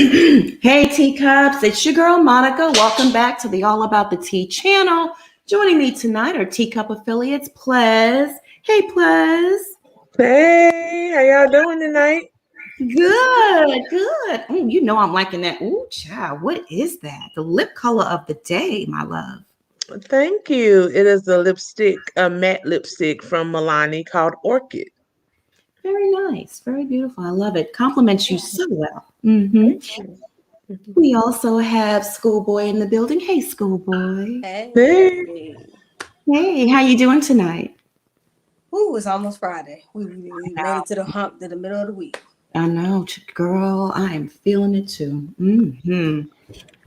Hey teacups, it's your girl Monica. Welcome back to the All About the Tea channel. Joining me tonight are teacup affiliates Plez. Hey Plez. Hey, how y'all doing tonight? Good, good. You know I'm liking that. Ooh, child, what is that? The lip color of the day, my love. Thank you. It is a lipstick, a matte lipstick from Milani called Orchid. Very nice, very beautiful. I love it. Compliments you so well. We also have Schoolboy in the building. Hey, Schoolboy. Hey. Hey, how you doing tonight? Ooh, it's almost Friday. We made it to the hump to the middle of the week. I know, girl. I am feeling it too.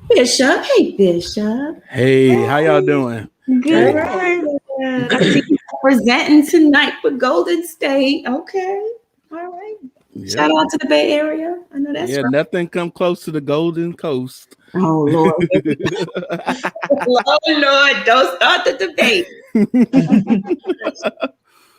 Bishop, hey Bishop. Hey, how y'all doing? Good. All right. I see you presenting tonight for Golden State. Okay, all right. Yeah. Shout out to the Bay Area. I know that's right. Nothing come close to the Golden Coast. Oh Lord, Lord, don't start the debate.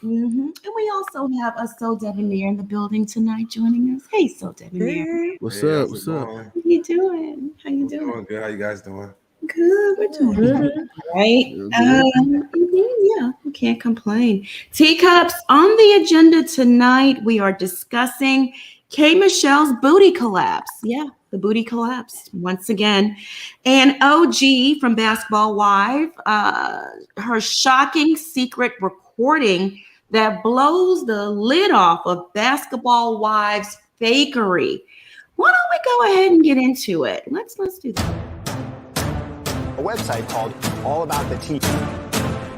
And we also have a So Debonair in the building tonight joining us. Hey, So Debonair. What's Hey, up? how's What's it up? going? How you doing? How you I'm doing? doing good. How you guys doing? Good. We're doing good, right? Yeah, we can't complain. Teacups, on the agenda tonight, we are discussing K. Michelle's booty collapse. Yeah, the booty collapse once again. And OG from Basketball Wife, her shocking secret recording that blows the lid off of Basketball Wives' fakery. Why don't we go ahead and get into it? Let's do that. A website called All About the Tea.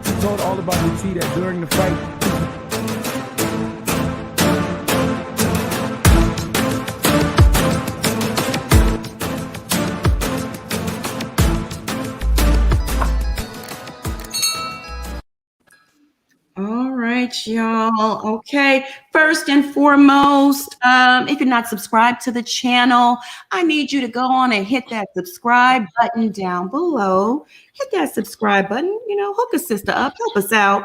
She told All About the Tea that during the fight, All right, y'all. Okay. First and foremost, if you're not subscribed to the channel, I need you to go on and hit that subscribe button down below. Hit that subscribe button, hook a sister up, help us out.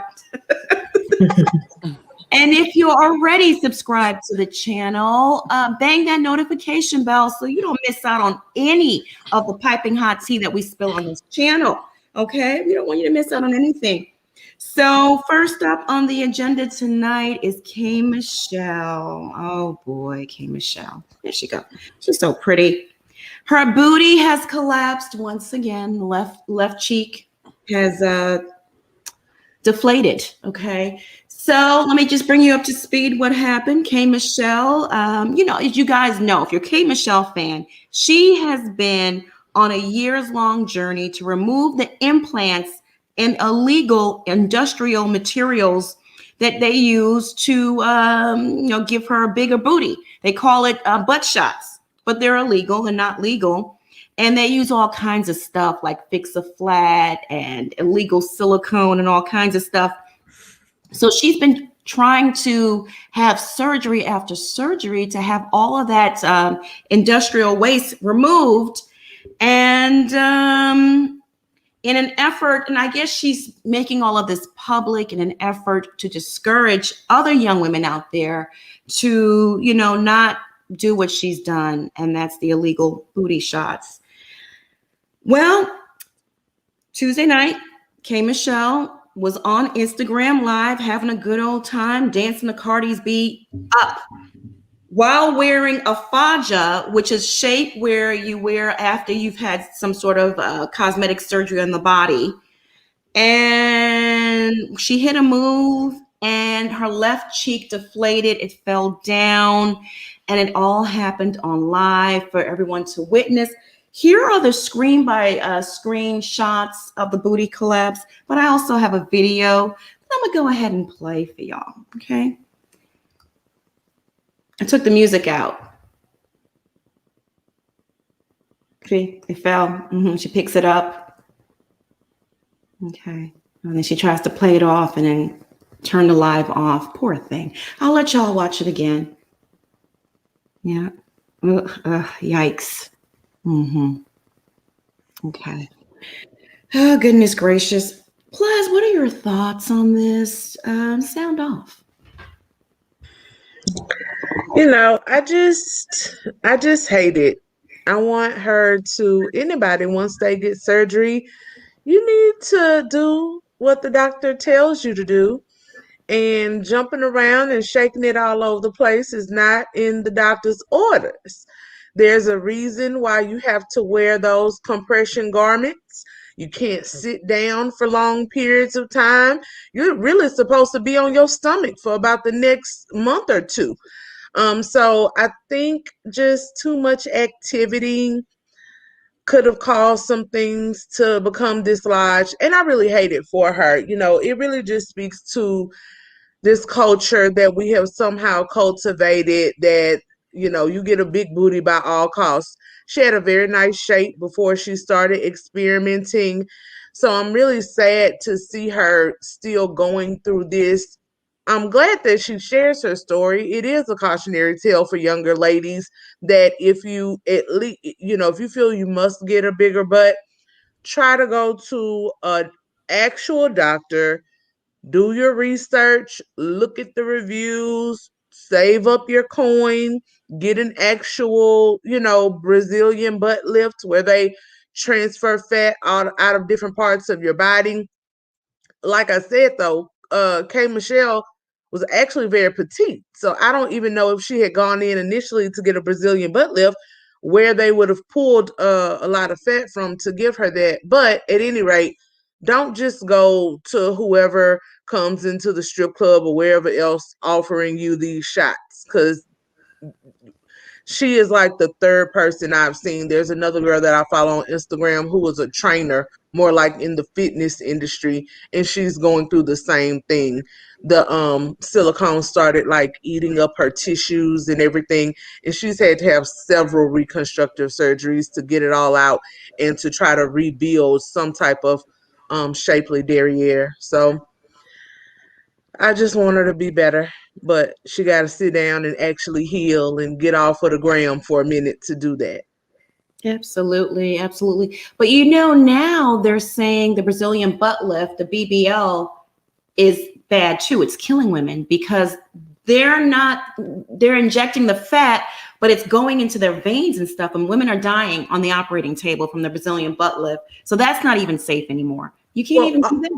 And if you're already subscribed to the channel, bang that notification bell so you don't miss out on any of the piping hot tea that we spill on this channel. Okay? We don't want you to miss out on anything. So first up on the agenda tonight is K. Michelle. Oh boy, K. Michelle. There she goes. She's so pretty. Her booty has collapsed once again. Left cheek has deflated. Okay. So let me just bring you up to speed what happened. K. Michelle, as you guys know, if you're a K. Michelle fan, she has been on a years-long journey to remove the implants and illegal industrial materials that they use to, give her a bigger booty. They call it butt shots, but they're illegal and not legal. And they use all kinds of stuff like Fix-A-Flat and illegal silicone and all kinds of stuff. So she's been trying to have surgery after surgery to have all of that industrial waste removed. And in an effort, and I guess she's making all of this public in an effort to discourage other young women out there to, not do what she's done, and that's the illegal booty shots. Well, Tuesday night, K. Michelle was on Instagram Live having a good old time dancing to Cardi's beat Up while wearing a faja, which is shape where you wear after you've had some sort of cosmetic surgery on the body. And she hit a move and her left cheek deflated. It fell down and it all happened on live for everyone to witness. Here are the screen by screen shots of the booty collapse, but I also have a video that I'm gonna go ahead and play for y'all, okay? I took the music out. See, it fell. She picks it up. Okay, and then she tries to play it off and then turn the live off. Poor thing. I'll let y'all watch it again. Yeah, yikes. Okay. Oh, goodness gracious. Plus, what are your thoughts on this? Sound off. I just hate it. I want her to, anybody, once they get surgery, you need to do what the doctor tells you to do. And jumping around and shaking it all over the place is not in the doctor's orders. There's a reason why you have to wear those compression garments. You can't sit down for long periods of time. You're really supposed to be on your stomach for about the next month or two. So I think just too much activity could have caused some things to become dislodged. And I really hate it for her. It really just speaks to this culture that we have somehow cultivated that, you get a big booty by all costs. She had a very nice shape before she started experimenting. So I'm really sad to see her still going through this. I'm glad that she shares her story. It is a cautionary tale for younger ladies that if you at least, if you feel you must get a bigger butt, try to go to an actual doctor. Do your research, look at the reviews, save up your coin, get an actual, Brazilian butt lift where they transfer fat out of different parts of your body. Like I said though, K Michelle was actually very petite. So I don't even know if she had gone in initially to get a Brazilian butt lift where they would have pulled a lot of fat from to give her that. But at any rate, don't just go to whoever comes into the strip club or wherever else offering you these shots, because she is like the third person I've seen. There's another girl that I follow on Instagram who was a trainer, more like in the fitness industry, and she's going through the same thing. The silicone started like eating up her tissues and everything, and she's had to have several reconstructive surgeries to get it all out and to try to rebuild some type of shapely derriere. So I just want her to be better, but she got to sit down and actually heal and get off of the gram for a minute to do that. Absolutely, absolutely. But now they're saying the Brazilian butt lift, the BBL, is bad too. It's killing women because they're injecting the fat, but it's going into their veins and stuff, and women are dying on the operating table from the Brazilian butt lift. So that's not even safe anymore. You can't even do that.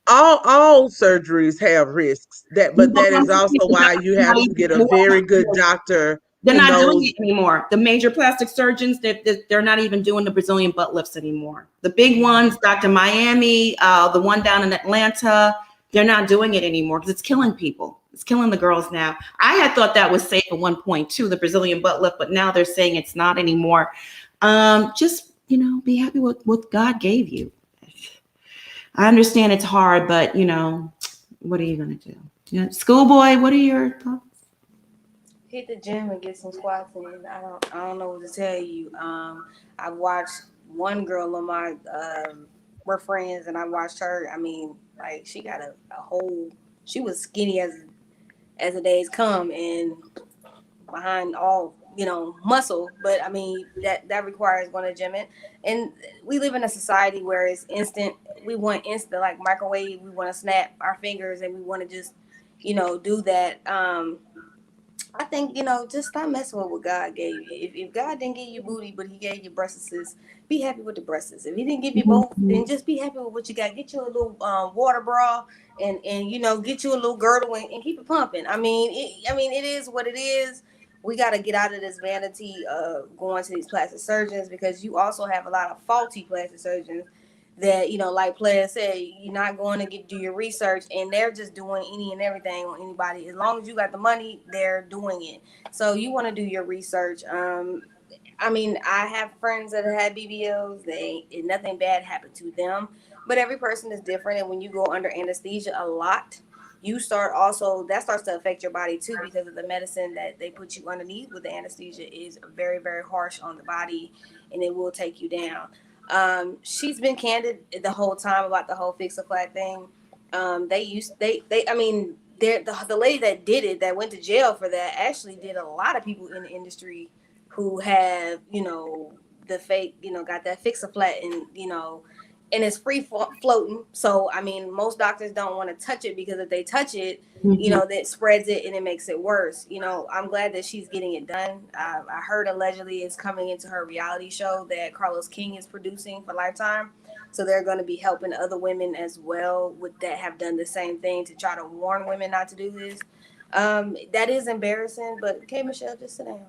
All surgeries have risks, but that is also why you have to get a very good doctor. They're who not knows. doing it anymore. The major plastic surgeons, they're not even doing the Brazilian butt lifts anymore. The big ones, Dr. Miami, the one down in Atlanta, they're not doing it anymore because it's killing people. It's killing the girls now. I had thought that was safe at one point too, the Brazilian butt lift, but now they're saying it's not anymore. Just, be happy with what God gave you. I understand it's hard, but what are you going to do? Schoolboy, what are your thoughts? Hit the gym and get some squats in. I don't know what to tell you. I watched one girl on my we're friends, and I watched her. I mean, like she got a whole. She was skinny as the days come, and behind all muscle. But I mean that requires going to gym in. And we live in a society where it's instant. We want instant, like microwave. We want to snap our fingers, and we want to just do that. I think, just stop messing with what God gave you. If God didn't give you booty, but he gave you breasts, be happy with the breasts. If he didn't give you both, then just be happy with what you got. Get you a little water bra and get you a little girdle and keep it pumping. I mean, it is what it is. We got to get out of this vanity of going to these plastic surgeons, because you also have a lot of faulty plastic surgeons that, like Player said, you're not going to do your research, and they're just doing any and everything on anybody. As long as you got the money, they're doing it. So you want to do your research. I mean, I have friends that have had BBLs. Nothing bad happened to them, but every person is different. And when you go under anesthesia a lot, that starts to affect your body too, because of the medicine that they put you underneath with the anesthesia is very, very harsh on the body, and it will take you down. She's been candid the whole time about the whole fix a flat thing. The lady that did it, that went to jail for that, actually did a lot of people in the industry who have, the fake, got that fix a flat, and, and it's free floating. So, I mean, most doctors don't want to touch it because if they touch it, you know, that spreads it and it makes it worse. You know, I'm glad that she's getting it done. I heard allegedly it's coming into her reality show that Carlos King is producing for Lifetime. So they're going to be helping other women as well with that have done the same thing to try to warn women not to do this. That is embarrassing, but okay, Michelle, just sit down.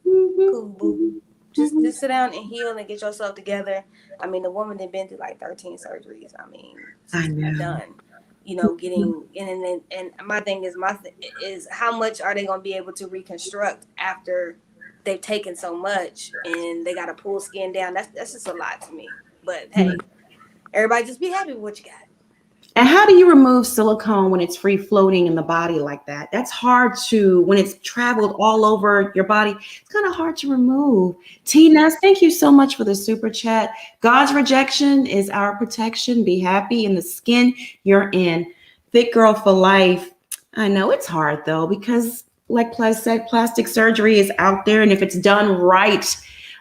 Cool, boo. Just sit down and heal and get yourself together. I mean, the woman had been through like 13 surgeries. I mean, she's done. You know, getting in and my thing is is how much are they going to be able to reconstruct after they've taken so much and they got to pull skin down? That's just a lot to me. But hey, everybody just be happy with what you got. And how do you remove silicone when it's free floating in the body like that? That's hard to, when it's traveled all over your body, it's kind of hard to remove. Tina, thank you so much for the super chat. God's rejection is our protection. Be happy in the skin you're in. Thick girl for life. I know it's hard though, because like I said, plastic surgery is out there. And if it's done right,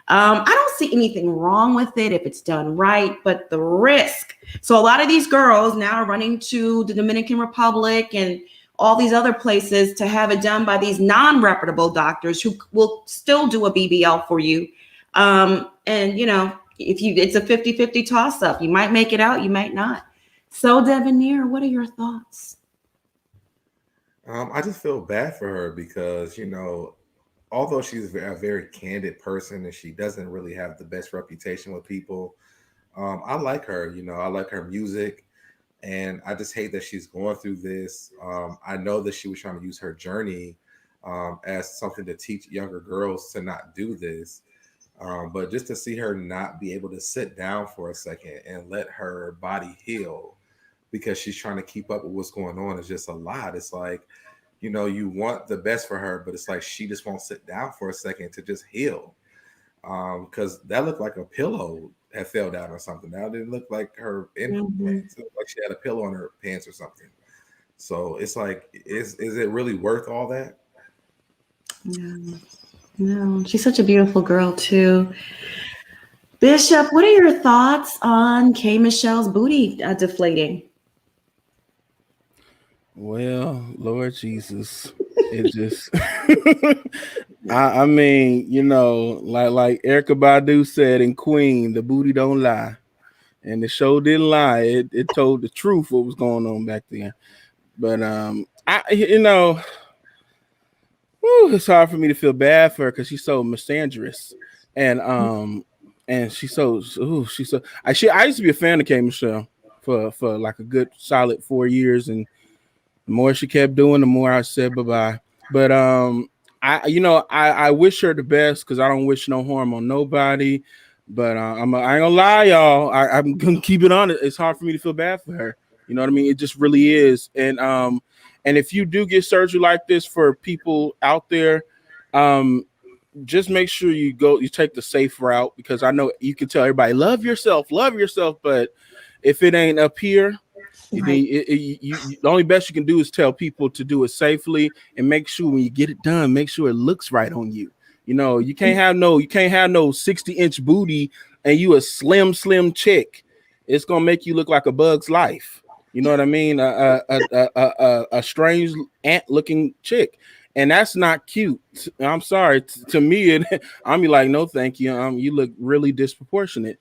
I don't see anything wrong with it if it's done right, but the risk. So a lot of these girls now are running to the Dominican Republic and all these other places to have it done by these non-reputable doctors who will still do a BBL for you. And you know, it's a 50-50 toss up. You might make it out, you might not. So Devanir, what are your thoughts? I just feel bad for her because, you know, although she's a very candid person and she doesn't really have the best reputation with people, I like her. You know, I like her music, and I just hate that she's going through this. I know that she was trying to use her journey as something to teach younger girls to not do this. But just to see her not be able to sit down for a second and let her body heal because she's trying to keep up with what's going on is just a lot. It's like, you know, you want the best for her, but it's like she just won't sit down for a second to just heal. Because that looked like a pillow had fell down or something. That didn't look like her implants. It looked like she had a pillow on her pants or something. So it's like, is it really worth all that? No, she's such a beautiful girl too. Bishop, what are your thoughts on K. Michelle's booty deflating? Well, Lord Jesus, it just, I mean, you know, like Erykah Badu said in Queen, the booty don't lie, and the show didn't lie. It told the truth what was going on back then. But you know, it's hard for me to feel bad for her because she's so misandrous, and she's so I used to be a fan of K. Michelle for like a good solid 4 years, and the more she kept doing, the more I said bye-bye. But I wish her the best because I don't wish no harm on nobody. But I ain't gonna lie, y'all. I'm gonna keep it on. It's hard for me to feel bad for her. You know what I mean? It just really is. And if you do get surgery like this, for people out there, just make sure you take the safe route, because I know you can tell everybody love yourself, but if it ain't up here, the only best you can do is tell people to do it safely, and make sure when you get it done, make sure it looks right on you. You know, you can't have no 60-inch booty and you a slim chick. It's gonna make you look like a Bug's Life. You know what I mean? A strange ant-looking chick, and that's not cute. I'm sorry. To me, I'm be like, no, thank you. You look really disproportionate.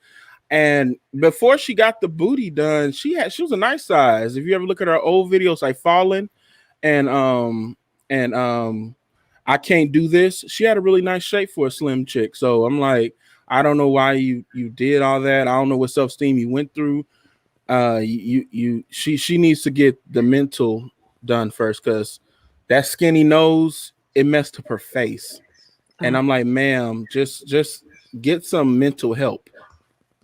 And before she got the booty done, she was a nice size. If you ever look at her old videos, like Fallen and I Can't Do This, she had a really nice shape for a slim chick. So I'm like, I don't know why you did all that. I don't know what self-esteem you went through. She needs to get the mental done first, because that skinny nose, it messed up her face. And I'm like, ma'am, just get some mental help.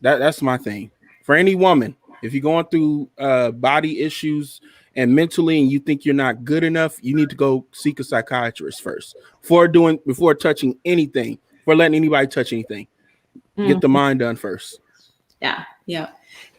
That's my thing. For any woman, if you're going through body issues and mentally, and you think you're not good enough, you need to go seek a psychiatrist first before touching anything, before letting anybody touch anything. Get the mind done first. Yeah.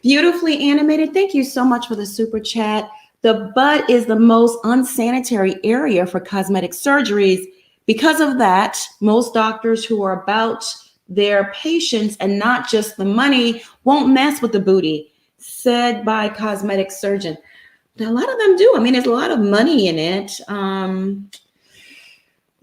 Beautifully animated. Thank you so much for the super chat. The butt is the most unsanitary area for cosmetic surgeries. Because of that, most doctors who are about their patients and not just the money, won't mess with the booty, said by cosmetic surgeon. A lot of them do. I mean, there's a lot of money in it.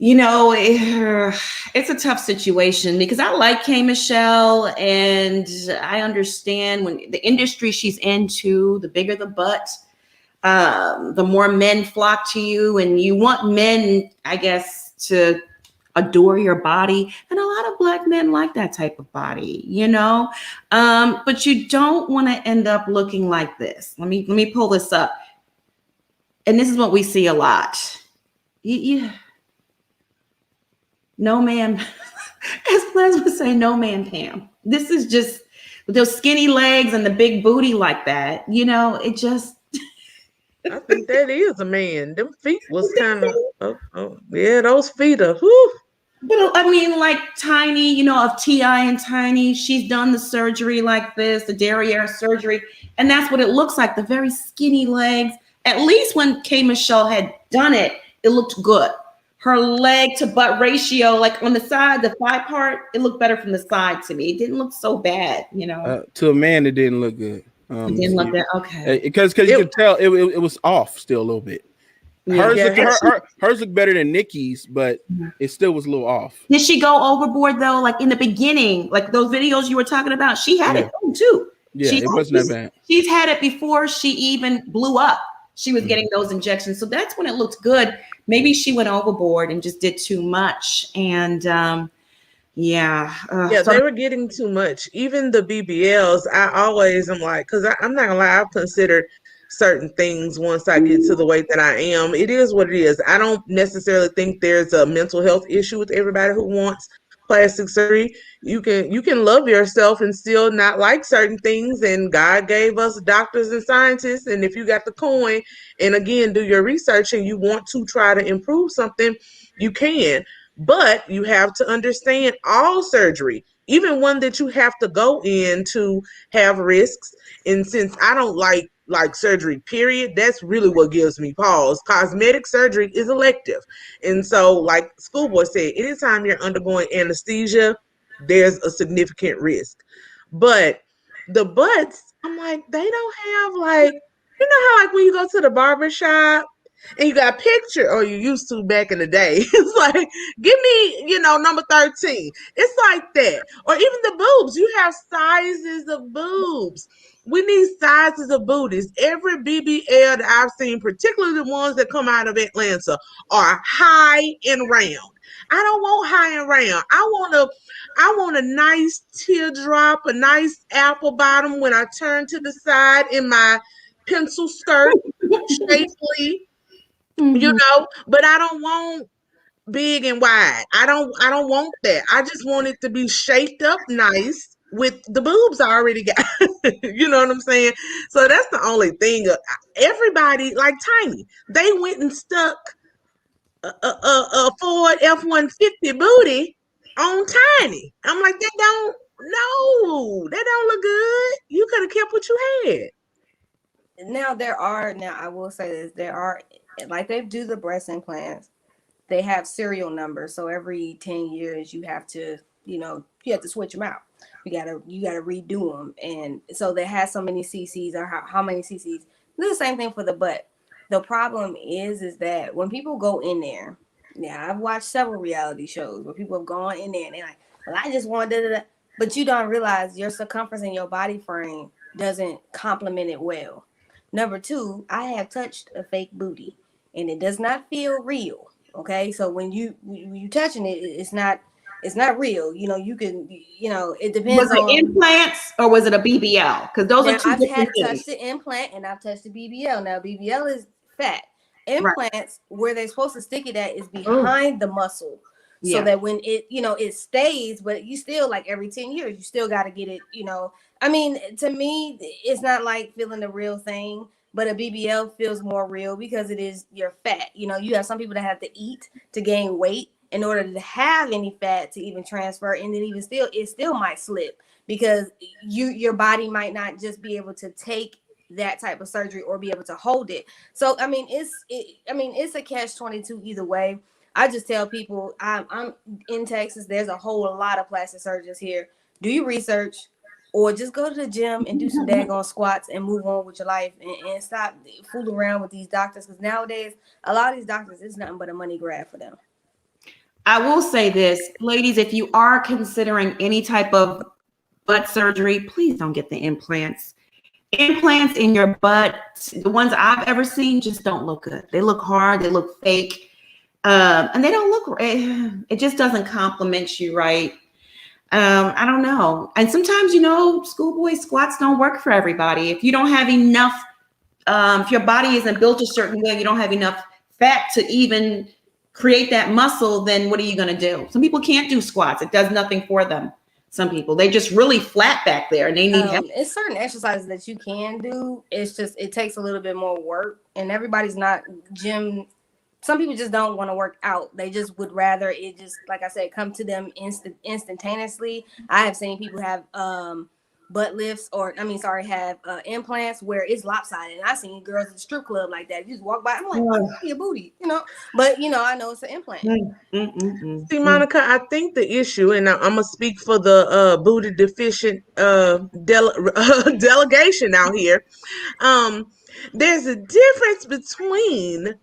It's a tough situation because I like K. Michelle, and I understand when the industry she's into, the bigger the butt, the more men flock to you, and you want men, I guess, to adore your body. And a lot of Black men like that type of body, but you don't want to end up looking like this. Let me pull this up. And this is what we see a lot. No man, as Plans would say, no man Pam. This is just with those skinny legs and the big booty like that, it just. I think that is a man. Them feet was kind of, yeah, those feet are, whew. But I mean, like Tiny, of T.I. and Tiny, she's done the surgery like this, the derriere surgery, and that's what it looks like, the very skinny legs. At least when K. Michelle had done it, it looked good. Her leg to butt ratio, like on the side, the thigh part, it looked better from the side to me. It didn't look so bad, To a man, it didn't look good. It didn't look that, okay. Because you could tell it was off still a little bit. Hers looked better than Nikki's, but it still was a little off. Did she go overboard though? Like in the beginning, like those videos you were talking about, she had it too. Yeah, it wasn't that bad. She's had it before she even blew up. She was getting those injections. So that's when it looked good. Maybe she went overboard and just did too much. And they were getting too much. Even the BBLs, I always am like, because I'm not gonna lie, I've considered certain things once I get to the weight that I am. It is what it is. I don't necessarily think there's a mental health issue with everybody who wants plastic surgery. You can love yourself and still not like certain things, and God gave us doctors and scientists, and if you got the coin and again do your research and you want to try to improve something, you can. But you have to understand all surgery, even one that you have to go in to, have risks. And since I don't like surgery, period, that's really what gives me pause. Cosmetic surgery is elective. And so, like Schoolboy said, anytime you're undergoing anesthesia, there's a significant risk. But the butts, I'm like, they don't have like, how like when you go to the barber shop and you got a picture, or you used to back in the day, it's like, give me, number 13. It's like that. Or even the boobs, you have sizes of boobs. We need sizes of booties. Every BBL that I've seen, particularly the ones that come out of Atlanta, are high and round. I don't want high and round. I want a nice teardrop, a nice apple bottom when I turn to the side in my pencil skirt, shapely. But I don't want big and wide. I don't want that. I just want it to be shaped up nice with the boobs I already got. You know what I'm saying? So that's the only thing. Everybody, like Tiny, they went and stuck a Ford F-150 booty on Tiny. I'm like, that don't look good. You could have kept what you had. Now I will say this, there are, like they do the breast implants, they have serial numbers. So every 10 years you have to, switch them out. You gotta redo them. And so they have so many cc's, or how many cc's. Do the same thing for the butt. The problem is that when people go in there, I've watched several reality shows where people have gone in there and they're like, well, I just want da. But you don't realize your circumference and your body frame doesn't complement it well. Number two, I have touched a fake booty and it does not feel real. Okay, so when you touching it, it's not real. You can, it depends. Was it implants or was it a BBL? Because those are two different things. I've touched the implant and I've touched the BBL. Now BBL is fat. Implants, where they're supposed to stick it at, is behind the muscle. So that when it, it stays, but you still, like every 10 years, you still got to get it, I mean, to me, it's not like feeling the real thing, but a BBL feels more real because it is your fat. You have some people that have to eat to gain weight in order to have any fat to even transfer. And then it still might slip because your body might not just be able to take that type of surgery or be able to hold it. So, I mean, it's a catch-22 either way. I just tell people I'm in Texas. There's a whole lot of plastic surgeons here. Do your research, or just go to the gym and do some daggone squats and move on with your life and stop fooling around with these doctors. Because nowadays, a lot of these doctors, it's nothing but a money grab for them. I will say this, ladies, if you are considering any type of butt surgery, please don't get the implants. Implants in your butt, the ones I've ever seen, just don't look good. They look hard, they look fake, and they don't look, it just doesn't compliment you right. I don't know. And sometimes, you know, schoolboy squats don't work for everybody. If you don't have enough, if your body isn't built a certain way, you don't have enough fat to even create that muscle, then what are you going to do? Some people can't do squats. It does nothing for them. Some people, they just really flat back there and they need help. It's certain exercises that you can do. It's just, it takes a little bit more work, and everybody's not gym. Some people just don't want to work out. They just would rather it just, like I said, come to them instantaneously. I have seen people have butt lifts, have implants where it's lopsided. And I seen girls at the strip club like that. You just walk by, I'm like, oh, your booty, you know. But you know, I know it's an implant. See, Monica, I think the issue, and I'm gonna speak for the booty deficient delegation out here. There's a difference between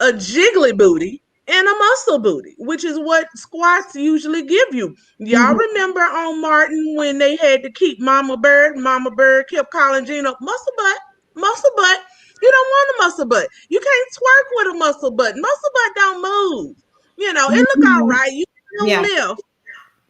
a jiggly booty and a muscle booty, which is what squats usually give you. Y'all remember on Martin when they had to keep Mama Bird? Mama Bird kept calling Gino, muscle butt, muscle butt. You don't want a muscle butt. You can't twerk with a muscle butt. Muscle butt don't move. You know, it look all right. You can lift.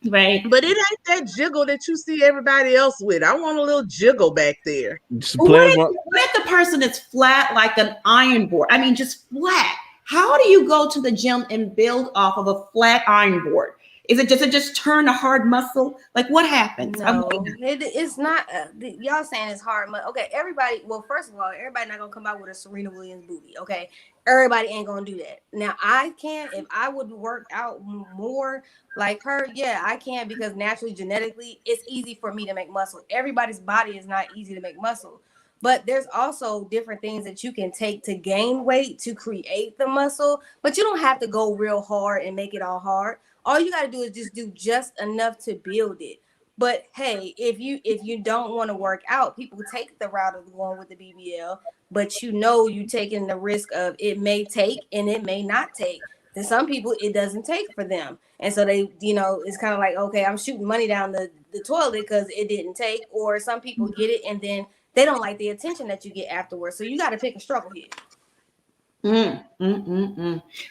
Right. But it ain't that jiggle that you see everybody else with. I want a little jiggle back there. What if the person is flat like an iron board? I mean, just flat. How do you go to the gym and build off of a flat iron board? Is it just turn a hard muscle? Like what happens? No, it's not. Y'all saying it's hard. Okay, everybody. Well, first of all, everybody not gonna come out with a Serena Williams booty. Okay, everybody ain't gonna do that. Now I can. If I would work out more like her, yeah, I can, because naturally, genetically, it's easy for me to make muscle. Everybody's body is not easy to make muscle. But there's also different things that you can take to gain weight to create the muscle. But you don't have to go real hard and make it all hard. All you got to do is just do just enough to build it. But hey, if you don't want to work out, people take the route of going with the BBL, but you know you taking the risk of it may take and it may not take. To some people, it doesn't take for them. And so they, you know, it's kind of like, okay, I'm shooting money down the toilet because it didn't take. Or some people get it and then they don't like the attention that you get afterwards. So you got to pick a struggle here.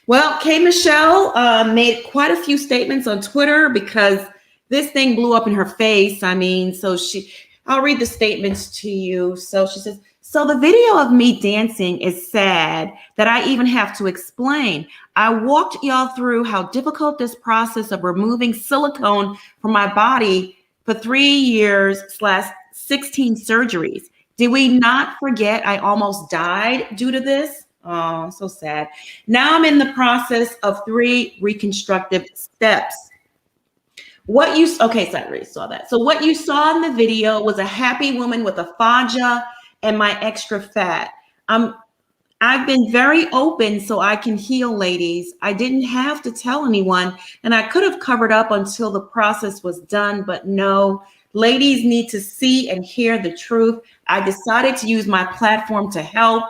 Well, K. Michelle made quite a few statements on Twitter because this thing blew up in her face. I mean, I'll read the statements to you. So she says, so the video of me dancing is sad that I even have to explain. I walked y'all through how difficult this process of removing silicone from my body for 3 years / 16 surgeries. Did we not forget I almost died due to this? Oh, so sad. Now I'm in the process of 3 reconstructive steps. Okay, so I already saw that. So what you saw in the video was a happy woman with a faja and my extra fat. I've been very open so I can heal, ladies. I didn't have to tell anyone, and I could have covered up until the process was done, but no. Ladies need to see and hear the truth. I decided to use my platform to help.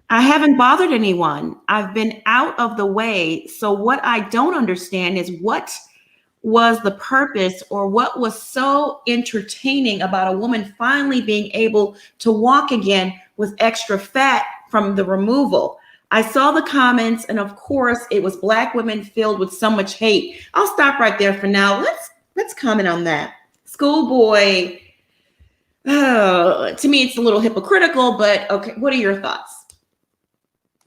I haven't bothered anyone. I've been out of the way. So what I don't understand is what was the purpose or what was so entertaining about a woman finally being able to walk again with extra fat from the removal. I saw the comments, and of course it was Black women filled with so much hate. I'll stop right there for now. Let's comment on that. Schoolboy, to me it's a little hypocritical, but okay, what are your thoughts?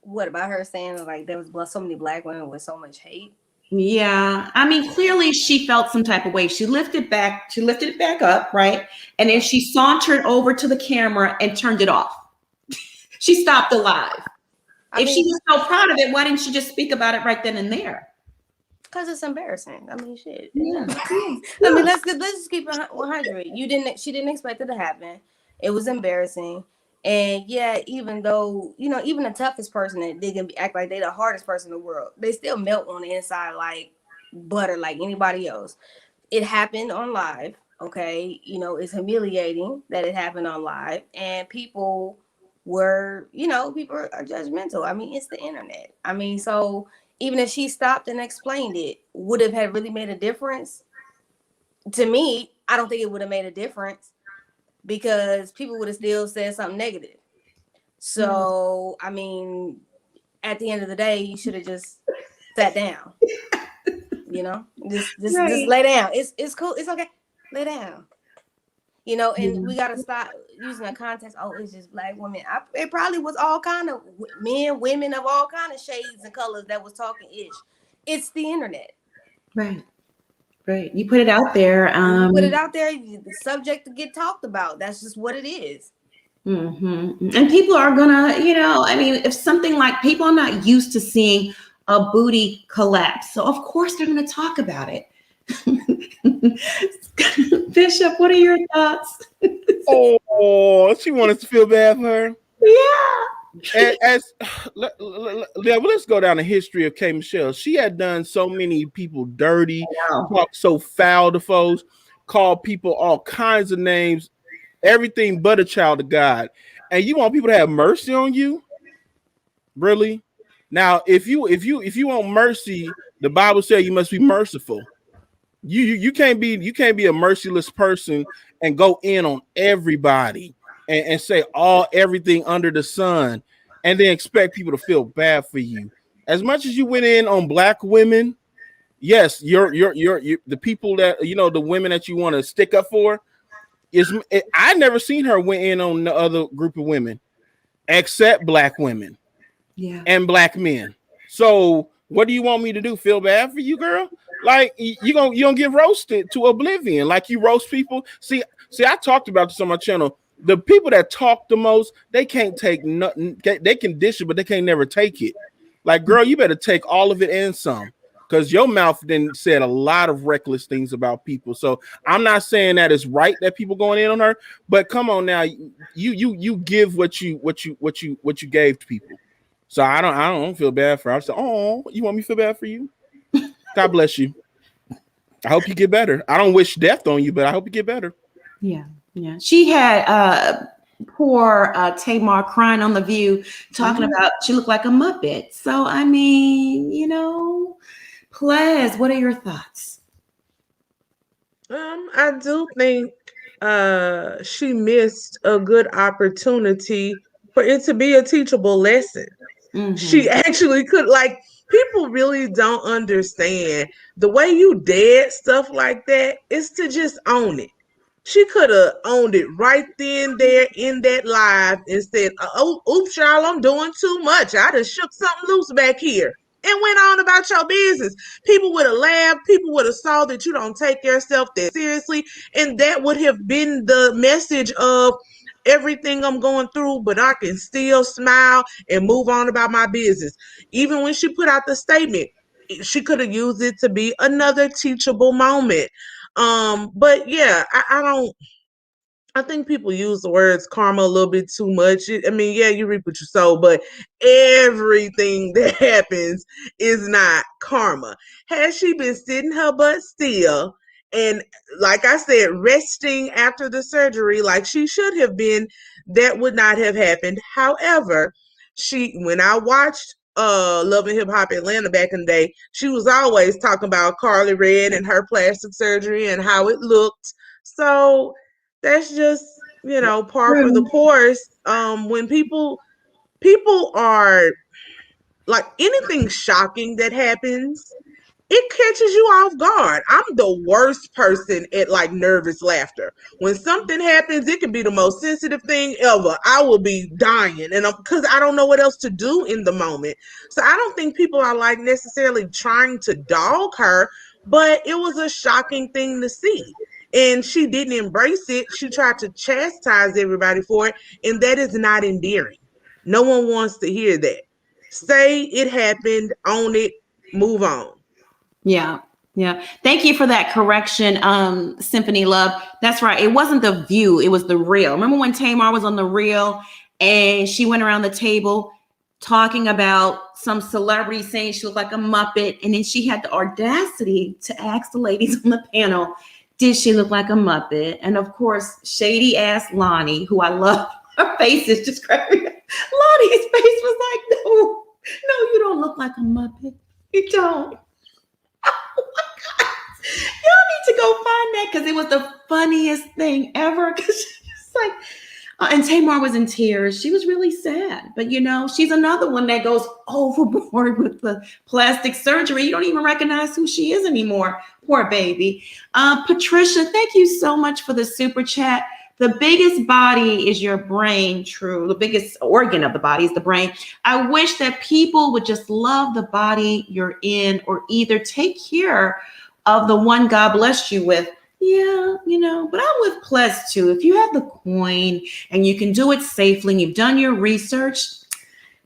What about her saying like there was so many Black women with so much hate? Yeah, I mean, clearly she felt some type of way. She lifted it back up, right? And then she sauntered over to the camera and turned it off. She stopped the live. If she was so proud of it, why didn't she just speak about it right then and there? Because it's embarrassing. I mean, shit. Yeah. I mean, let's just keep it 100. She didn't expect it to happen. It was embarrassing. And yeah, even though, you know, even the toughest person that they can act like they the hardest person in the world, they still melt on the inside like butter, like anybody else. It happened on live. Okay. You know, it's humiliating that it happened on live. And people were, you know, people are judgmental. I mean, it's the internet. I mean, so even if she stopped and explained it, would have had really made a difference? To me, I don't think it would have made a difference because people would have still said something negative. So, I mean, at the end of the day, you should have just sat down. You know, just lay down. It's cool. It's okay. Lay down. You know, and we gotta stop using a context. Oh, it's just black women. It probably was all kind of men, women of all kind of shades and colors that was talking ish. It's the internet. Right. You put it out there. You put it out there. The subject to get talked about. That's just what it is. And people are gonna, you know, I mean, if something like people are not used to seeing a booty collapse, so of course they're gonna talk about it. Bishop, what are your thoughts? Oh, she wanted to feel bad for her. Yeah. Let's go down the history of K. Michelle. She had done so many people dirty, talked so foul to folks, called people all kinds of names, everything but a child of God. And you want people to have mercy on you? Really? Now, if you want mercy, the Bible says you must be merciful. You can't be a merciless person and go in on everybody and say everything under the sun and then expect people to feel bad for you. As much as you went in on black women, yes, you're the people that, you know, the women that you want to stick up for. I never seen her went in on the other group of women except black women and black men. So what do you want me to do? Feel bad for you, girl? Like you gonna get roasted to oblivion, like you roast people. See, I talked about this on my channel. The people that talk the most, they can't take nothing. They can dish it, but they can't never take it. Like, girl, you better take all of it and some, because your mouth then said a lot of reckless things about people. So I'm not saying that it's right that people going in on her, but come on now, you give what you gave to people. So I don't feel bad for her. I said, oh, you want me to feel bad for you? God bless you. I hope you get better. I don't wish death on you, but I hope you get better. Yeah. She had poor Tamar crying on The View, talking about she looked like a Muppet. So I mean, you know, Plez, what are your thoughts? I do think she missed a good opportunity for it to be a teachable lesson. She actually could, like, people really don't understand the way you dead stuff like that is to just own it. She could have owned it right then, there in that live and said, oh, oops, y'all, I'm doing too much. I just shook something loose back here and went on about your business. People would have laughed. People would have saw that you don't take yourself that seriously. And that would have been the message of everything I'm going through, but I can still smile and move on about my business. Even when she put out the statement, she could have used it to be another teachable moment. But yeah, I think people use the words karma a little bit too much. I mean, yeah, you reap what you sow, but everything that happens is not karma. Had she been sitting her butt still and, like I said, resting after the surgery like she should have been, that would not have happened. However, when I watched Love and Hip Hop Atlanta back in the day, she was always talking about Carly Red and her plastic surgery and how it looked. So that's just, you know, par for the course. When people are like, anything shocking that happens, it catches you off guard. I'm the worst person at like nervous laughter. When something happens, it can be the most sensitive thing ever. I will be dying, and because I don't know what else to do in the moment. So I don't think people are like necessarily trying to dog her, but it was a shocking thing to see. And she didn't embrace it. She tried to chastise everybody for it, and that is not endearing. No one wants to hear that. Say it happened, own it, move on. Yeah. Thank you for that correction, Symphony Love. That's right. It wasn't The View. It was The Real. Remember when Tamar was on The Real and she went around the table talking about some celebrity saying she looked like a Muppet. And then she had the audacity to ask the ladies on the panel, did she look like a Muppet? And of course, shady ass Lonnie, who I love, her face is just cracking. Lonnie's face was like, no, you don't look like a Muppet. You don't. Oh my God. Y'all need to go find that because it was the funniest thing ever. Because she's like, and Tamar was in tears. She was really sad. But she's another one that goes overboard with the plastic surgery. You don't even recognize who she is anymore. Poor baby. Patricia, thank you so much for the super chat. The biggest body is your brain, true. The biggest organ of the body is the brain. I wish that people would just love the body you're in, or either take care of the one God blessed you with. Yeah, but I'm with Ples too. If you have the coin and you can do it safely and you've done your research,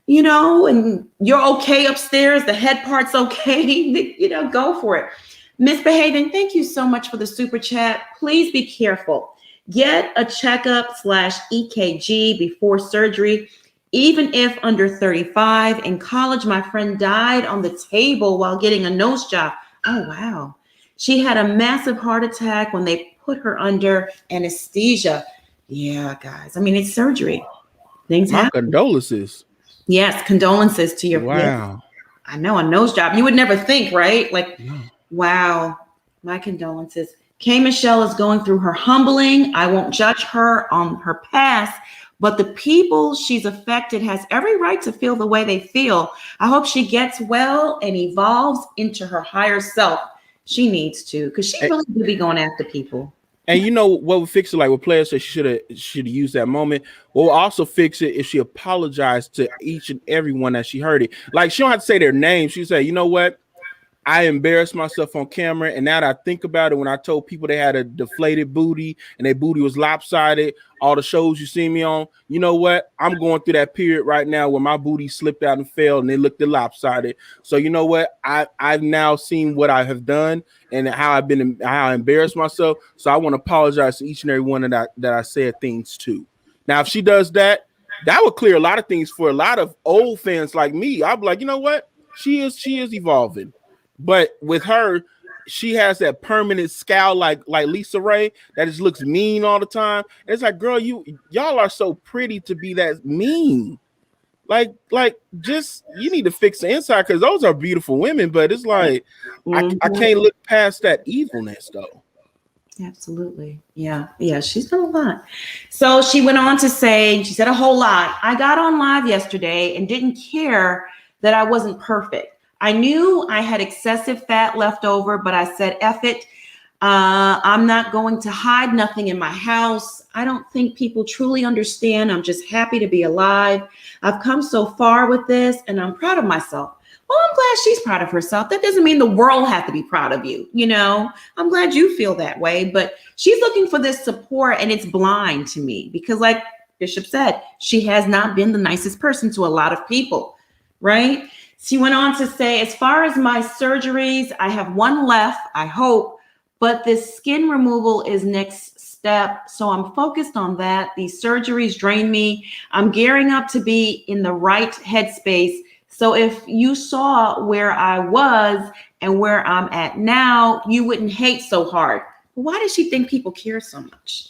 and you're okay upstairs, the head part's okay, go for it. Misbehaving, thank you so much for the super chat. Please be careful. Get a checkup /EKG before surgery, even if under 35. In college, my friend died on the table while getting a nose job. Oh, wow. She had a massive heart attack when they put her under anesthesia. Yeah, guys. I mean, it's surgery. Things My happen. condolences. Yes, condolences to your. Wow. Yeah, I know, a nose job. You would never think, right? Like, No. wow. My condolences. K. Michelle is going through her humbling. I won't judge her on her past, but the people she's affected has every right to feel the way they feel. I hope she gets well and evolves into her higher self. She needs to, because she really do be going after people. And you know what would fix it? Like what Player said, she should have used that moment. What will also fix it if she apologized to each and everyone that she heard it. Like she don't have to say their name. She say, you know what? I embarrassed myself on camera, and now that I think about it, when I told people they had a deflated booty and their booty was lopsided, all the shows you see me on, you know what? I'm going through that period right now where my booty slipped out and fell, and they looked lopsided. So you know what? I've now seen what I have done and how I embarrassed myself. So I want to apologize to each and every one that I said things to. Now, if she does that, that would clear a lot of things for a lot of old fans like me. I'd be like, you know what? She is evolving. But with her, she has that permanent scowl like Lisa Ray that just looks mean all the time. And it's like, girl, y'all are so pretty to be that mean. Like just you need to fix the inside because those are beautiful women. But it's like I can't look past that evilness though. Absolutely. Yeah. She's done a lot. So she went on to say, she said a whole lot. I got on live yesterday and didn't care that I wasn't perfect. I knew I had excessive fat left over, but I said, F it. I'm not going to hide nothing in my house. I don't think people truly understand. I'm just happy to be alive. I've come so far with this and I'm proud of myself. Well, I'm glad she's proud of herself. That doesn't mean the world has to be proud of you. I'm glad you feel that way, but she's looking for this support and it's blind to me because like Bishop said, she has not been the nicest person to a lot of people, right? She went on to say, as far as my surgeries, I have one left, I hope, but this skin removal is next step. So I'm focused on that. These surgeries drain me. I'm gearing up to be in the right headspace. So if you saw where I was and where I'm at now, you wouldn't hate so hard. Why does she think people care so much?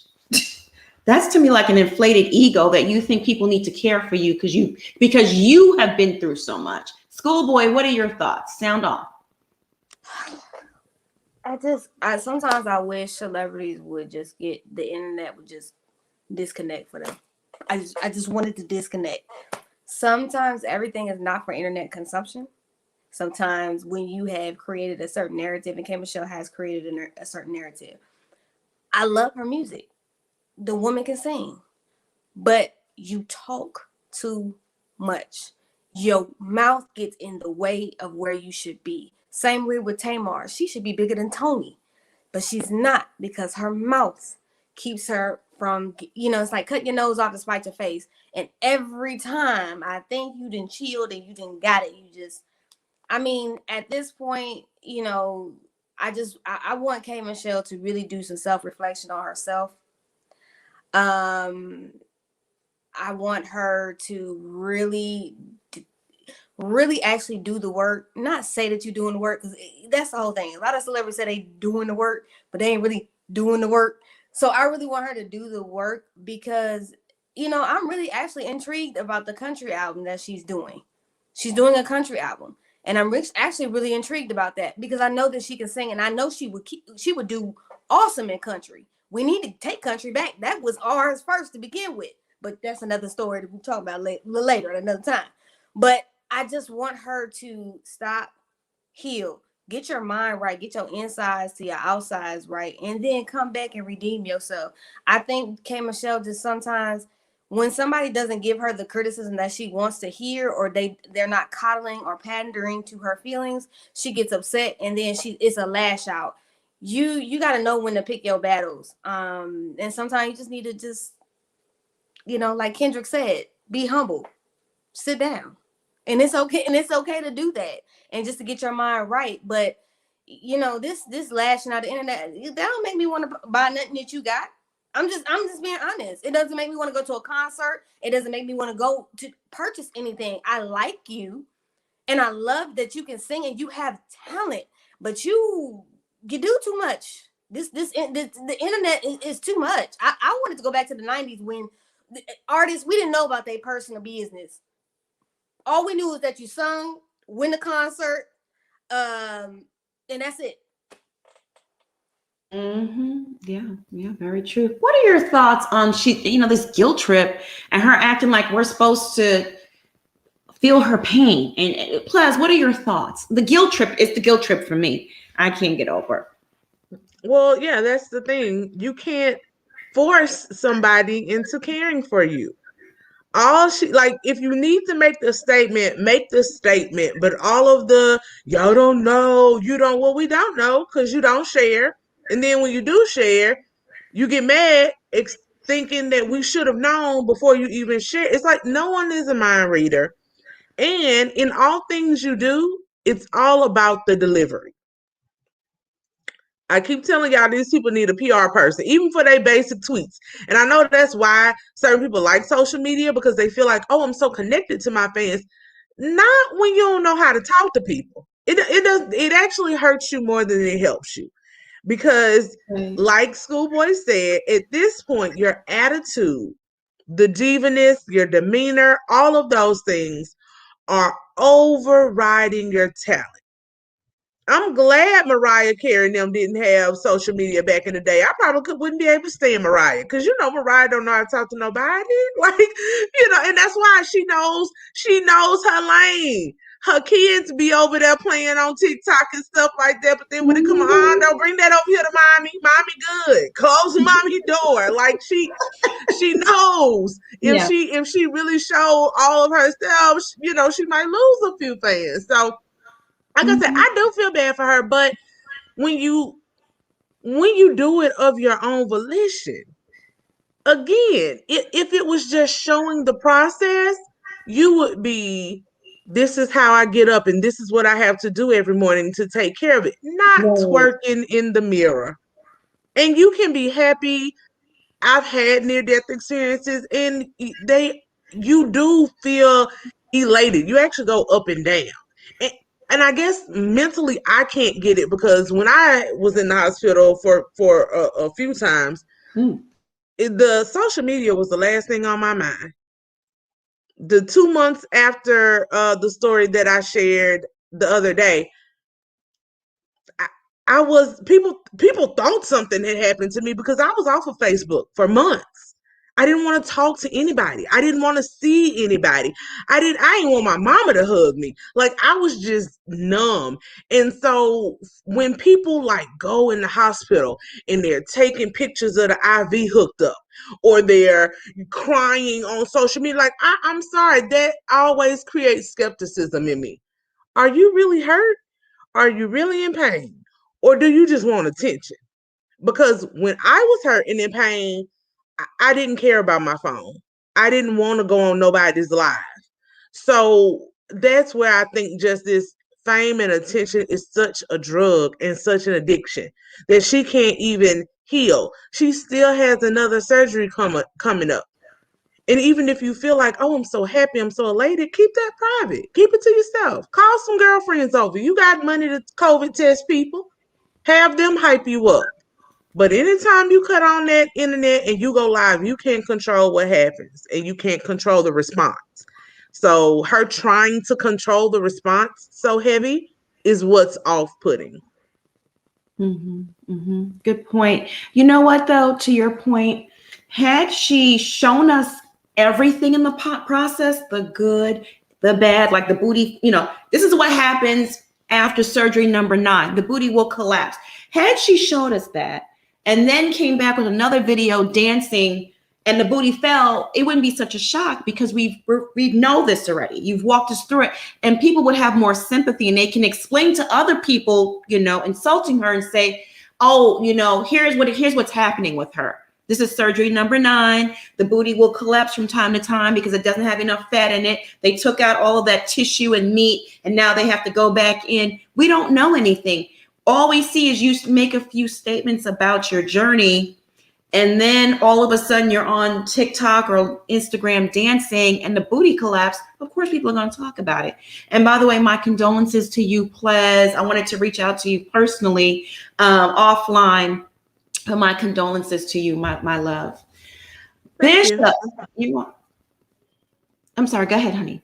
That's to me like an inflated ego that you think people need to care for you because you have been through so much. Schoolboy, what are your thoughts? Sound off. Sometimes I wish celebrities would just the internet would just disconnect for them. I just wanted to disconnect. Sometimes everything is not for internet consumption. Sometimes when you have created a certain narrative, and K. Michelle has created a certain narrative. I love her music. The woman can sing, but you talk too much. Your mouth gets in the way of where you should be. Same way with Tamar. She should be bigger than Tony, but she's not because her mouth keeps her from, it's like cut your nose off to spite your face. And every time I think you done chilled and you done got it, at this point, I want K. Michelle to really do some self-reflection on herself. I want her to really actually do the work. Not say that you're doing the work, because that's the whole thing. A lot of celebrities say they doing the work, but they ain't really doing the work. So I really want her to do the work, because I'm really actually intrigued about the country album that she's doing. She's doing a country album, and I'm actually really intrigued about that, because I know that she can sing, and I know she would do awesome in country. We need to take country back. That was ours first to begin with, but that's another story that we'll talk about later at another time. But I just want her to stop, heal, get your mind right, get your insides to your outsides right, and then come back and redeem yourself. I think K. Michelle just sometimes, when somebody doesn't give her the criticism that she wants to hear, or they're not coddling or pandering to her feelings, she gets upset, and then it's a lash out. You got to know when to pick your battles. And sometimes you just need to just, like Kendrick said, be humble, sit down. And it's okay to do that, and just to get your mind right. But this lashing out the internet, that don't make me want to buy nothing that you got. I'm just being honest. It doesn't make me want to go to a concert. It doesn't make me want to go to purchase anything. I like you, and I love that you can sing and you have talent, but you do too much. The internet is too much. I wanted to go back to the 90s when the artists, we didn't know about their personal business. All we knew was that you sung, win the concert, and that's it. Yeah, very true. What are your thoughts on this guilt trip and her acting like we're supposed to feel her pain? And plus, what are your thoughts? The guilt trip is the guilt trip for me. I can't get over. Well, yeah, that's the thing. You can't force somebody into caring for you. If you need to make the statement, make the statement. But all of the y'all don't know, well, we don't know because you don't share. And then when you do share, you get mad thinking that we should have known before you even share. It's like no one is a mind reader. And in all things you do, it's all about the delivery. I keep telling y'all these people need a PR person, even for their basic tweets. And I know that's why certain people like social media, because they feel like, oh, I'm so connected to my fans. Not when you don't know how to talk to people. It actually hurts you more than it helps you. Because like Schoolboy said, at this point, your attitude, the divaness, your demeanor, all of those things are overriding your talent. I'm glad Mariah Carey and them didn't have social media back in the day. I probably wouldn't be able to stand Mariah, because Mariah don't know how to talk to nobody. And that's why she knows her lane. Her kids be over there playing on TikTok and stuff like that. But then when it come on, don't bring that over here to mommy. Mommy good. Close the mommy door. Like she knows if she really showed all of her stuff, she might lose a few fans. So like I said, I do feel bad for her, but when you do it of your own volition, again, if it was just showing the process, you would be, this is how I get up and this is what I have to do every morning to take care of it, not twerking in the mirror. And you can be happy. I've had near-death experiences, and you do feel elated. You actually go up and down. And I guess mentally I can't get it, because when I was in the hospital for a few times, the social media was the last thing on my mind. The 2 months after the story that I shared the other day, I was people thought something had happened to me, because I was off of Facebook for months. I didn't want to talk to anybody. I didn't want to see anybody. I didn't want my mama to hug me. Like, I was just numb. And so when people go in the hospital and they're taking pictures of the IV hooked up, or they're crying on social media, I'm sorry, that always creates skepticism in me. Are you really hurt? Are you really in pain? Or do you just want attention? Because when I was hurt and in pain, I didn't care about my phone. I didn't want to go on nobody's live. So that's where I think just this fame and attention is such a drug and such an addiction that she can't even heal. She still has another surgery coming up. And even if you feel like, oh, I'm so happy, I'm so elated, keep that private. Keep it to yourself. Call some girlfriends over. You got money to COVID test people. Have them hype you up. But anytime you cut on that internet and you go live, you can't control what happens and you can't control the response. So her trying to control the response so heavy is what's off-putting. Good point. You know what, though, to your point, had she shown us everything in the process, the good, the bad, like the booty, this is what happens after surgery number 9, the booty will collapse. Had she showed us that and then came back with another video dancing and the booty fell, it wouldn't be such a shock because we know this already. You've walked us through it, and people would have more sympathy, and they can explain to other people, insulting her and say, oh, here's what's happening with her. This is surgery number 9. The booty will collapse from time to time because it doesn't have enough fat in it. They took out all of that tissue and meat, and now they have to go back in. We don't know anything. All we see is you make a few statements about your journey, and then all of a sudden you're on TikTok or Instagram dancing and the booty collapse. Of course, people are going to talk about it. And by the way, my condolences to you, Plez. I wanted to reach out to you personally offline. But my condolences to you, my love. Bishop, I'm sorry, go ahead, honey.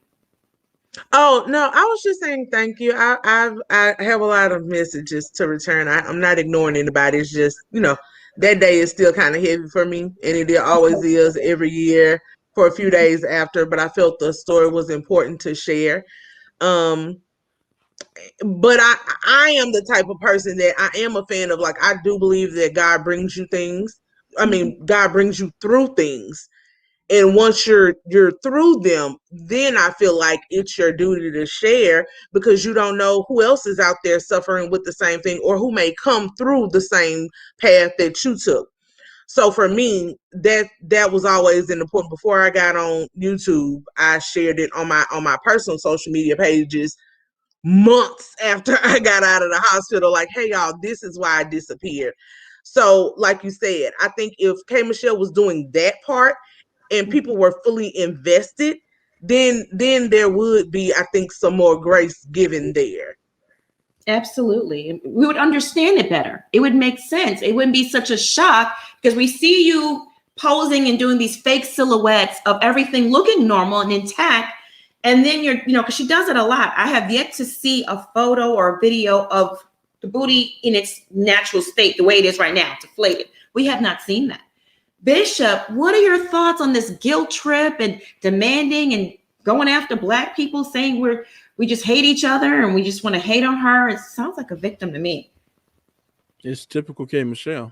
Oh, no, I was just saying thank you. I have a lot of messages to return. I'm not ignoring anybody. It's just, that day is still kind of heavy for me, and it always is every year for a few days after, but I felt the story was important to share. But I am the type of person that I am a fan of, like, I do believe that God brings you things. I mean, God brings you through things. And once you're through them, then I feel like it's your duty to share, because you don't know who else is out there suffering with the same thing or who may come through the same path that you took. So for me, that was always important. Before I got on YouTube, I shared it on my personal social media pages months after I got out of the hospital, like, hey, y'all, this is why I disappeared. So like you said, I think if K. Michelle was doing that part and people were fully invested, then there would be, I think, some more grace given there. Absolutely. We would understand it better. It would make sense. It wouldn't be such a shock because we see you posing and doing these fake silhouettes of everything looking normal and intact. And then because she does it a lot. I have yet to see a photo or a video of the booty in its natural state, the way it is right now, deflated. We have not seen that. Bishop, what are your thoughts on this guilt trip and demanding and going after Black people, saying we just hate each other and we just want to hate on her? It sounds like a victim to me. It's typical K. Michelle.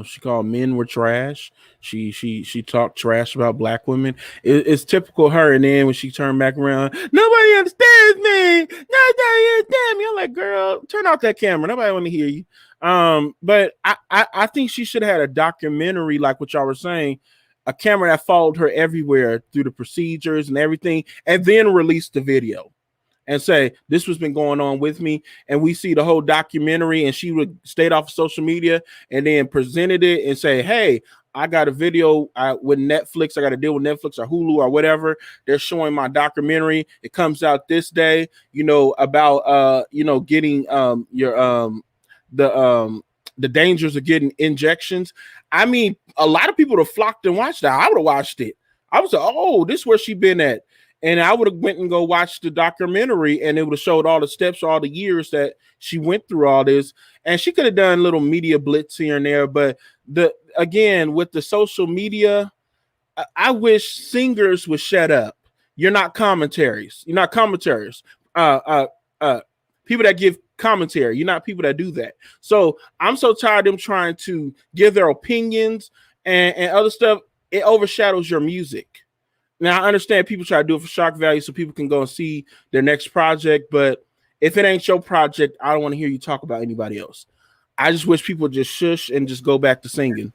She called men were trash. She talked trash about Black women. It's typical her. And then when she turned back around, nobody understands me. Nobody understands me. I'm like, girl, turn off that camera. Nobody want to hear you. But I think she should have had a documentary, like what y'all were saying, a camera that followed her everywhere through the procedures and everything, and then release the video and say, this was been going on with me. And we see the whole documentary, and she would stayed off of social media and then presented it and say, hey, I got a video with Netflix. I got to deal with Netflix or Hulu or whatever. They're showing my documentary. It comes out this day, about, getting the dangers of getting injections. I mean, a lot of people would have flocked and watched that. I would have watched it. I was like, oh, this is where she been at. And I would have went and go watch the documentary, and it would have showed all the steps, all the years that she went through all this. And she could have done little media blitz here and there. But again, with the social media, I wish singers would shut up. You're not commentaries. You're not commentaries. People that give commentary. You're not people that do that. So I'm so tired of them trying to give their opinions and other stuff. It overshadows your music. Now, I understand people try to do it for shock value so people can go and see their next project. But if it ain't your project, I don't want to hear you talk about anybody else. I just wish people just shush and just go back to singing.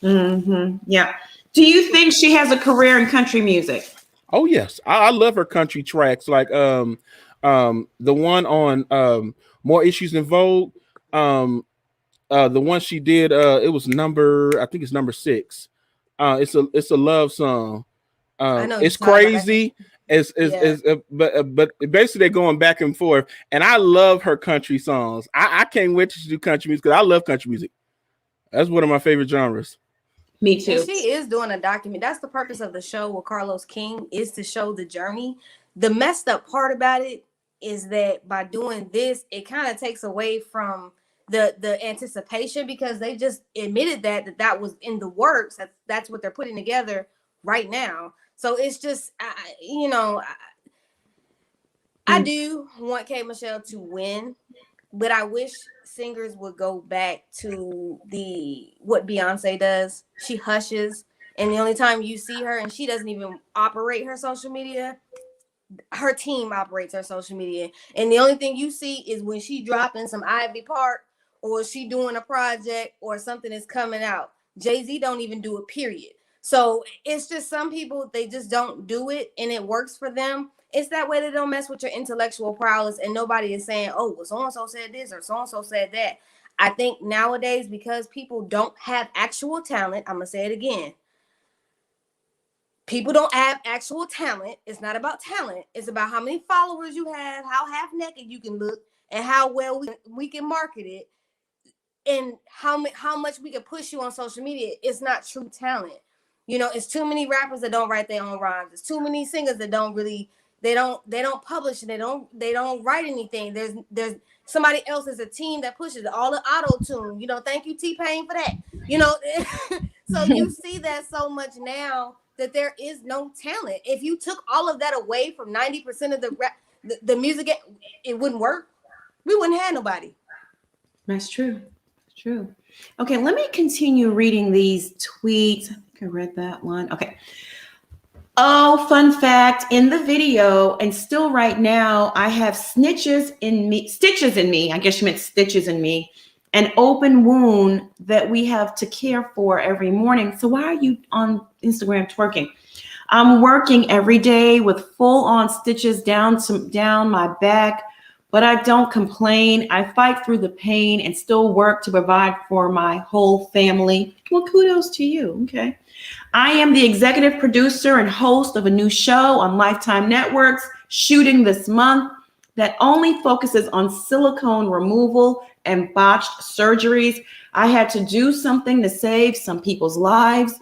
Yeah. Do you think she has a career in country music? Oh, yes. I love her country tracks. Like the one on More Issues in Vogue. The one she did, it was number 6. It's a love song. I know It's you're talking about. crazy. It's Yeah. but basically they're going back and forth. And I love her country songs. I can't wait to do country music because I love country music. That's one of my favorite genres. Me And too. she is doing a document. That's the purpose of the show with Carlos King, is to show the journey. The messed up part about it is that by doing this, it kind of takes away from the anticipation, because they just admitted that was in the works. That's what they're putting together right now. So it's just, I do want K. Michelle to win, but I wish singers would go back to what Beyonce does. She hushes, and the only time you see her, and she doesn't even operate her social media, her team operates her social media, and the only thing you see is when she dropping some Ivy Park, or she doing a project, or something is coming out. Jay-Z don't even do it, period. So it's just some people, they just don't do it, and it works for them. It's that way. They don't mess with your intellectual prowess, and nobody is saying, oh, well, so-and-so said this or so-and-so said that. I think nowadays, because people don't have actual talent, I'm gonna say it again, people don't have actual talent. It's not about talent. It's about how many followers you have, how half naked you can look, and how well we can market it, and how much we can push you on social media. It's not true talent. It's too many rappers that don't write their own rhymes. There's too many singers that don't really, they don't publish, and they don't write anything. There's somebody else as a team that pushes it. All the auto tune. Thank you, T-Pain, for that. So you see that so much now, that there is no talent. If you took all of that away from 90% of the music, it wouldn't work. We wouldn't have nobody. That's true. True. Okay, let me continue reading these tweets. I think I read that one. Okay. Oh, fun fact, in the video, and still right now, I have stitches in me. I guess you meant stitches in me. An open wound that we have to care for every morning. So why are you on Instagram twerking? I'm working every day with full-on stitches down my back, but I don't complain. I fight through the pain and still work to provide for my whole family. Well, kudos to you. Okay. I am the executive producer and host of a new show on Lifetime Networks, shooting this month, that only focuses on silicone removal and botched surgeries. I had to do something to save some people's lives.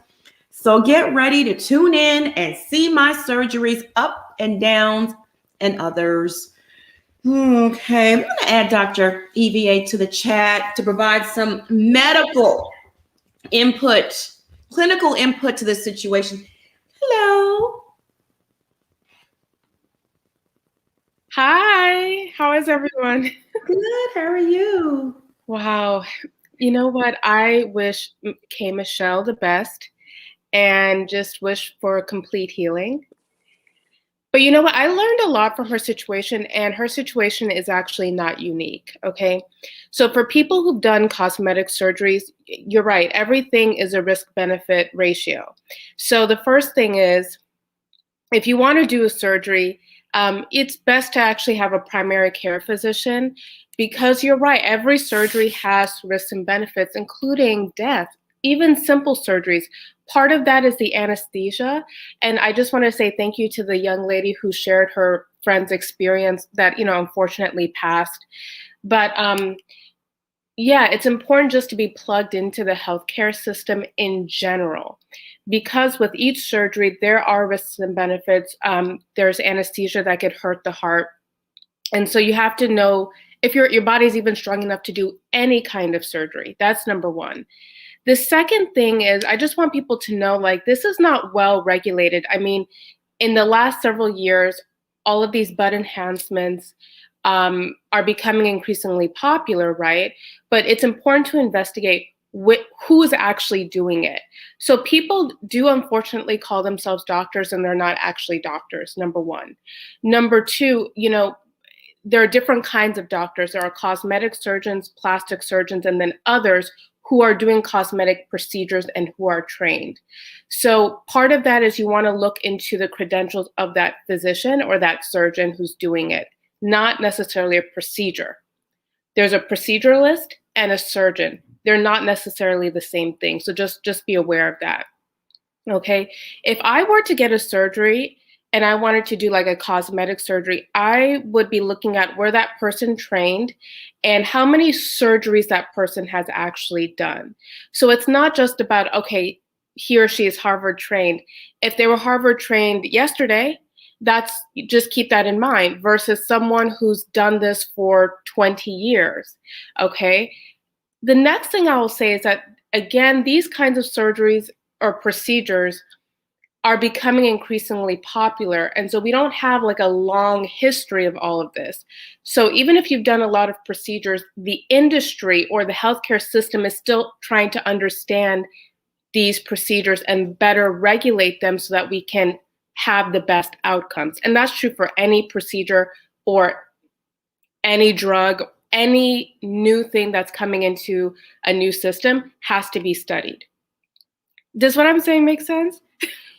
So get ready to tune in and see my surgeries, up and downs, and others. Okay, I'm going to add Dr. EVA to the chat to provide some medical input, clinical input to this situation. Hello. Hi, how is everyone? Good, how are you? Wow. You know what? I wish K. Michelle the best and just wish for complete healing. But you know what? I learned a lot from her situation, and her situation is actually not unique, okay? So for people who've done cosmetic surgeries, you're right, everything is a risk-benefit ratio. So the first thing is, if you want to do a surgery, it's best to actually have a primary care physician, because you're right, every surgery has risks and benefits, including death, even simple surgeries. Part of that is the anesthesia. And I just want to say thank you to the young lady who shared her friend's experience that, unfortunately passed. But yeah, it's important just to be plugged into the healthcare system in general, because with each surgery, there are risks and benefits. There's anesthesia that could hurt the heart. And so you have to know if your body's even strong enough to do any kind of surgery. That's number one. The second thing is, I just want people to know, this is not well regulated. I mean, in the last several years, all of these butt enhancements are becoming increasingly popular, right? But it's important to investigate who is actually doing it. So people do unfortunately call themselves doctors, and they're not actually doctors, number one. Number two, there are different kinds of doctors. There are cosmetic surgeons, plastic surgeons, and then others who are doing cosmetic procedures and who are trained. So part of that is you want to look into the credentials of that physician or that surgeon who's doing it, not necessarily a procedure. There's a proceduralist and a surgeon. They're not necessarily the same thing. So just be aware of that. Okay. If I were to get a surgery and I wanted to do like a cosmetic surgery, I would be looking at where that person trained and how many surgeries that person has actually done. So it's not just about, okay, he or she is Harvard trained. If they were Harvard trained yesterday, that's just keep that in mind versus someone who's done this for 20 years. Okay. The next thing I will say is that, again, these kinds of surgeries or procedures are becoming increasingly popular. And so we don't have like a long history of all of this. So even if you've done a lot of procedures, the industry or the healthcare system is still trying to understand these procedures and better regulate them so that we can have the best outcomes. And that's true for any procedure or any drug, any new thing that's coming into a new system has to be studied. Does what I'm saying make sense?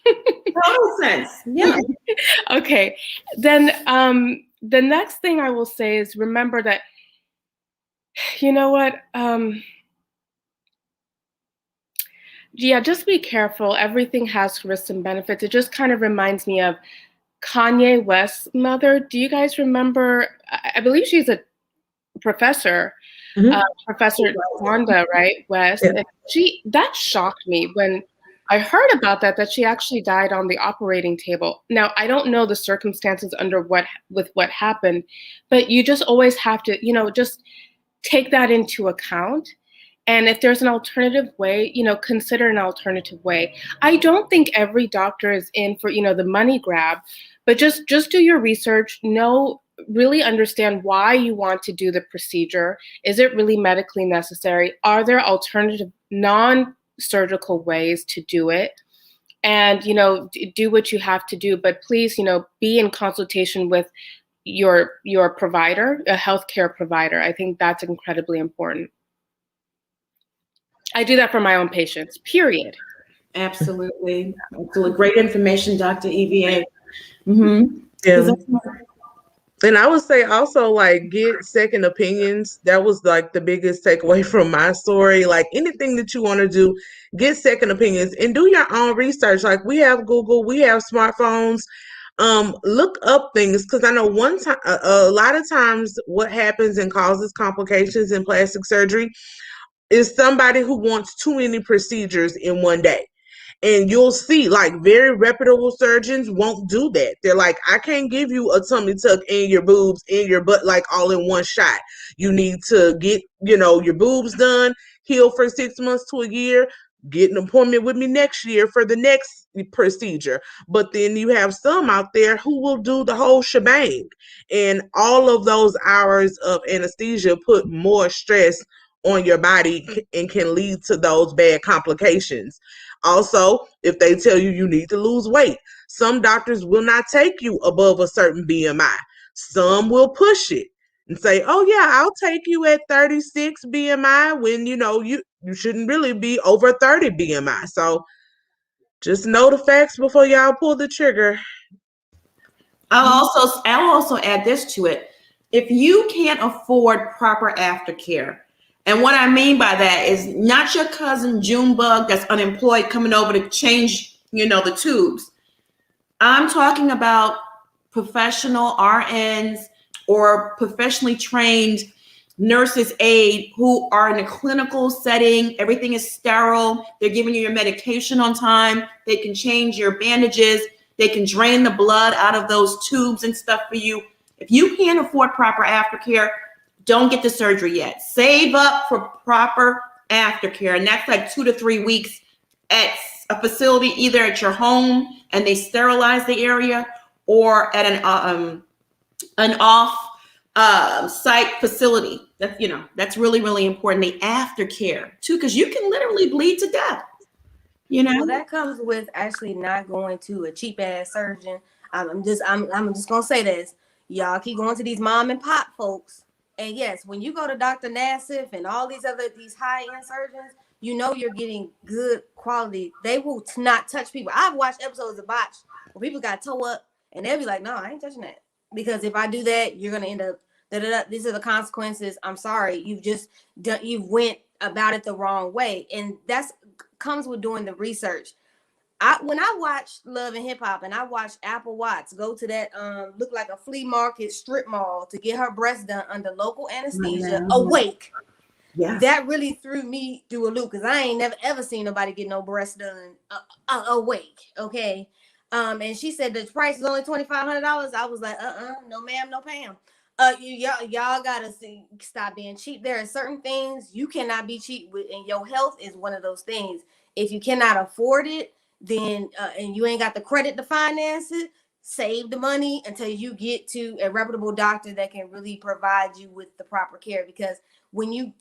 Total sense. Yeah. Okay. Then the next thing I will say is remember that, you know what? Yeah, just be careful. Everything has risks and benefits. It just kind of reminds me of Kanye West's mother. Do you guys remember? I believe she's a professor, Professor Wanda, right? West. Yeah. And that shocked me when I heard about that she actually died on the operating table. Now, I don't know the circumstances with what happened, but you just always have to, just take that into account. And if there's an alternative way, consider an alternative way. I don't think every doctor is in for, the money grab, but just do your research, really understand why you want to do the procedure. Is it really medically necessary? Are there alternative non-surgical ways to do it? And, do what you have to do, but please, be in consultation with your provider, a healthcare provider. I think that's incredibly important. I do that for my own patients, period. Absolutely. Absolutely. Great information, Dr. EVA. Mm-hmm. Yeah. And I would say also, like, get second opinions. That was like the biggest takeaway from my story. Like, anything that you want to do, get second opinions and do your own research. Like, we have Google, we have smartphones. Look up things, because I know one time, a lot of times, what happens and causes complications in plastic surgery is somebody who wants too many procedures in one day. And you'll see, like, very reputable surgeons won't do that. They're like, I can't give you a tummy tuck and your boobs and your butt, like, all in one shot. You need to get, your boobs done, heal for 6 months to a year, get an appointment with me next year for the next procedure. But then you have some out there who will do the whole shebang. And all of those hours of anesthesia put more stress on your body and can lead to those bad complications. Also, if they tell you you need to lose weight, some doctors will not take you above a certain BMI. Some will push it and say, oh yeah, I'll take you at 36 BMI when you shouldn't really be over 30 BMI. So just know the facts before y'all pull the trigger. I'll also add this to it. If you can't afford proper aftercare, and what I mean by that is not your cousin Junebug that's unemployed coming over to change, the tubes. I'm talking about professional RNs or professionally trained nurses aide who are in a clinical setting. Everything is sterile. They're giving you your medication on time. They can change your bandages. They can drain the blood out of those tubes and stuff for you. If you can't afford proper aftercare, don't get the surgery yet. Save up for proper aftercare. And that's like 2 to 3 weeks at a facility, either at your home and they sterilize the area, or at an off-site facility. That's really, really important. The aftercare too, because you can literally bleed to death. Well, that comes with actually not going to a cheap ass surgeon. I'm just gonna say this. Y'all keep going to these mom and pop folks. And yes, when you go to Dr. Nassif and all these high-end surgeons, you're getting good quality. They will not touch people. I've watched episodes of Botch where people got toe up and they'll be like, no, I ain't touching that. Because if I do that, you're going to end up, these are the consequences. I'm sorry. You've went about it the wrong way. And that's comes with doing the research. when I watch Love and Hip Hop and I watch Apple Watts go to that look like a flea market strip mall to get her breasts done under local anesthesia, awake. Yeah. That really threw me through a loop because I ain't never ever seen nobody get no breasts done awake. Okay. And she said the price is only $2,500. I was like, no ma'am, no Pam. Y'all gotta stop being cheap. There are certain things you cannot be cheap with, and your health is one of those things. If you cannot afford it, then and you ain't got the credit to finance it, save the money until you get to a reputable doctor that can really provide you with the proper care. Because when you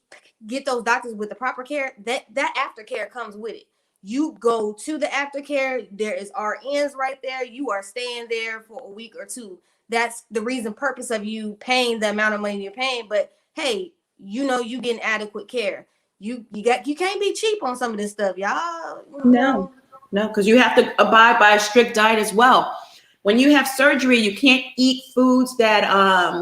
get those doctors with the proper care, that aftercare comes with it. You go to the aftercare, there is RNs right there. You are staying there for a week or two. That's the purpose of you paying the amount of money you're paying. But hey, you getting adequate care. You can't be cheap on some of this stuff, y'all. No, because you have to abide by a strict diet as well. When you have surgery, you can't eat foods that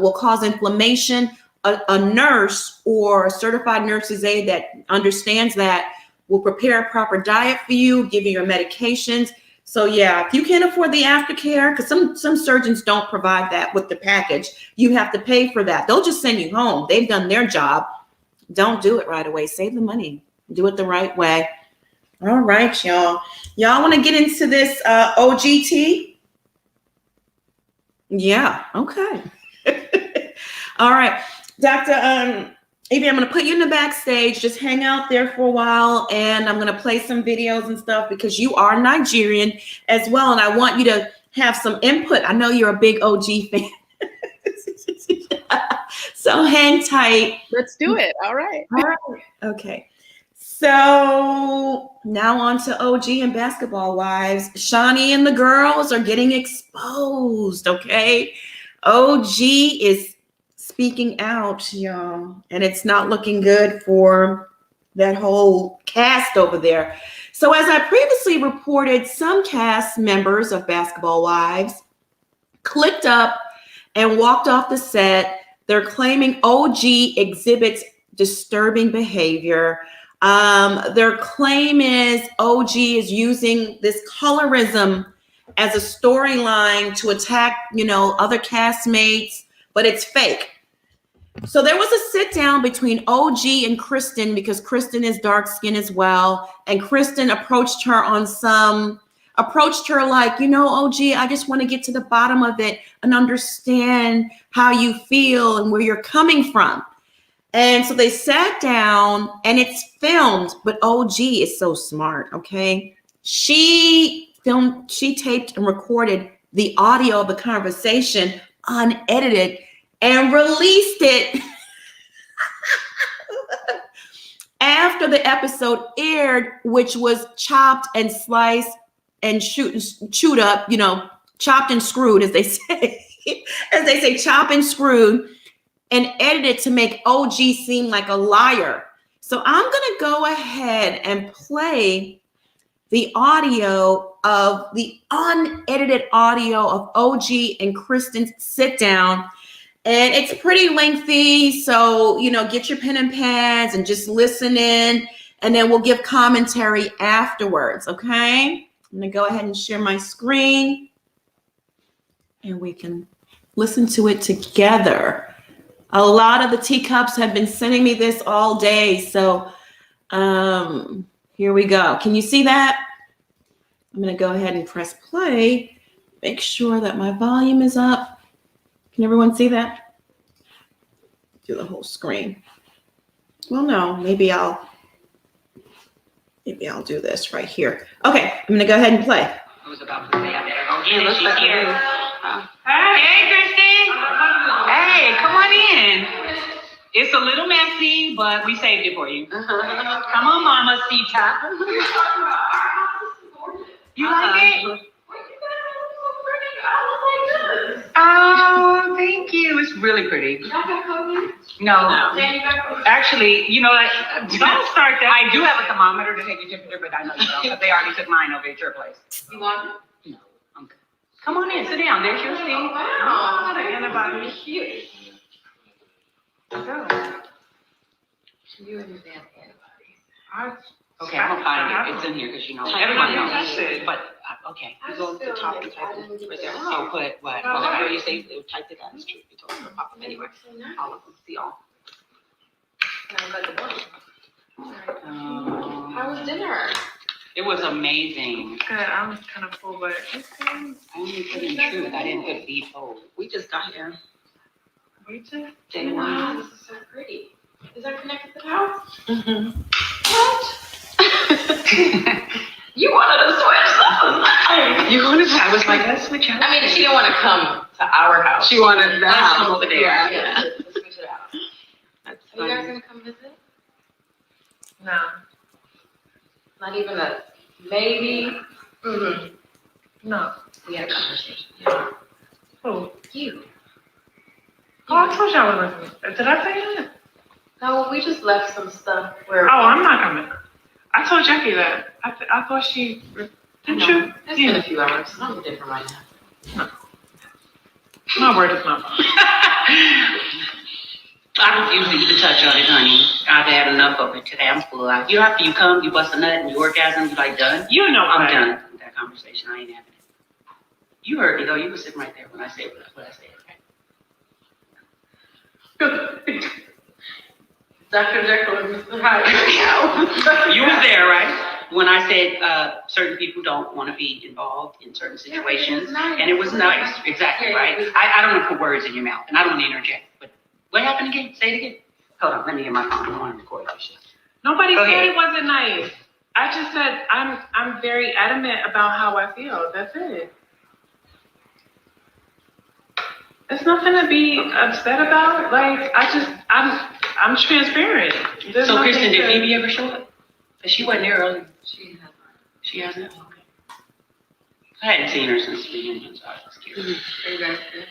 will cause inflammation. A nurse or a certified nurse's aide that understands that will prepare a proper diet for you, give you your medications. So yeah, if you can't afford the aftercare, because some surgeons don't provide that with the package, you have to pay for that. They'll just send you home. They've done their job. Don't do it right away. Save the money. Do it the right way. All right, y'all. Y'all want to get into this OGT? Yeah, okay. All right. Dr. Evie, I'm going to put you in the backstage. Just hang out there for a while, and I'm going to play some videos and stuff because you are Nigerian as well, and I want you to have some input. I know you're a big OG fan. So hang tight. Let's do it. All right. All right. Okay. So now on to OG and Basketball Wives. Shawnee and the girls are getting exposed, okay? OG is speaking out, y'all, and it's not looking good for that whole cast over there. So as I previously reported, some cast members of Basketball Wives clicked up and walked off the set. They're claiming OG exhibits disturbing behavior. Their claim is OG is using this colorism as a storyline to attack, other castmates, but it's fake. So there was a sit down between OG and Kristen because Kristen is dark skinned as well. And Kristen approached her like, OG, I just want to get to the bottom of it and understand how you feel and where you're coming from. And so they sat down and it's filmed, but OG is so smart, okay? She taped and recorded the audio of the conversation unedited and released it after the episode aired, which was chopped and sliced and chewed up, chopped and screwed, as they say, chop and screwed, and edited to make OG seem like a liar. So I'm going to go ahead and play the audio of the unedited audio of OG and Kristen's sit down. And it's pretty lengthy. So, get your pen and pads and just listen in. And then we'll give commentary afterwards. Okay. I'm going to go ahead and share my screen. And we can listen to it together. A lot of the teacups have been sending me this all day. So here we go. Can you see that? I'm going to go ahead and press play. Make sure that my volume is up. Can everyone see that? Do the whole screen. Well, no, maybe I'll do this right here. Okay, I'm going to go ahead and play. I was about to say, I better go get it. She's here. Hey, Christy. Hey, come on in. It's a little messy, but we saved it for you. Come on, Mama Sita. You like it? Oh, thank you. It's really pretty. No. Actually, don't start that. I do have a thermometer to take your temperature, but I know you don't, because they already took mine over at your place. You want it? No, I'm good. Come on in, sit down. There's your seat. Oh, wow. Oh, the antibodies. Cute. So, you and your dad's antibodies. Okay, I'm gonna find it. It's in here because everyone knows. But okay. You go to the top and type it right there. So put what? Whatever you say, they type it out. It's true. You told them to pop them anyway. All of them. See all. How was dinner? It was amazing. Good. I was kind of full, but I only put in truth. I didn't put be told. we just got here. We just Day Wow, one. this is so pretty. Is that connected to the house? Mm-hmm. You wanted to switch something. You wanted to? I was like, let's switch out. I mean, she didn't want to come to our house. She wanted the house over there. Yeah. Let's switch it out. That's Are you guys funny. gonna come visit? no. Not even a maybe? Mm-hmm. No. We had a conversation. Who? You. Oh, I told you I was listening. Did I tell you that? No, we just left some stuff where. Oh, I'm not coming. I told Jackie that. I thought she. Didn't you? It's been a few hours. I'm different right now. My word is not bond. I refuse to even touch on it, honey. I've had enough of it today. I'm full out. You after you come, you bust a nut and you orgasm, you like done. You know I'm that. done with that conversation. I ain't having it. You heard me though. You were sitting right there when I said what I said. Dr. Jekyll and Mr. Hyde. You was there, right? When I said certain people don't want to be involved in certain situations, and it was nice, exactly, right? I don't want to put words in your mouth, and I don't want to interject. But what happened again? Say it again. Hold on, let me get my phone. I want to record this shit. Nobody Go said ahead. it wasn't nice. I just said I'm very adamant about how I feel. That's it. It's nothing to be upset about. Like I'm transparent. There's So, nothing Kristen, did to- Phoebe ever show up? Because she wasn't there earlier. She has She hasn't? Okay. I hadn't seen her since the reunion, so I was curious. Are you guys good?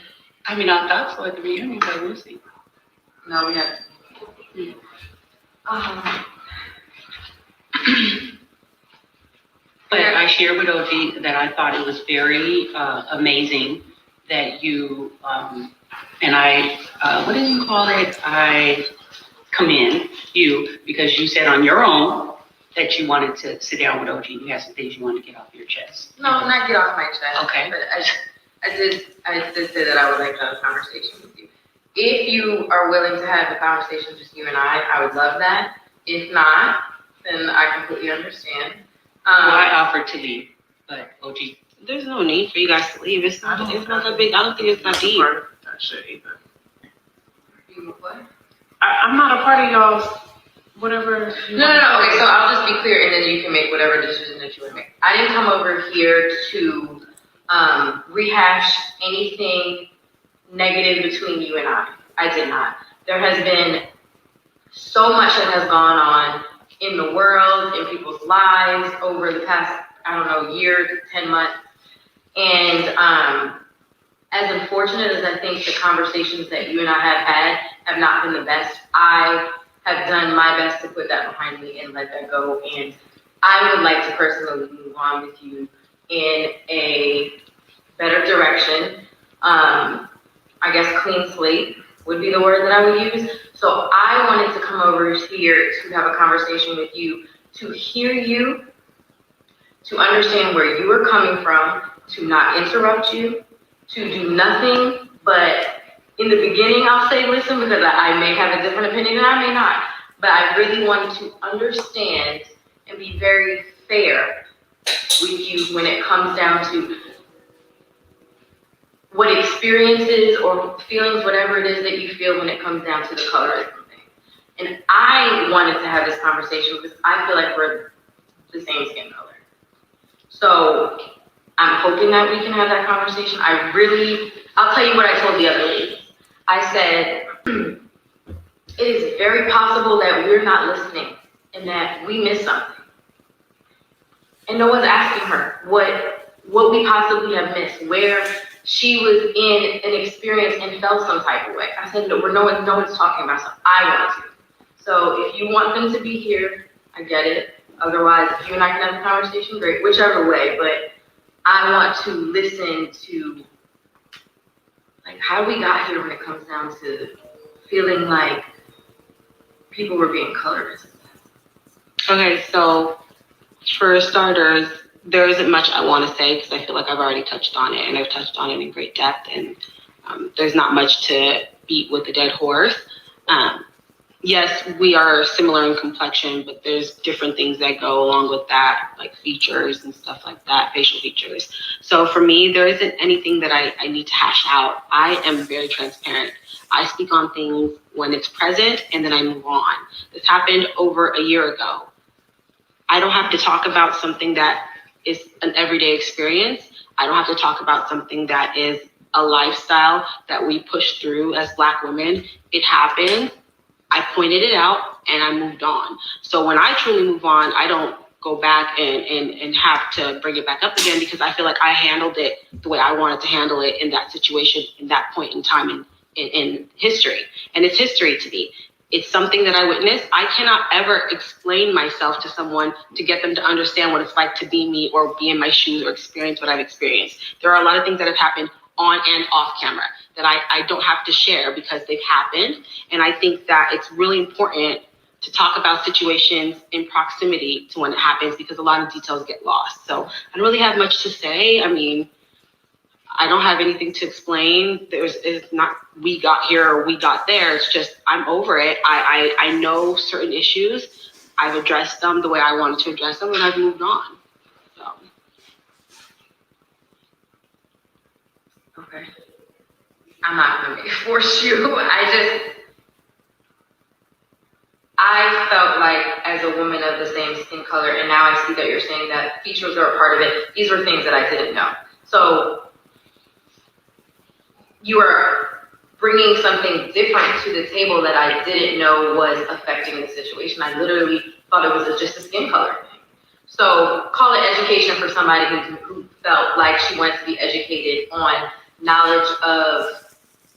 I mean, I thought so at the reunion, but we'll see. No, we haven't. But I shared with OG that I thought it was very amazing that you, and I, what did you call it? I commend you because you said on your own that you wanted to sit down with OG. You had some things you wanted to get off your chest. No, not get off my chest. Okay. But I did say that I would like to have a conversation with you. If you are willing to have a conversation just you and I would love that. If not, then I completely understand. Well, I offered to leave, but OG. There's no need for you guys to leave. It's not that big. I don't think it's that deep. That shit either. You what? I'm not a part of y'all's whatever. No. Okay, so I'll just be clear, and then you can make whatever decision that you would make. I didn't come over here to rehash anything negative between you and I. I did not. There has been so much that has gone on in the world, in people's lives over the past, year to 10 months. And as unfortunate as I think the conversations that you and I have had have not been the best, I have done my best to put that behind me and let that go. And I would like to personally move on with you in a better direction. I guess clean slate would be the word that I would use. So I wanted to come over here to have a conversation with you, to hear you, to understand where you are coming from, to not interrupt you, to do nothing but, in the beginning I'll say listen because I may have a different opinion and I may not, but I really wanted to understand and be very fair with you when it comes down to what experiences or feelings, whatever it is that you feel when it comes down to the colorism thing. And I wanted to have this conversation because I feel like we're the same skin color. So I'm hoping that we can have that conversation. I'll tell you what I told the other ladies. I said, it is very possible that we're not listening and that we missed something. And no one's asking her what we possibly have missed, where she was in an experience and felt some type of way. I said, no one's talking about something. I want to. So if you want them to be here, I get it. Otherwise, if you and I can have a conversation, great, whichever way. But I want to listen to, like, how we got here when it comes down to feeling like people were being colorist. Okay, so For starters, there isn't much I want to say because I feel like I've already touched on it, and I've touched on it in great depth, and there's not much to beat with a dead horse. Yes, we are similar in complexion, but there's different things that go along with that, like features and stuff like that, facial features. So for me, there isn't anything that I need to hash out. I am very transparent. I speak on things when it's present, and then I move on. This happened over a year ago. I don't have to talk about something that is an everyday experience. I don't have to talk about something that is a lifestyle that we push through as Black women. It happened. I pointed it out and I moved on. So when I truly move on, I don't go back and have to bring it back up again because I feel like I handled it the way I wanted to handle it in that situation, in that point in time in history. And it's history to me. It's something that I witnessed. I cannot ever explain myself to someone to get them to understand what it's like to be me or be in my shoes or experience what I've experienced. There are a lot of things that have happened on and off camera that I don't have to share because they've happened. And I think that it's really important to talk about situations in proximity to when it happens because a lot of details get lost. So I don't really have much to say. I mean, I don't have anything to explain. It's not we got here or we got there. It's just I'm over it. I know certain issues. I've addressed them the way I wanted to address them and I've moved on. So. Okay. I'm not going to force you. I felt like as a woman of the same skin color, and now I see that you're saying that features are a part of it. These were things that I didn't know. So you are bringing something different to the table that I didn't know was affecting the situation. I literally thought it was just a skin color thing. So call it education for somebody who felt like she wanted to be educated on knowledge of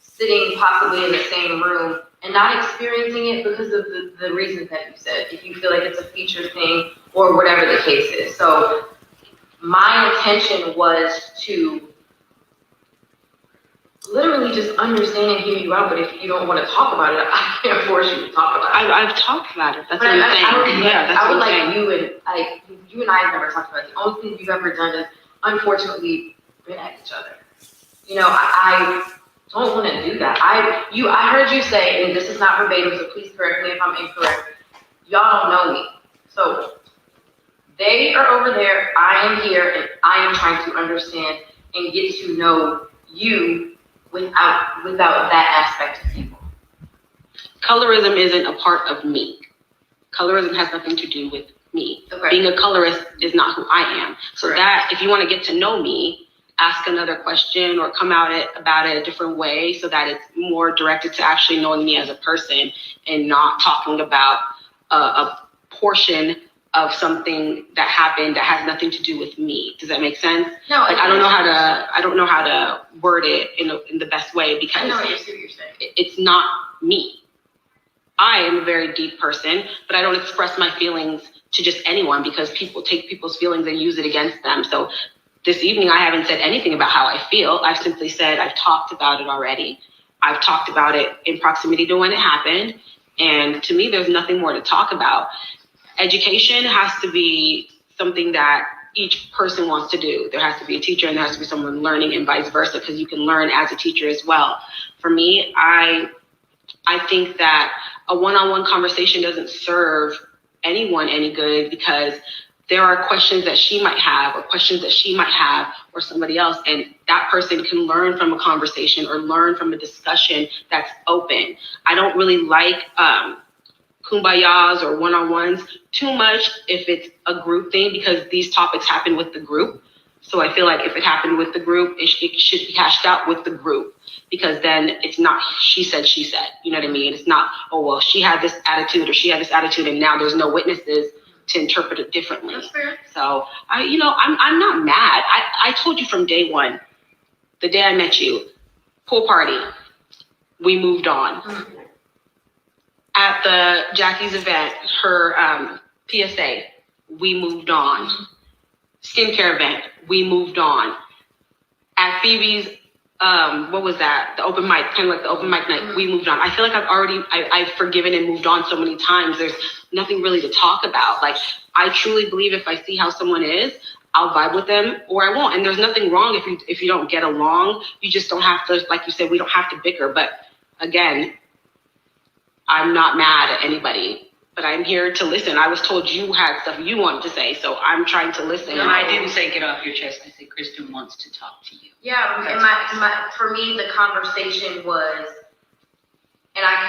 sitting possibly in the same room and not experiencing it because of the reasons that you said, if you feel like it's a feature thing or whatever the case is. So my intention was to literally just understand and hear you out, but if you don't want to talk about it, I can't force you to talk about it. I've talked about it. That's what I'm saying. I would like you and I have never talked about it. The only thing you've ever done is unfortunately been at each other. You know, I don't want to do that. I heard you say, and this is not verbatim, so please correct me if I'm incorrect. Y'all don't know me. So they are over there, I am here, and I am trying to understand and get to know you without that aspect of people. Colorism isn't a part of me. Colorism has nothing to do with me. Okay. Being a colorist is not who I am. So that, if you want to get to know me, ask another question or come about it a different way so that it's more directed to actually knowing me as a person and not talking about a portion of something that happened that has nothing to do with me. Does that make sense? No, like I don't know how to word it in the best way because I know what you're saying. It's not me. I am a very deep person, but I don't express my feelings to just anyone because people take people's feelings and use it against them. So this evening, I haven't said anything about how I feel. I've simply said I've talked about it already. I've talked about it in proximity to when it happened. And to me, there's nothing more to talk about. Education has to be something that each person wants to do. There has to be a teacher and there has to be someone learning and vice versa, because you can learn as a teacher as well. For me, I think that a one-on-one conversation doesn't serve anyone any good because there are questions that she might have or questions that she might have or somebody else, and that person can learn from a conversation or learn from a discussion that's open. I don't really like kumbayas or one-on-ones too much if it's a group thing because these topics happen with the group. So I feel like if it happened with the group, it should be hashed out with the group because then it's not she said, you know what I mean? It's not, oh, well, she had this attitude or she had this attitude and now there's no witnesses to interpret it differently. That's fair. So I'm not mad. I told you from day one, the day I met you, pool party, we moved on. Mm-hmm. At the Jackie's event, her PSA, we moved on. Mm-hmm. Skincare event, we moved on. At Phoebe's what was that? The open mic, kind of like the open mic night. We moved on. I feel like I've forgiven and moved on so many times. There's nothing really to talk about. Like, I truly believe if I see how someone is, I'll vibe with them or I won't. And there's nothing wrong if you don't get along. You just don't have to, like you said, we don't have to bicker. But again, I'm not mad at anybody, but I'm here to listen. I was told you had stuff you wanted to say, so I'm trying to listen. And I didn't say get off your chest. I said Kristen wants to talk to you. Yeah, and for me, the conversation was, and I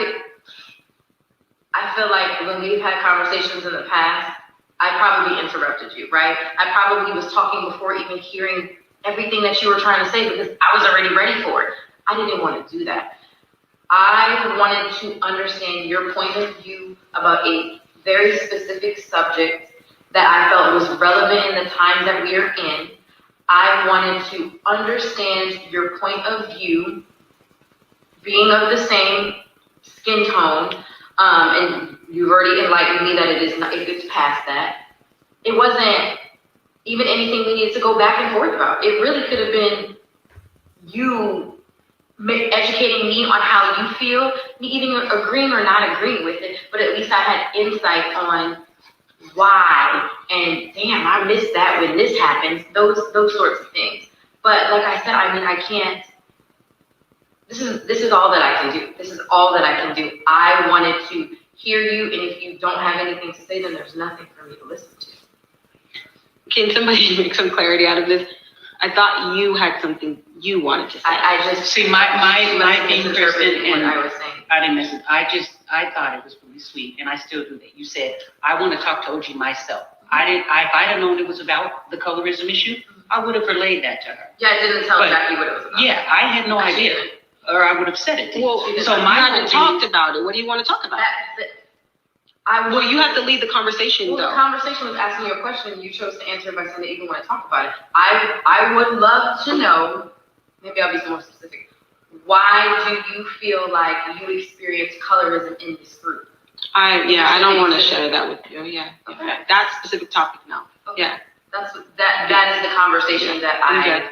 feel like when we've had conversations in the past, I probably interrupted you, right? I probably was talking before even hearing everything that you were trying to say because I was already ready for it. I didn't want to do that. I wanted to understand your point of view about a very specific subject that I felt was relevant in the times that we are in. I wanted to understand your point of view, being of the same skin tone, and you've already enlightened me that it's past that. It wasn't even anything we needed to go back and forth about. It really could have been you educating me on how you feel, me either agreeing or not agreeing with it, but at least I had insight on why, and damn, I missed that when this happens, those sorts of things. But like I said, I mean, I can't, this is all that I can do. This is all that I can do. I wanted to hear you, and if you don't have anything to say, then there's nothing for me to listen to. Can somebody make some clarity out of this? I thought you had something you wanted to say. I just see my being Kristen, and I was saying. I didn't miss it. I thought it was really sweet, and I still do that. You said I want to talk to OG myself. If I'd have known it was about the colorism issue, I would have relayed that to her. Yeah, I didn't tell exactly what it was about. Yeah, I had no idea, or I would have said it to you. Well, so you haven't talked about it. What do you want to talk about? Well, you have to lead the conversation, though. The conversation was asking you a question. You chose to answer by saying that you didn't want to talk about it. I would love to know, maybe I'll be more specific. Why do you feel like you experienced colorism in this group? I don't want to share that with you. Yeah. Okay. That specific topic, no. Okay. Yeah. That is the conversation that I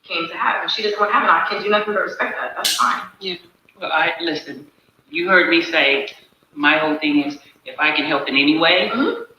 came to have. And she doesn't want to have it. I can do nothing but respect that. That's fine. Yeah. Well, listen, you heard me say, my whole thing is, if I can help in any way,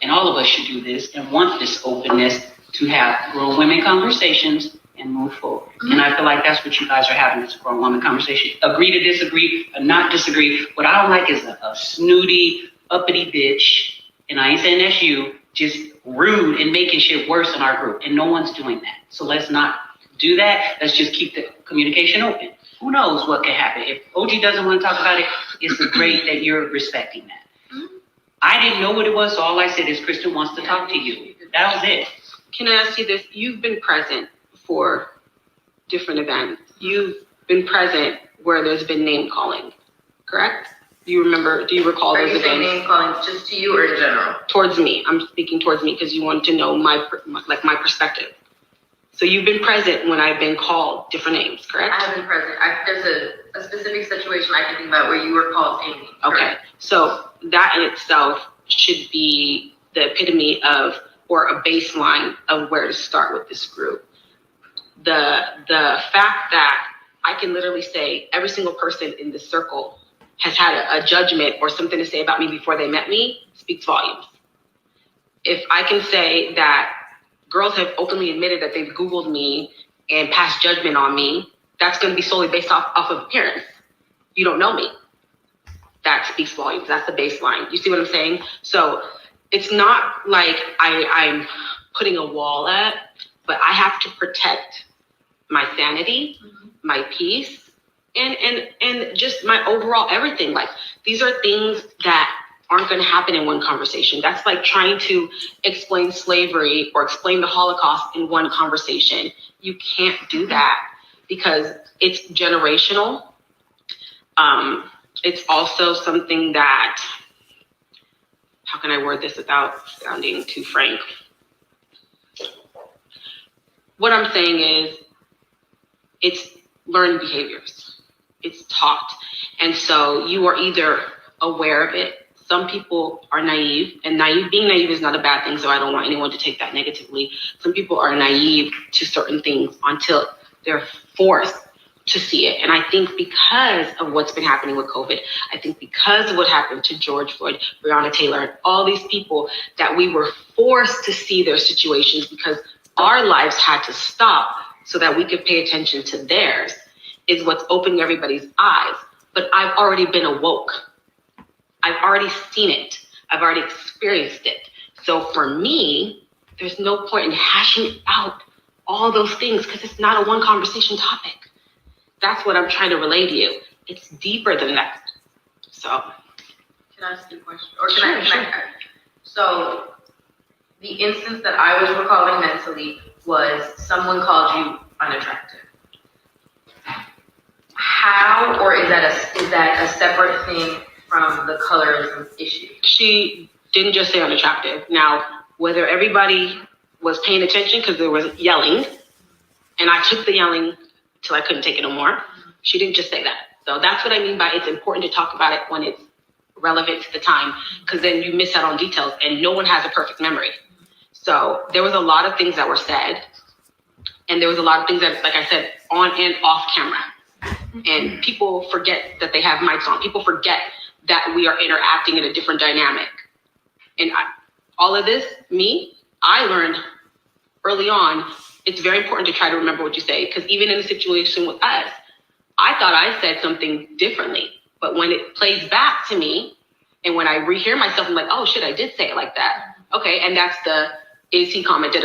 and all of us should do this and want this openness to have grown women conversations and move forward. And I feel like that's what you guys are having, is a grown woman conversation. Agree to disagree, or not disagree. What I don't like is a snooty, uppity bitch, and I ain't saying that's you, just rude and making shit worse in our group. And no one's doing that. So let's not do that. Let's just keep the communication open. Who knows what can happen? If OG doesn't want to talk about it, it's great that you're respecting that. I didn't know what it was, so all I said is Kristen wants to talk to you. That was it. Can I ask you this? You've been present for different events. You've been present where there's been name calling, correct? Do you recall those events? Are you saying name calling just to you or in general? Towards me. I'm speaking towards me because you want to know my perspective. So you've been present when I've been called different names, correct? I have been present. There's a specific situation I can think about where you were called a name. Okay, so that in itself should be the epitome of, or a baseline of where to start with this group. The fact that I can literally say every single person in this circle has had a judgment or something to say about me before they met me speaks volumes. If I can say that girls have openly admitted that they've Googled me and passed judgment on me, that's going to be solely based off of appearance. You don't know me. That speaks volumes. That's the baseline. You see what I'm saying? So it's not like I'm putting a wall up, but I have to protect my sanity, my peace, and just my overall everything. Like, these are things that aren't going to happen in one conversation. That's like trying to explain slavery or explain the Holocaust in one conversation. You can't do that because it's generational. It's also something that, how can I word this without sounding too frank? What I'm saying is, it's learned behaviors. It's taught. And so you are either aware of it. Some people are naive, and being naive is not a bad thing, so I don't want anyone to take that negatively. Some people are naive to certain things until they're forced to see it. And I think because of what's been happening with COVID, I think because of what happened to George Floyd, Breonna Taylor, and all these people, that we were forced to see their situations because our lives had to stop so that we could pay attention to theirs, is what's opening everybody's eyes. But I've already been awoke. I've already seen it. I've already experienced it. So for me, there's no point in hashing out all those things because it's not a one conversation topic. That's what I'm trying to relay to you. It's deeper than that. So, can I ask you a question? Or can I? So, the instance that I was recalling mentally was someone called you unattractive. How, or is that a separate thing from the colorism issue? She didn't just say unattractive. Now, whether everybody was paying attention because there was yelling, and I took the yelling till I couldn't take it no more. She didn't just say that. So that's what I mean by it's important to talk about it when it's relevant to the time, because then you miss out on details and no one has a perfect memory. So there was a lot of things that were said, and there was a lot of things that, like I said, on and off camera. And people forget that they have mics on. People forget that we are interacting in a different dynamic. And all of this, I learned early on, it's very important to try to remember what you say, because even in a situation with us, I thought I said something differently. But when it plays back to me, and when I rehear myself, I'm like, oh shit, I did say it like that. Okay, and that's the is he comment,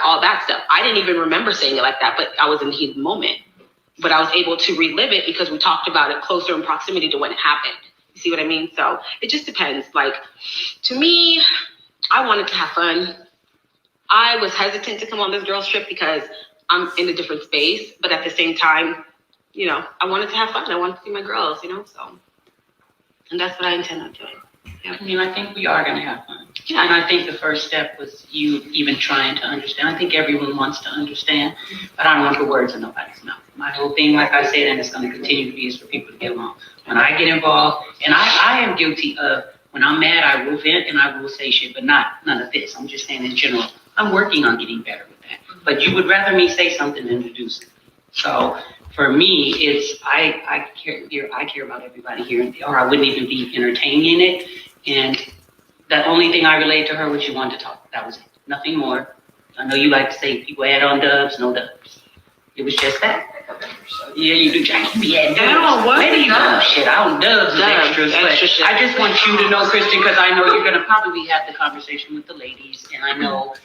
all that stuff. I didn't even remember saying it like that, but I was in the heat of the moment. But I was able to relive it because we talked about it closer in proximity to when it happened. You see what I mean? So it just depends. Like, to me, I wanted to have fun. I was hesitant to come on this girls trip because I'm in a different space, but at the same time, I wanted to have fun. I wanted to see my girls, so, and that's what I intend on doing. Yeah. I mean, I think we are going to have fun. Yeah. And I think the first step was you even trying to understand. I think everyone wants to understand, but I don't want to put words in nobody's mouth. My whole thing, like I said, and it's going to continue to be, is for people to get along. When I get involved, and I am guilty of, when I'm mad, I will vent and I will say shit, but not none of this. I'm just saying in general. I'm working on getting better with that. But you would rather me say something than to do something. So for me, it's I care about everybody here, or I wouldn't even be entertaining it. And the only thing I relayed to her was you wanted to talk. That was it. Nothing more. I know you like to say people add on dubs, no dubs. It was just that. Yeah, you do, Jackie. We add dubs. Maybe you don't. Shit, I don't dubs extras, but I just want you to know, Kristen, because I know you're gonna probably have the conversation with the ladies, and I know,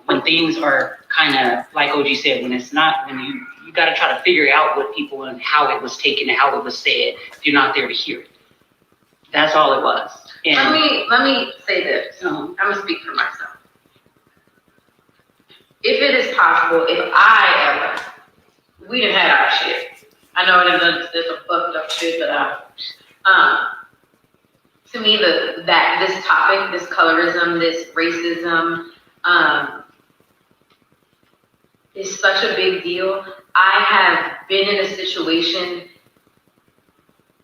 when things are kind of like OG said, when it's not, when you got to try to figure out what people and how it was taken and how it was said if you're not there to hear it. That's all it was. And let me say this. I'm gonna speak for myself. If it is possible, if I ever, we done had our shit. I know there's a fucked up shit, but to me, this topic, this colorism, this racism, is such a big deal. I have been in a situation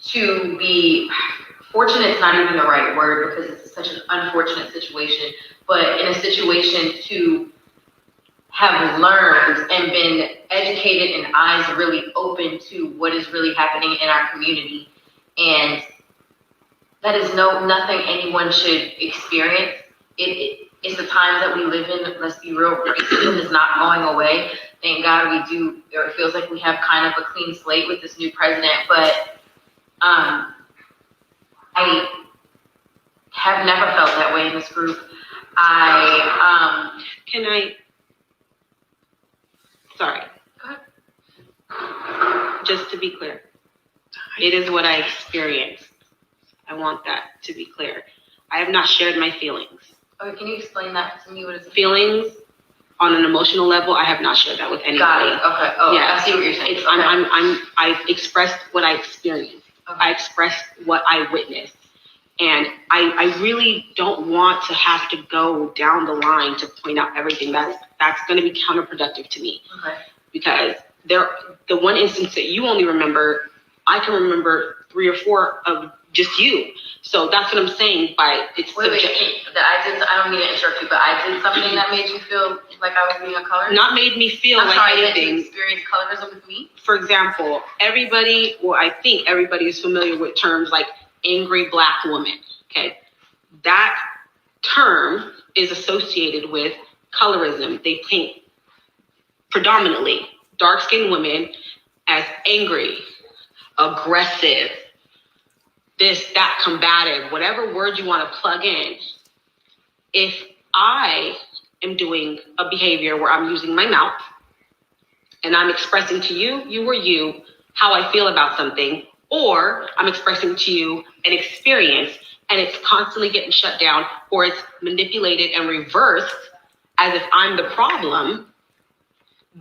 to be fortunate is not even the right word because it's such an unfortunate situation, but in a situation to have learned and been educated and eyes really open to what is really happening in our community. And that is nothing anyone should experience. It's the times that we live in. Let's be real, racism is not going away. Thank God we do, or it feels like we have kind of a clean slate with this new president, but I have never felt that way in this group. Sorry. Go ahead. Just to be clear, it is what I experienced. I want that to be clear. I have not shared my feelings. Okay, can you explain that to me? What is it? Feelings on an emotional level, I have not shared that with anybody. Got it. Okay. Oh, yeah. I see what you're saying. It's, I've expressed what I experienced. Okay. I expressed what I witnessed. And I really don't want to have to go down the line to point out everything. That's going to be counterproductive to me. Okay. Because the one instance that you only remember, I can remember 3 or 4 of just you. So that's what I'm saying by it's subjective. I don't mean to interrupt you, but I did something that made you feel like I was being a colorist? Not made me feel anything. You experienced colorism with me? For example, I think everybody is familiar with terms like angry Black woman, okay? That term is associated with colorism. They paint predominantly dark-skinned women as angry, aggressive, this, that, combative, whatever word you want to plug in. If I am doing a behavior where I'm using my mouth and I'm expressing to you, you or you, how I feel about something, or I'm expressing to you an experience and it's constantly getting shut down or it's manipulated and reversed as if I'm the problem,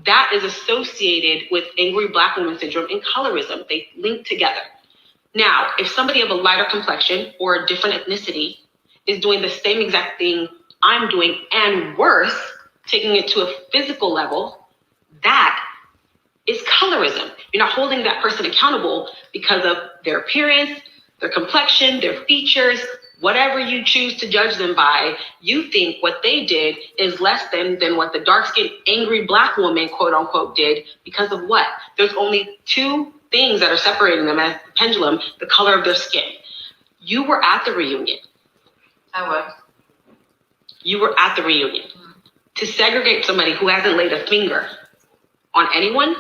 that is associated with angry Black woman syndrome and colorism. They link together. Now, if somebody of a lighter complexion or a different ethnicity is doing the same exact thing I'm doing and worse, taking it to a physical level, that is colorism. You're not holding that person accountable because of their appearance, their complexion, their features, whatever you choose to judge them by. You think what they did is less than what the dark-skinned, angry Black woman, quote unquote, did because of what? There's only 2 things that are separating them as the pendulum, the color of their skin. You were at the reunion. I was. You were at the reunion. Mm-hmm. To segregate somebody who hasn't laid a finger on anyone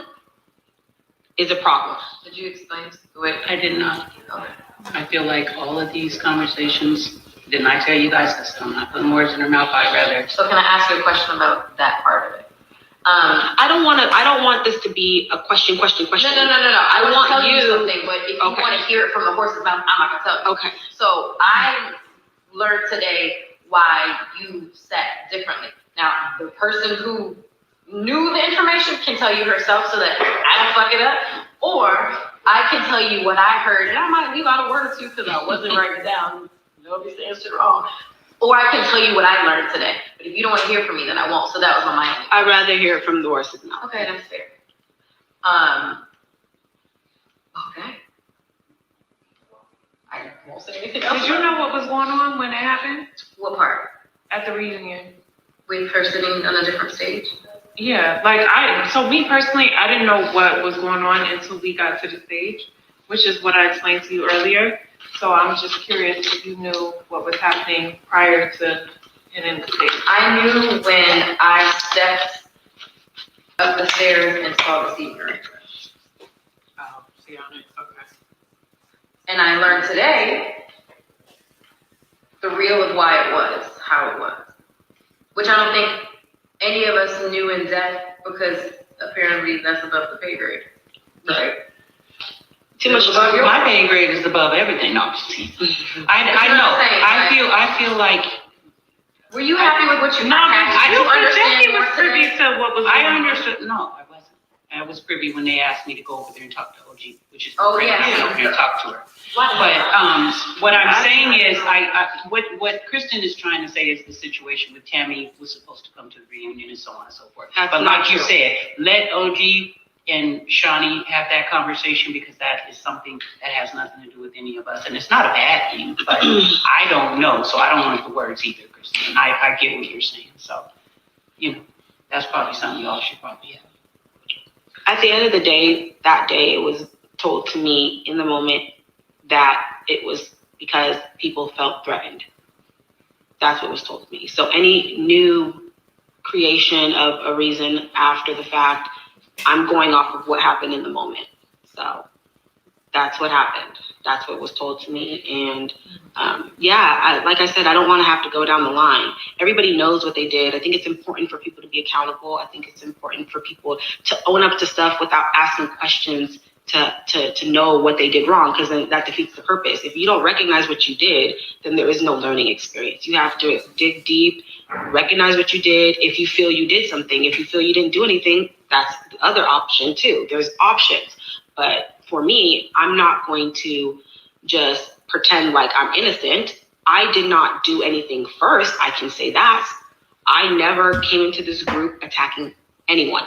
is a problem. Did you explain the way? I did not. Okay. I feel like all of these conversations, didn't I tell you guys this? I'm not putting words in her mouth. I'd rather. So can I ask you a question about that part of it? I don't want this to be a question. No. I want to tell you something, but if you want to hear it from the horse's mouth, I'm not gonna tell you. Okay. So I learned today why you sat differently. Now, the person who knew the information can tell you herself so that I don't fuck it up, or I can tell you what I heard, and I might leave out a word or two because I wasn't writing it down. Nobody's saying shit wrong. Or I can tell you what I learned today. But if you don't want to hear from me, then I won't. So that was on my end. I'd rather hear it from the horse's mouth. Okay, that's fair. Okay. I won't say anything else. Did you know what was going on when it happened? What part? At the reunion. With her sitting on a different stage? Yeah, so me personally, I didn't know what was going on until we got to the stage, which is what I explained to you earlier. So I'm just curious if you knew what was happening prior to hitting the stage. I knew when I stepped up the stairs and saw the seat room. Oh, see on it, okay. And I learned today the real of why it was, how it was. Which I don't think any of us knew in depth because apparently that's above the pay grade. Right? Too much above your. My pay grade is above everything. No, I know. I feel like. Were you happy with what you? No, I don't understand. Was privy to what was. I understood. No, I wasn't. I was privy when they asked me to go over there and talk to OG, which is great. Yeah, and talk to her. But what I'm saying is, what Kristen is trying to say is the situation with Tammy was supposed to come to the reunion and so on and so forth. But like you said, let OG and Shawnee have that conversation because that is something that has nothing to do with any of us. And it's not a bad thing, but I don't know. So I don't want the words either, Kristen. I get what you're saying. So, that's probably something y'all should probably have. At the end of the day, that day, it was told to me in the moment that it was because people felt threatened. That's what was told to me. So any new creation of a reason after the fact, I'm going off of what happened in the moment. So that's what happened. That's what was told to me. And like I said, I don't want to have to go down the line. Everybody knows what they did. I think it's important for people to be accountable. I think it's important for people to own up to stuff without asking questions to know what they did wrong, because then that defeats the purpose. If you don't recognize what you did, then there is no learning experience. You have to dig deep, recognize what you did. If you feel you did something, if you feel you didn't do anything, that's the other option too. There's options. But for me, I'm not going to just pretend like I'm innocent. I did not do anything first. I can say that. I never came into this group attacking anyone.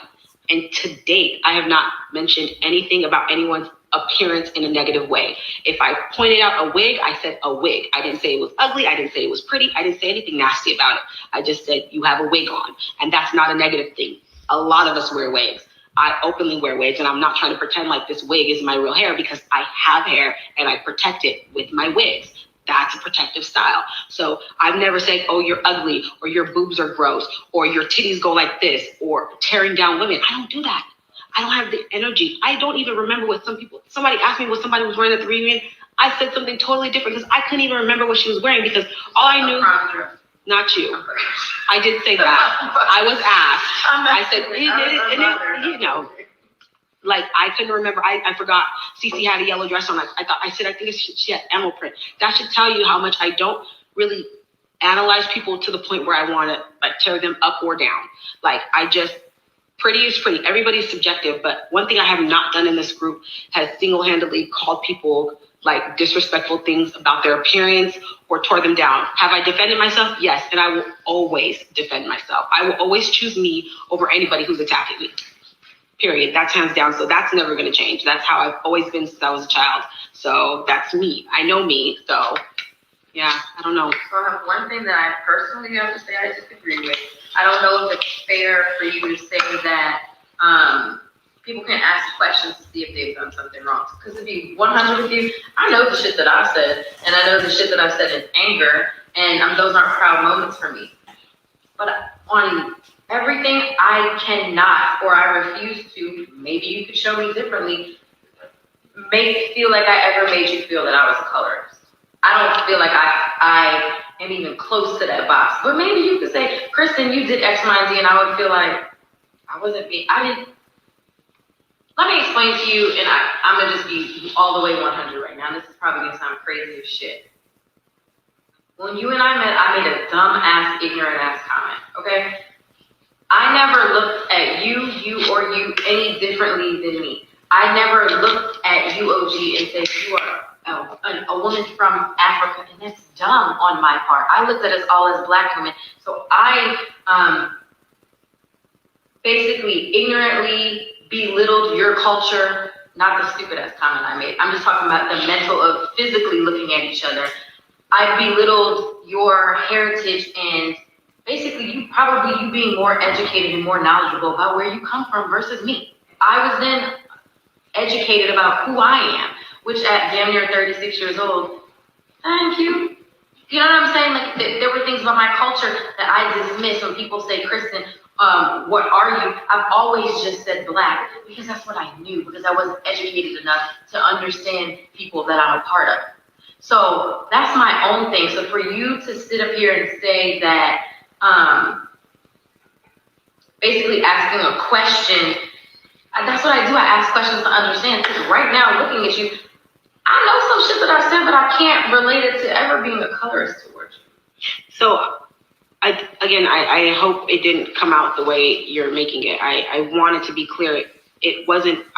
And to date, I have not mentioned anything about anyone's appearance in a negative way. If I pointed out a wig, I said a wig. I didn't say it was ugly. I didn't say it was pretty. I didn't say anything nasty about it. I just said you have a wig on, and that's not a negative thing. A lot of us wear wigs. I openly wear wigs, and I'm not trying to pretend like this wig is my real hair, because I have hair and I protect it with my wigs. That's a protective style. So I've never said, oh, you're ugly, or your boobs are gross, or your titties go like this, or tearing down women. I don't do that. I don't have the energy. I don't even remember what somebody asked me what somebody was wearing at the reunion. I said something totally different because I couldn't even remember what she was wearing, because all I knew, not you. I did say that. I was asked. I said, you know, like I couldn't remember. I forgot. Cece had a yellow dress on. I think she had emerald print. That should tell you how much I don't really analyze people to the point where I want to like tear them up or down. Like pretty is pretty. Everybody's subjective, but one thing I have not done in this group has single-handedly called people like disrespectful things about their appearance or tore them down. Have I defended myself? Yes, and I will always defend myself. I will always choose me over anybody who's attacking me. Period. That's hands down. So that's never going to change. That's how I've always been since I was a child. So that's me. I know me. So yeah, I don't know. So I have one thing that I personally have to say I disagree with. I don't know if it's fair for you to say that people can ask questions to see if they've done something wrong. Because to be 100 with you, I know the shit that I said, and I know the shit that I said in anger, and those aren't proud moments for me. But on everything, I cannot, or I refuse to, maybe you could show me differently, feel like I ever made you feel that I was a colorist. I don't feel like I am even close to that box. But maybe you could say, Kristen, you did X, Y, and Z, and I would feel like let me explain to you, and I'm gonna just be all the way 100 right now. This is probably gonna sound crazy as shit. When you and I met, I made a dumb ass, ignorant ass comment, okay? I never looked at you or you any differently than me. I never looked at you, OG, and said you are a woman from Africa, and that's dumb on my part. I looked at us all as Black women. So I basically ignorantly belittled your culture, not the stupid ass comment I made. I'm just talking about the mental of physically looking at each other. I belittled your heritage and basically you being more educated and more knowledgeable about where you come from versus me. I was then educated about who I am, which at damn near 36 years old, thank you. You know what I'm saying? Like there were things about my culture that I dismiss when people say, Kristen, what are you? I've always just said Black because that's what I knew, because I wasn't educated enough to understand people that I'm a part of. So that's my own thing. So for you to sit up here and say that, basically asking a question, that's what I do. I ask questions to understand, because right now looking at you, I know some shit that I said, but I can't relate it to ever being a colorist towards you. So I hope it didn't come out the way you're making it. I wanted to be clear. I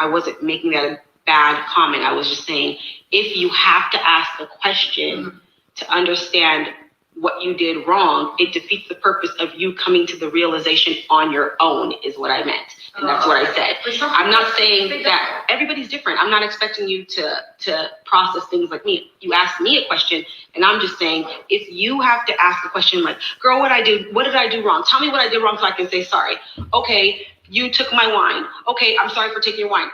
wasn't making that a bad comment. I was just saying, if you have to ask a question to understand what you did wrong, it defeats the purpose of you coming to the realization on your own, is what I meant. And that's what I said. I'm not saying that everybody's different. I'm not expecting you to process things like me. You asked me a question, and I'm just saying, if you have to ask a question like, girl, what did I do wrong? Tell me what I did wrong so I can say sorry. Okay, you took my wine. Okay, I'm sorry for taking your wine.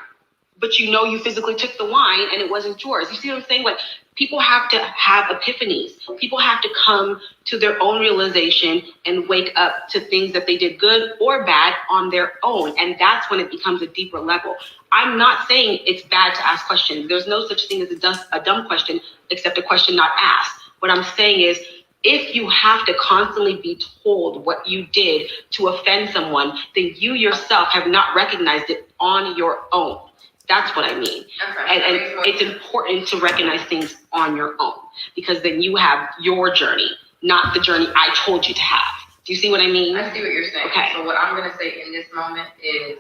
But you physically took the wine and it wasn't yours. You see what I'm saying? Like, people have to have epiphanies. People have to come to their own realization and wake up to things that they did good or bad on their own. And that's when it becomes a deeper level. I'm not saying it's bad to ask questions. There's no such thing as a dumb question, except a question not asked. What I'm saying is, if you have to constantly be told what you did to offend someone, then you yourself have not recognized it on your own. That's what I mean. Okay. And it's important to recognize things on your own, because then you have your journey, not the journey I told you to have. Do you see what I mean? I see what you're saying. Okay. So what I'm going to say in this moment is,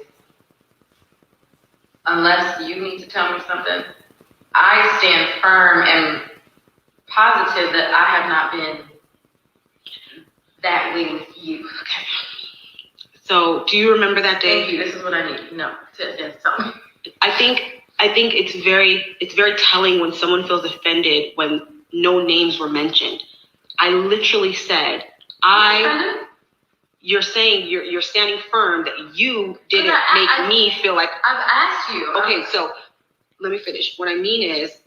unless you need to tell me something, I stand firm and positive that I have not been that way with you. Okay. So do you remember that day? Thank you. This is what I need to know to tell me. I think I think it's very telling when someone feels offended when no names were mentioned. I literally said, you're saying you're standing firm that you didn't make me feel like. I've asked you. Okay, so let me finish. What I mean is,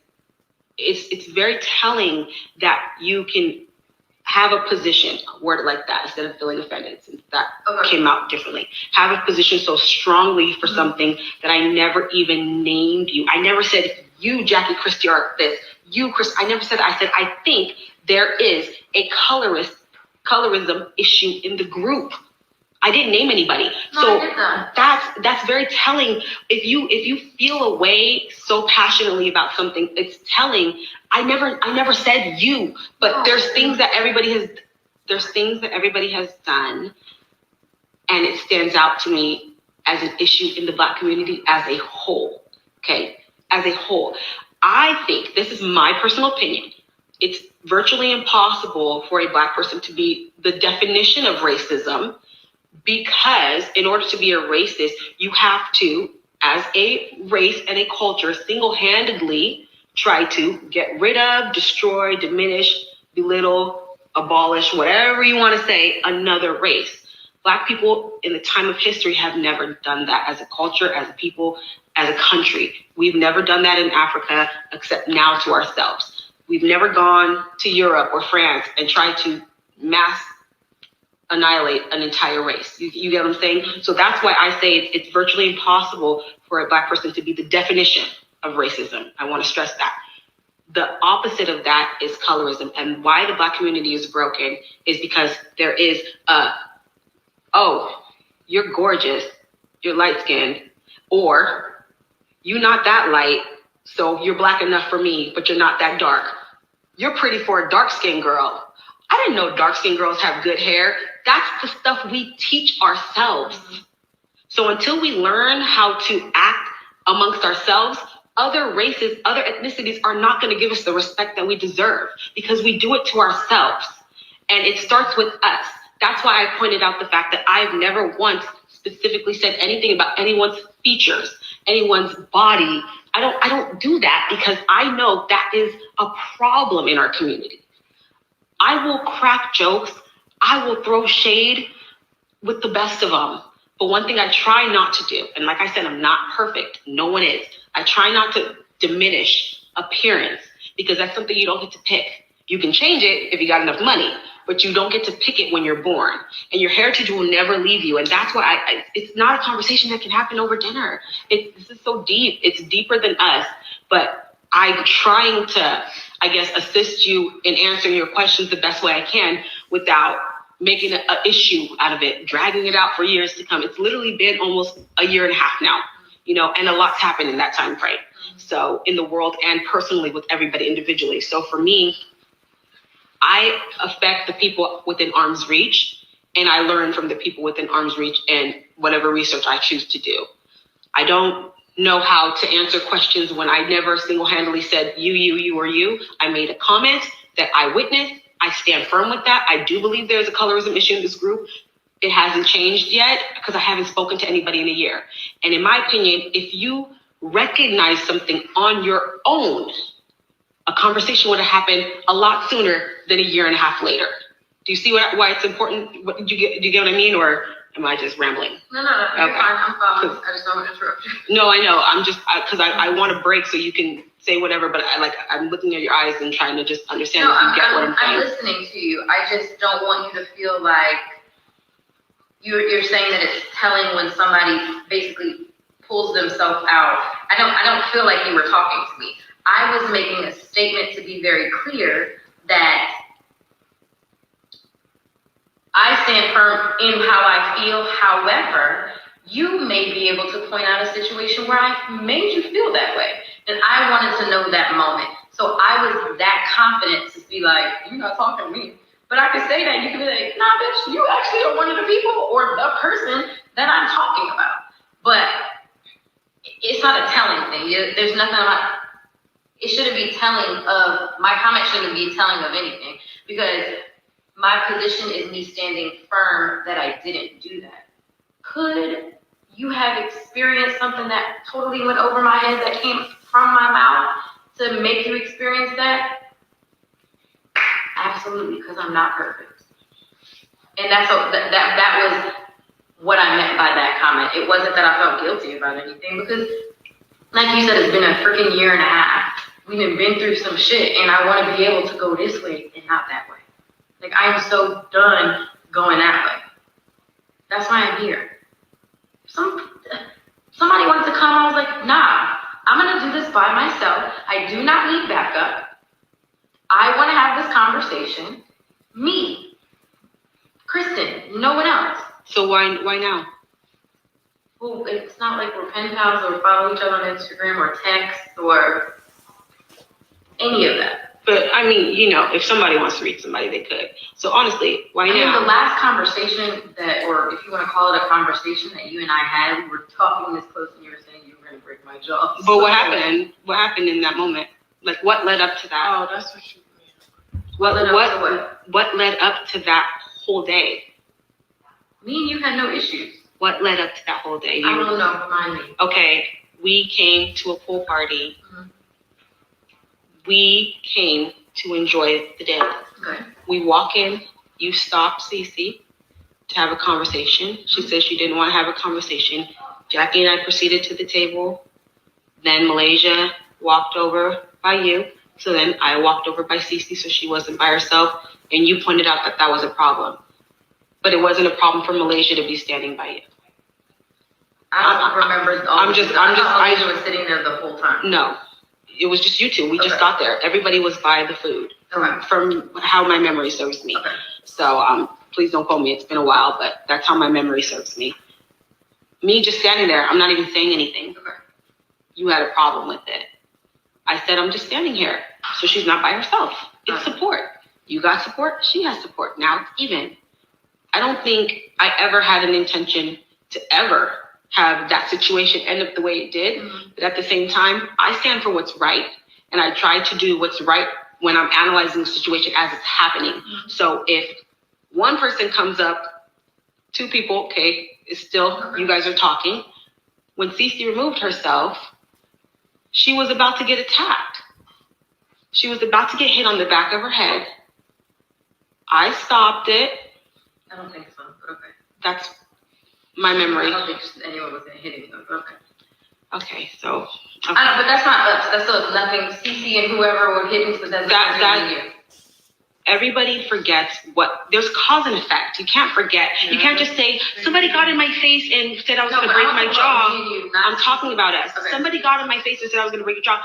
it's very telling that you can have a position, word like that, instead of feeling offended, since that came out differently. Have a position so strongly for something that I never even named you. I never said, you, Jackie Christie, are this. You, Chris, I never said that. I said, I think there is a colorism issue in the group. I didn't name anybody. No, so I did that. That's very telling. If you feel a way so passionately about something, it's telling. I never said you, but there's things that everybody has done, and it stands out to me as an issue in the Black community as a whole. Okay, as a whole, I think, this is my personal opinion, it's virtually impossible for a Black person to be the definition of racism, because in order to be a racist, you have to, as a race and a culture, single-handedly try to get rid of, destroy, diminish, belittle, abolish, whatever you want to say, another race. Black people in the time of history have never done that as a culture, as a people, as a country. We've never done that in Africa, except now to ourselves. We've never gone to Europe or France and tried to mass annihilate an entire race. You get what I'm saying? So that's why I say it's virtually impossible for a Black person to be the definition of racism. I want to stress that. The opposite of that is colorism. And why the Black community is broken is because there is oh, you're gorgeous, you're light-skinned, or you're not that light, so you're Black enough for me, but you're not that dark. You're pretty for a dark-skinned girl. I didn't know dark-skinned girls have good hair. That's the stuff we teach ourselves. So until we learn how to act amongst ourselves, other races, other ethnicities are not going to give us the respect that we deserve, because we do it to ourselves. And it starts with us. That's why I pointed out the fact that I've never once specifically said anything about anyone's features, anyone's body. I don't do that, because I know that is a problem in our community. I will crack jokes. I will throw shade with the best of them. But one thing I try not to do, and like I said, I'm not perfect. No one is. I try not to diminish appearance, because that's something you don't get to pick. You can change it if you got enough money, but you don't get to pick it when you're born. And your heritage will never leave you. And that's why it's not a conversation that can happen over dinner. This is so deep. It's deeper than us. But I'm trying to, I guess, assist you in answering your questions the best way I can without making an issue out of it, dragging it out for years to come. It's literally been almost a year and a half now, and a lot's happened in that time frame. So in the world and personally with everybody individually. So for me, I affect the people within arm's reach, and I learn from the people within arm's reach and whatever research I choose to do. I don't know how to answer questions when I never single-handedly said you, or you. I made a comment that I witnessed. I stand firm with that. I do believe there's a colorism issue in this group. It hasn't changed yet because I haven't spoken to anybody in a year. And in my opinion, if you recognize something on your own, a conversation would have happened a lot sooner than a year and a half later. Do you see why it's important? Do you get what I mean, or am I just rambling? No, you're fine. I'm following. I just don't want to interrupt you. No, I know. I'm just because I want to break so you can say whatever, but I'm looking at your eyes and trying to just understand if you get what I'm saying. I'm listening to you. I just don't want you to feel like you're saying that it's telling when somebody basically pulls themselves out. I don't feel like you were talking to me. I was making a statement to be very clear that I stand firm in how I feel. However, you may be able to point out a situation where I made you feel that way. And I wanted to know that moment. So I was that confident to be like, you're not talking to me. But I could say that. You could be like, nah, bitch, you actually are one of the people or the person that I'm talking about. But it's not a telling thing. There's nothing about it. Shouldn't be telling of, my comment shouldn't be telling of anything, because my position is me standing firm that I didn't do that. Could you have experienced something that totally went over my head that came from my mouth to make you experience that? Absolutely, because I'm not perfect. And that was what I meant by that comment. It wasn't that I felt guilty about anything, because like you said, it's been a freaking year and a half. We've been through some shit, and I want to be able to go this way and not that way. Like, I am so done going that way. That's why I'm here. Somebody wanted to come, I was like, nah, I'm gonna do this by myself. I do not need backup. I want to have this conversation. Me, Kristen, no one else. So why now? Well, it's not like we're pen pals or follow each other on Instagram or text or any of that. But I mean, you know, if somebody wants to reach somebody, they could. So honestly, why now? I mean, the last conversation that, or if you want to call it a conversation that you and I had, we were talking this close and you were saying you were going to break my jaw. But what happened? What happened in that moment? Like, what led up to that? Oh, that's what you mean. What led up to that whole day? Me and you had no issues. What led up to that whole day? I don't know. Remind me. Okay, we came to a pool party. Mm-hmm. We came to enjoy the day. Okay. We walk in, you stop Cece to have a conversation. She said she didn't want to have a conversation. Jackie and I proceeded to the table. Then Malaysia walked over by you. So then I walked over by Cece so she wasn't by herself. And you pointed out that that was a problem. But it wasn't a problem for Malaysia to be standing by you. I don't remember. I was sitting there the whole time. No. It was just you two. We just got there. Everybody was by the food, from how my memory serves me. Okay. So please don't quote me. It's been a while, but that's how my memory serves me. Me just standing there, I'm not even saying anything. Okay. You had a problem with it. I said, I'm just standing here. So she's not by herself. It's support. You got support. She has support. Now it's even. I don't think I ever had an intention to ever have that situation end up the way it did. Mm-hmm. But at the same time, I stand for what's right. And I try to do what's right when I'm analyzing the situation as it's happening. Mm-hmm. So if one person comes up, two people, okay, it's still, you guys are talking. When Cece removed herself, she was about to get attacked. She was about to get hit on the back of her head. I stopped it. I don't think so, but okay. That's my memory. I don't think anyone was hitting them, but okay. Okay, so. Okay. But that's not us. That's us. Nothing. Cece and whoever were hitting, so that's not you. Everybody forgets there's cause and effect. You can't forget. You can't just say, somebody got in my face and said I was going to break my jaw. I'm talking about us. Okay. Somebody got in my face and said I was going to break your jaw.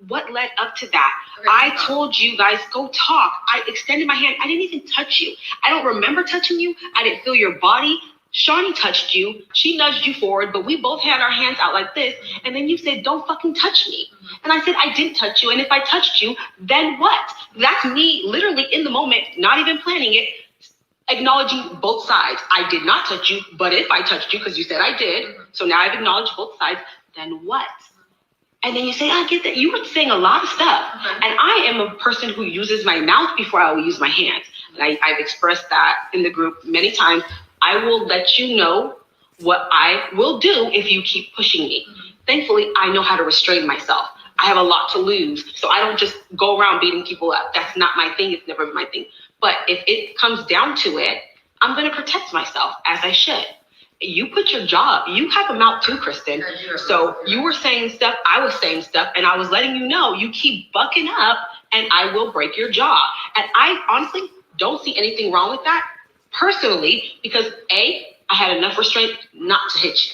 What led up to that? Okay, I told you guys, go talk. I extended my hand. I didn't even touch you. I don't remember touching you. I didn't feel your body. Shawnee touched you. She nudged you forward, but we both had our hands out like this. And then you said, don't fucking touch me. And I said, I didn't touch you. And if I touched you, then what? That's me literally in the moment, not even planning it, acknowledging both sides. I did not touch you, but if I touched you, because you said I did, so now I've acknowledged both sides, then what? And then you say, I get that. You were saying a lot of stuff. And I am a person who uses my mouth before I will use my hands. And I've expressed that in the group many times. I will let you know what I will do if you keep pushing me. Thankfully, I know how to restrain myself. I have a lot to lose, so I don't just go around beating people up. That's not my thing. It's never been my thing. But if it comes down to it, I'm going to protect myself, as I should. You put your job. You have a mouth too, Kristen. So you were saying stuff, I was saying stuff, and I was letting you know you keep bucking up, and I will break your jaw. And I honestly don't see anything wrong with that. Personally, because I had enough restraint not to hit you.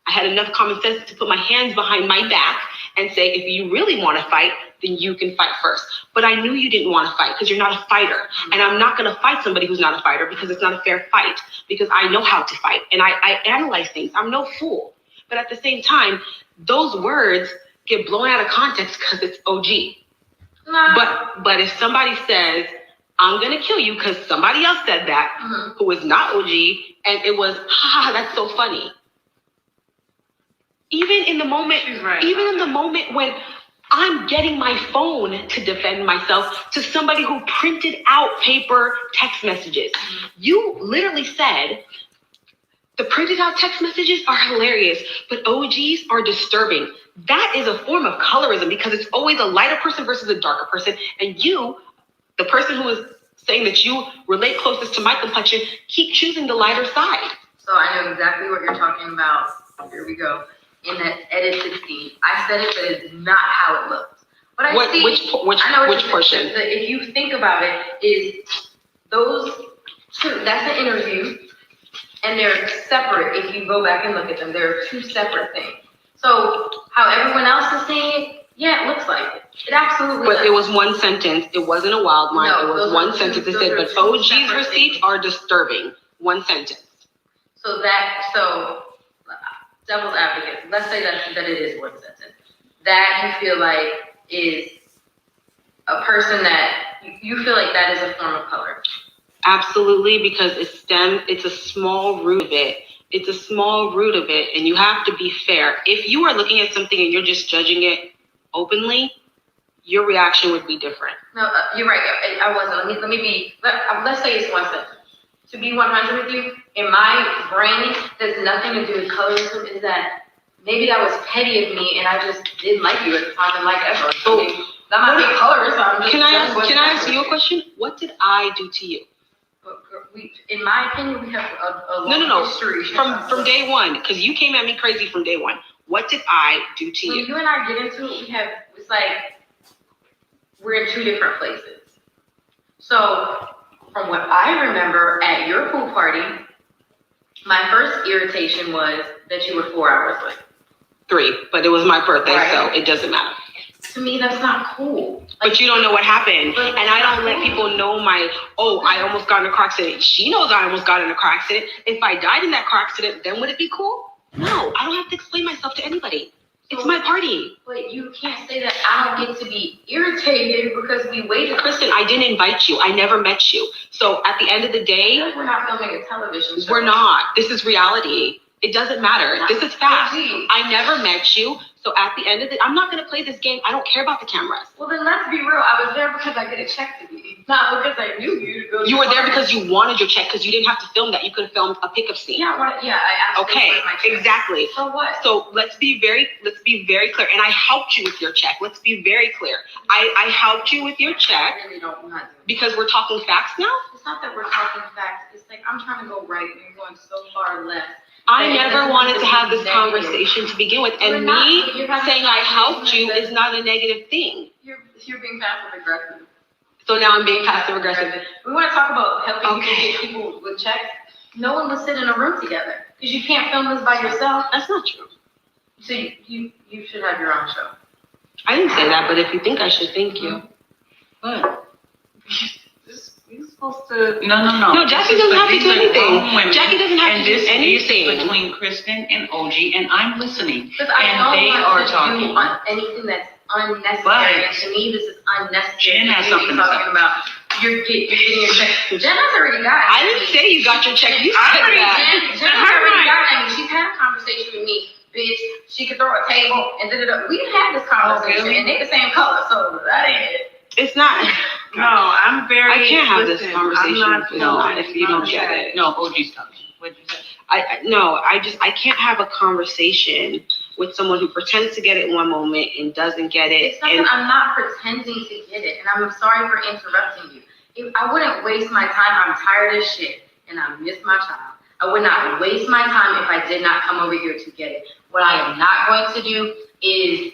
I had enough common sense to put my hands behind my back and say, if you really want to fight, then you can fight first. But I knew you didn't want to fight because you're not a fighter. And I'm not going to fight somebody who's not a fighter because it's not a fair fight, because I know how to fight and I analyze things. I'm no fool. But at the same time, those words get blown out of context because it's OG. But if somebody says, I'm going to kill you because somebody else said that, who was not OG, and it was, that's so funny. Even in the moment, when I'm getting my phone to defend myself to somebody who printed out paper text messages. You literally said, The printed out text messages are hilarious, but OGs are disturbing. That is a form of colorism because it's always a lighter person versus a darker person. And you, the person who is saying that you relate closest to my complexion, keep choosing the lighter side. So I know exactly what you're talking about. Here we go. In that edit 16, I said it, but it's not how it looked. But I see. Which portion? If you think about it, is those two? That's an interview, and they're separate. If you go back and look at them, they're two separate things. So how everyone else is saying it, yeah, it looks like it. It absolutely. But it was one sentence. It wasn't a wild line. No, it was one sentence. It said, "But OG's receipts are disturbing." One sentence. So devil's advocate, let's say that it is one sentence. That you feel like is a person that you feel like that is a form of color. Absolutely, because it's a small root of it. It's a small root of it, and you have to be fair. If you are looking at something and you're just judging it openly, your reaction would be different. No, you're right. I wasn't. Let's say it's one sentence. To be 100 with you, in my brain, there's nothing to do with colorism. Is that maybe that was petty of me, and I just didn't like you at the time and like ever. So I'm not being colorist. Can I ask you a question? What did I do to you? In my opinion, we have a long history. From day one, because you came at me crazy from day one. What did I do to you? When you and I get into it, it's like we're in two different places. So from what I remember at your pool party, my first irritation was that you were 4 hours late. 3, but it was my birthday, so it doesn't matter. To me, that's not cool. But you don't know what happened. And I don't let people know I almost got in a car accident. She knows I almost got in a car accident. If I died in that car accident, then would it be cool? No, I don't have to explain myself to anybody. It's my party. But you can't say that I don't get to be irritated because we waited. Kristen, I didn't invite you. I never met you. So at the end of the day, we're not filming a television show. We're not. This is reality. It doesn't matter. This is fact. I never met you. So at the end of it, I'm not going to play this game. I don't care about the cameras. Well, then let's be real. I was there because I get a check to be, not because I knew you to go. You were there because you wanted your check because you didn't have to film that. You could have filmed a pickup scene. Yeah, I asked. Okay, exactly. So what? So let's be very clear. And I helped you with your check. Let's be very clear. I helped you with your check. I really don't want to. Because we're talking facts now? It's not that we're talking facts. It's like I'm trying to go right and you're going so far left. I never wanted to have this conversation to begin with, and me saying I helped you is not a negative thing. You're being passive aggressive. So now I'm being passive aggressive. We want to talk about helping people with checks. No one will sit in a room together because you can't film this by yourself. That's not true. So you should have your own show. I didn't say that, but if you think I should, thank you. What? You're supposed to. No. No, Jackie doesn't have to do anything. Jackie doesn't have to do anything. And this is between Kristen and OG, and I'm listening. Because I don't want to do anything that's unnecessary. And to me, this is unnecessary. Jen has something talking about. You're getting your check. Jen has already got it. I didn't say you got your check. You said that. Jen has already got it. I mean, she's had a conversation with me. Bitch, she could throw a table and da-da-da. We've had this conversation, and they're the same color, so that ain't it. It's not. No, I'm very. I can't have this conversation. If you don't get it. No, OG's coming. What'd you say? I can't have a conversation with someone who pretends to get it in one moment and doesn't get it. It's not that I'm not pretending to get it, and I'm sorry for interrupting you. I wouldn't waste my time. I'm tired of shit, and I miss my child. I would not waste my time if I did not come over here to get it. What I am not going to do is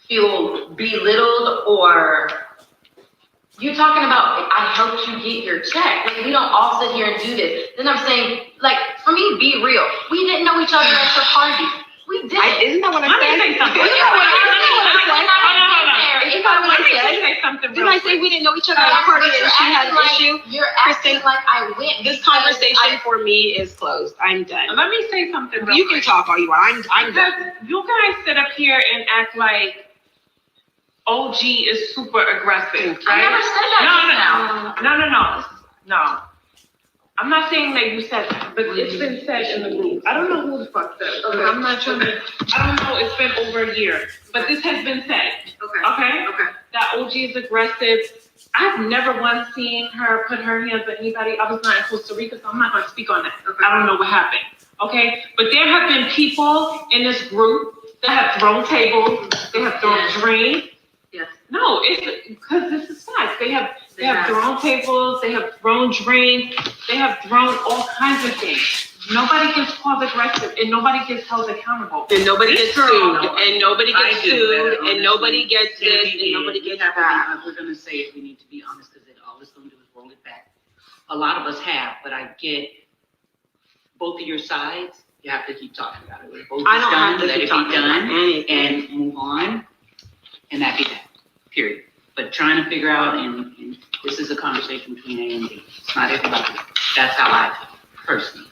feel belittled or you talking about I helped you get your check. Like we don't all sit here and do this. Then I'm saying, like, for me, be real. We didn't know each other at your party. We didn't. Isn't that what I said? Let me say something. Didn't I say we didn't know each other at a party and she had an issue? You're acting like I went. This conversation for me is closed. I'm done. Let me say something. You can talk all you want. I'm done. You guys sit up here and act like OG is super aggressive, right? I never said that. No. I'm not saying that you said that, but it's been said in the group. I don't know who the fuck said it. Okay. I'm not trying to. I don't know. It's been over a year, but this has been said. Okay. That OG is aggressive. I've never once seen her put her hands on anybody. I was not in Costa Rica, so I'm not going to speak on that. I don't know what happened. Okay, but there have been people in this group that have thrown tables, they have thrown drinks. Yes. No, it's because this is facts. They have thrown tables, they have thrown drinks, they have thrown all kinds of things. Nobody gets called aggressive and nobody gets held accountable. And nobody gets sued, and nobody I gets do, sued, honestly. and nobody gets this, Sandy, and nobody we gets have to that. We're gonna say it, we need to be honest, because all it's gonna do is roll it back. A lot of us have, but I get both of your sides. You have to keep talking about it. When both I is don't done, have to let keep it be talking about done anything. and move on, and that be that, period. But trying to figure out, and this is a conversation between A and B. It's not everybody. That's how I feel, personally.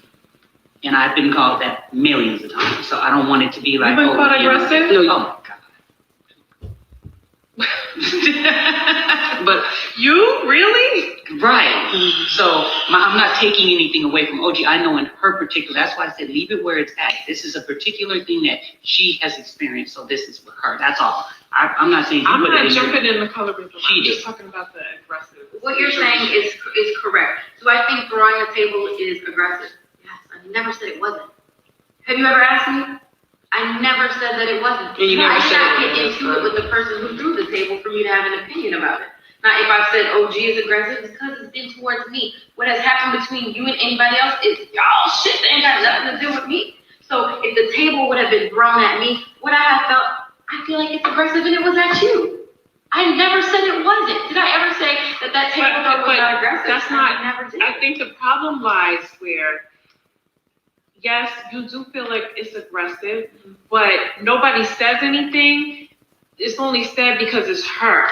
And I've been called that millions of times, so I don't want it to be like, You've been called aggressive? Oh my God. But you really? Right. So I'm not taking anything away from OG. I know in her particular, that's why I said leave it where it's at. This is a particular thing that she has experienced, so this is for her. That's all. I'm not saying I'm you put it not in your- jumping in the colorism. She I'm did. just talking about the aggressive. What you're saying is correct. Do I think throwing a table is aggressive? Yes, I never said it wasn't. Have you ever asked me? I never said that it wasn't. And you never I did said not it get was. into it with the person who threw the table for me to have an opinion about it. Now, if I said OG is aggressive, it's because it's been towards me. What has happened between you and anybody else is y'all shit that ain't got nothing to do with me. So if the table would have been thrown at me, would I have felt, I feel like it's aggressive and it was at you? I never said it wasn't. Did I ever say that table throw was not aggressive? That's not, I never did. I think the problem lies where, yes, you do feel like it's aggressive, but nobody says anything. It's only said because it's her.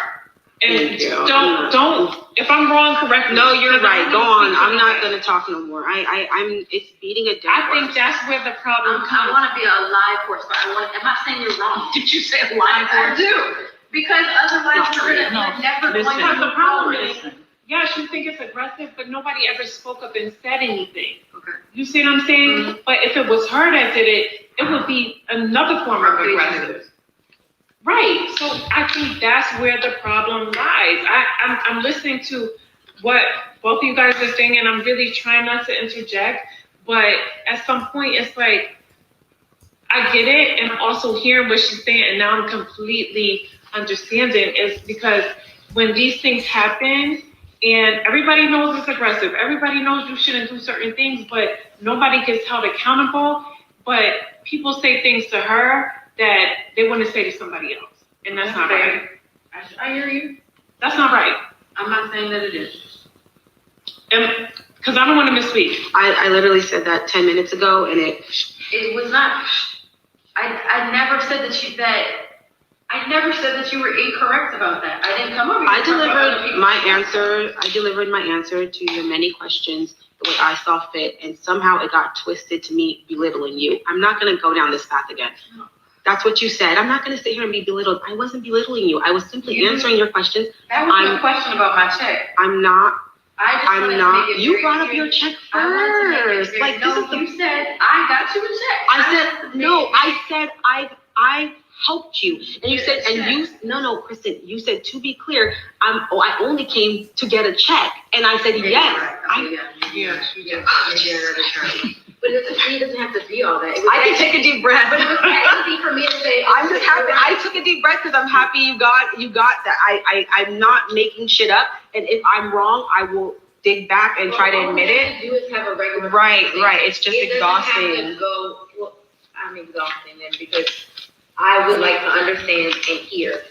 And don't, if I'm wrong, correct me. no, you're Because I right. don't Go wanna on. speak I'm to not nobody. gonna talk no more. It's beating a dead I think horse. that's where the problem I comes. want to be a live horse, but I'm not saying you're wrong. Did you say a line I do. Because otherwise we're never going Because to the move problem forward. is, yes, you think it's aggressive, but nobody ever spoke up and said anything. Okay. You see what I'm saying? But if it was her that did it, it would be another form of aggressive. Right. So I think that's where the problem lies. I'm listening to what both of you guys are saying, and I'm really trying not to interject. But at some point, it's like, I get it, and I'm also hearing what she's saying, and now I'm completely understanding. Is because when these things happen, and everybody knows it's aggressive, everybody knows you shouldn't do certain things, but nobody gets held accountable. But people say things to her that they want to say to somebody else, and that's not right. I hear you. That's not right. I'm not saying that it is. Because I don't want to misspeak. I literally said that 10 minutes ago, and it was not. I never said I never said that you were incorrect about that. I didn't come over here. I delivered my answer to your many questions the way I saw fit, and somehow it got twisted to me belittling you. I'm not going to go down this path again. That's what you said. I'm not going to sit here and be belittled. I wasn't belittling you. I was simply answering your questions. That was a question about my check. I'm not. I'm not. You brought up your check first. Like, no, this is you said I got you a check. I said I helped you, and you said, Kristen, you said, to be clear, I only came to get a check, and I said yes. But it doesn't have to be all that. I can take a deep breath. But it was easy for me to say. I'm just happy. I took a deep breath because I'm happy you got that. I'm not making shit up, and if I'm wrong, I will dig back and try to admit it. All we have to do is have a regular Right. It's just exhausting. I'm exhausting then because I would like to understand and hear.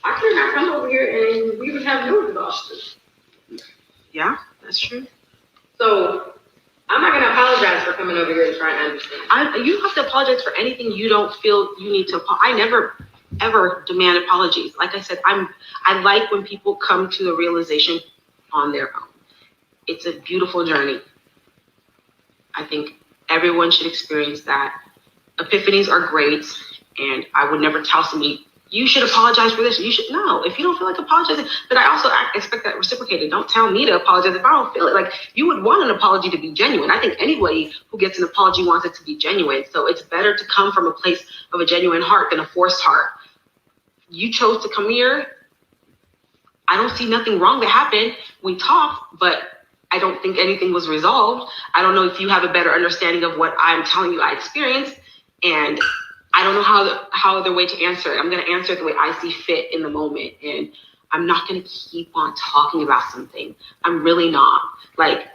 I could not come over here and we would have no exhaustion. Yeah, that's true. So I'm not gonna apologize for coming over here and trying to understand. You have to apologize for anything you don't feel you need to. I never ever demand apologies. Like I said, I like when people come to the realization on their own. It's a beautiful journey. I think everyone should experience that. Epiphanies are great, and I would never tell somebody, you should apologize for this. You should. No, if you don't feel like apologizing, but I also expect that reciprocated. Don't tell me to apologize if I don't feel it. Like, you would want an apology to be genuine. I think anybody who gets an apology wants it to be genuine. So it's better to come from a place of a genuine heart than a forced heart. You chose to come here. I don't see nothing wrong that happened. We talked, but I don't think anything was resolved. I don't know if you have a better understanding of what I'm telling you I experienced, and I don't know how other way to answer it. I'm going to answer it the way I see fit in the moment, and I'm not going to keep on talking about something. I'm really not. Like,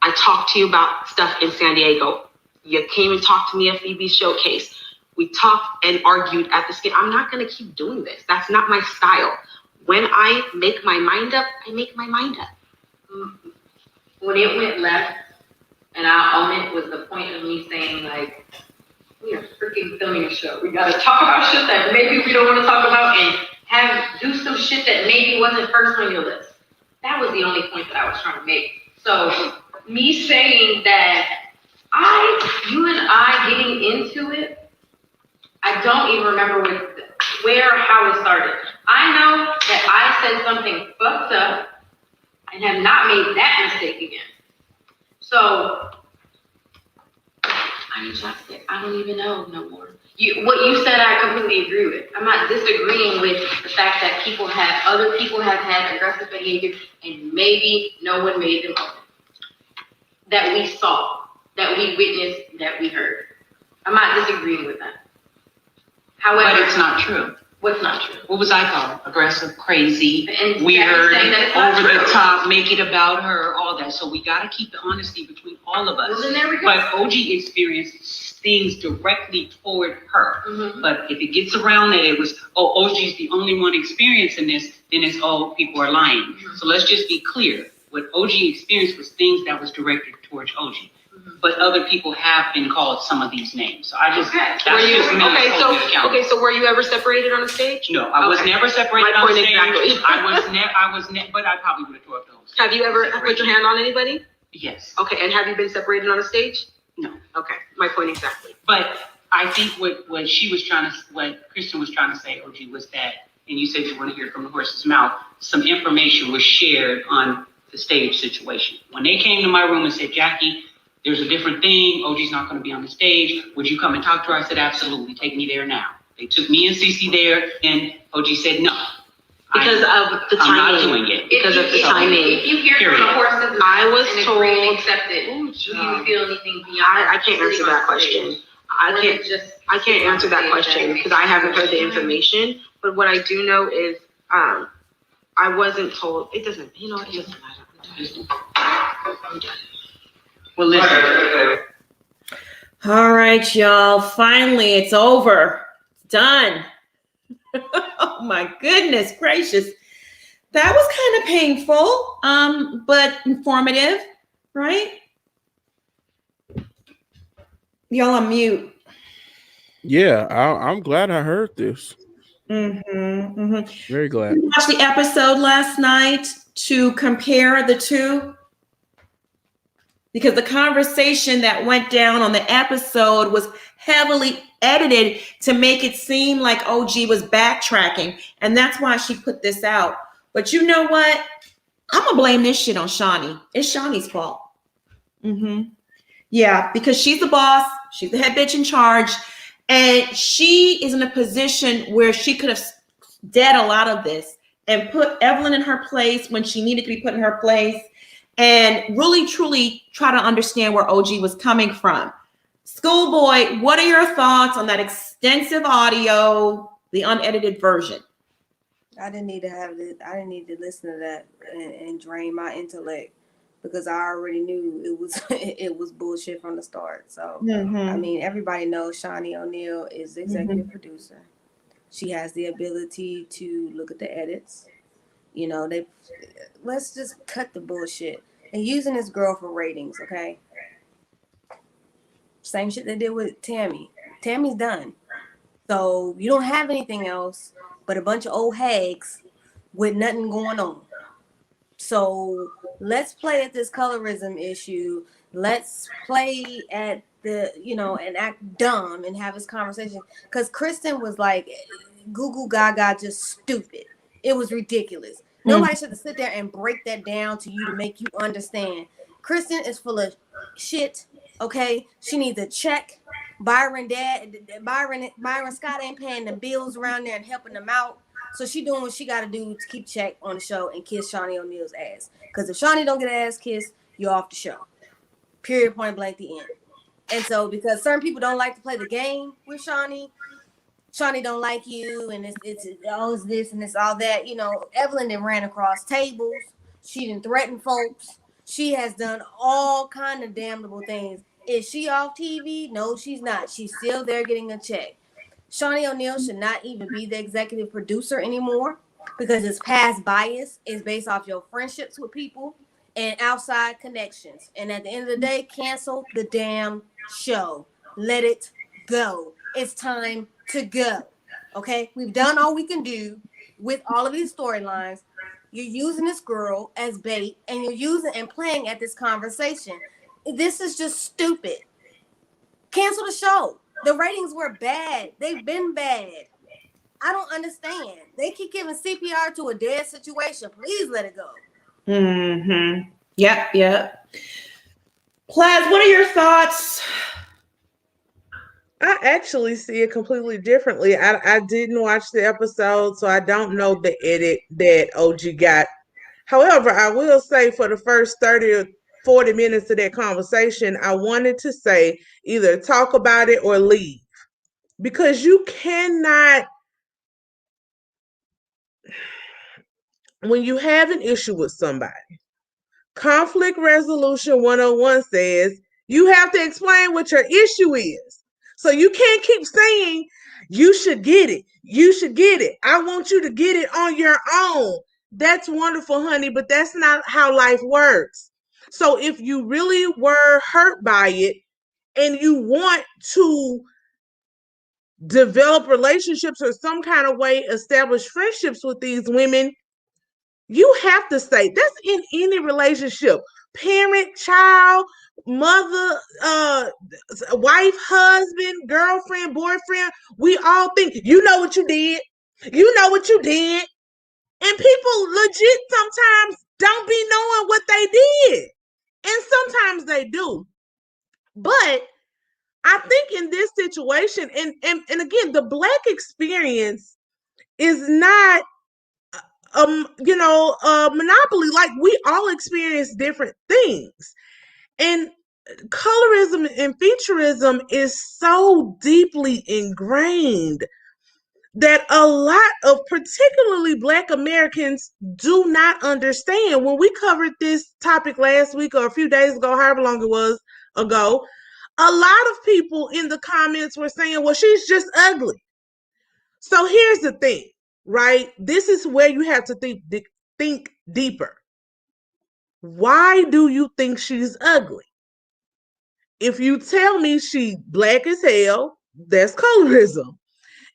I talked to you about stuff in San Diego. You came and talked to me at Phoebe's showcase. We talked and argued at the skit. I'm not going to keep doing this. That's not my style. When I make my mind up, I make my mind up. When it went left, and I'll own it, was the point of me saying, like, we are freaking filming a show. We gotta talk about shit that maybe we don't want to talk about and do some shit that maybe wasn't first on your list. That was the only point that I was trying to make. So me saying that you and I getting into it, I don't even remember where or how it started. I know that I said something fucked up and have not made that mistake again. So I adjusted. I don't even know no more. What you said, I completely agree with. I'm not disagreeing with the fact that other people have had aggressive behavior and maybe no one made them open. That we saw, that we witnessed, that we heard. I'm not disagreeing with that. However, but it's not true. What's not true? What was I called? Aggressive, crazy, and weird, over true. the top, make it about her, all that. So we got to keep the honesty between all of us. Well, then there we go. But OG experienced things directly toward her. Mm-hmm. But if it gets around that it was, OG's the only one experiencing this, then it's, people are lying. Mm-hmm. So let's just be clear. What OG experienced was things that was directed towards OG. But other people have been called some of these names. So I just, that's just me. So were you ever separated on the stage? No, I was never separated on stage. Exactly. I was never, but I probably would have tore up the whole stage. Have you ever put your hand on anybody? Yes. Okay, and have you been separated on a stage? No. Okay, my point exactly. But I think what Kristen was trying to say, OG, was that, and you said you want to hear it from the horse's mouth, some information was shared on the stage situation. When they came to my room and said, Jackie, there's a different thing. OG's not going to be on the stage. Would you come and talk to her? I said, absolutely. Take me there now. They took me and Cece there, and OG said no. Because of the timing. I'm not doing it. Because of the timing. If you hear from the horses, I was told. Accept it. Do you feel anything beyond? I can't answer that question. I can't answer that question because I haven't heard the information. But what I do know is, I wasn't told. It doesn't. It doesn't matter. I'm done. Well, listen. All right, y'all. Finally, it's over. It's done. Oh my goodness gracious. That was kind of painful, but informative, right? Y'all on mute. Yeah, I'm glad I heard this. Very glad. We watched the episode last night to compare the two. Because the conversation that went down on the episode was heavily edited to make it seem like OG was backtracking. And that's why she put this out. But you know what? I'm going to blame this shit on Shawnee. It's Shawnee's fault. Yeah, because she's the boss. She's the head bitch in charge. And she is in a position where she could have dead a lot of this and put Evelyn in her place when she needed to be put in her place. And really, truly try to understand where OG was coming from. Schoolboy, what are your thoughts on that extensive audio, the unedited version? I didn't need to I didn't need to listen to that and drain my intellect because I already knew it was bullshit from the start. So, I mean, everybody knows Shawnee O'Neal is the executive producer. She has the ability to look at the edits. Let's just cut the bullshit. And using this girl for ratings, okay? Same shit they did with Tammy. Tammy's done. So you don't have anything else but a bunch of old hags with nothing going on. So let's play at this colorism issue. Let's play at the, and act dumb and have this conversation. Because Kristen was like, goo goo gaga, just stupid. It was ridiculous. Nobody should sit there and break that down to you to make you understand. Kristen is full of shit, okay? She needs a check. Byron Scott ain't paying the bills around there and helping them out. So she doing what she got to do to keep check on the show and kiss Shawnee O'Neal's ass. Because if Shawnee don't get an ass kiss, you're off the show. Period, point blank, the end. And so because certain people don't like to play the game with Shawnee don't like you, and it's this and it's all that. You know, Evelyn then ran across tables. She didn't threaten folks. She has done all kind of damnable things. Is she off TV? No, she's not. She's still there getting a check. Shawnee O'Neal should not even be the executive producer anymore because his past bias is based off your friendships with people and outside connections. And at the end of the day, cancel the damn show. Let it go. It's time to go. Okay? We've done all we can do with all of these storylines. You're using this girl as bait, and you're using and playing at this conversation. This is just stupid. Cancel the show. The ratings were bad. They've been bad. I don't understand. They keep giving CPR to a dead situation. Please let it go. Mm-hmm. Yep. Plaz, what are your thoughts? I actually see it completely differently. I didn't watch the episode, so I don't know the edit that OG got. However, I will say for the first 30 or 40 minutes of that conversation, I wanted to say either talk about it or leave. Because you cannot, when you have an issue with somebody, Conflict Resolution 101 says you have to explain what your issue is. So you can't keep saying, you should get it. You should get it. I want you to get it on your own. That's wonderful, honey, but that's not how life works. So if you really were hurt by it and you want to develop relationships or some kind of way establish friendships with these women, you have to say, that's in any relationship, parent, child, mother, wife, husband, girlfriend, boyfriend. We all think, you know what you did. You know what you did. And people legit sometimes don't be knowing what they did. And sometimes they do. But I think in this situation, and again, the Black experience is not monopoly. Like, we all experience different things. And colorism and featureism is so deeply ingrained that a lot of particularly Black Americans do not understand. When we covered this topic last week or a few days ago, however long it was ago, a lot of people in the comments were saying, well, she's just ugly. So here's the thing, right? This is where you have to think deeper. Why do you think she's ugly? If you tell me she Black as hell, that's colorism.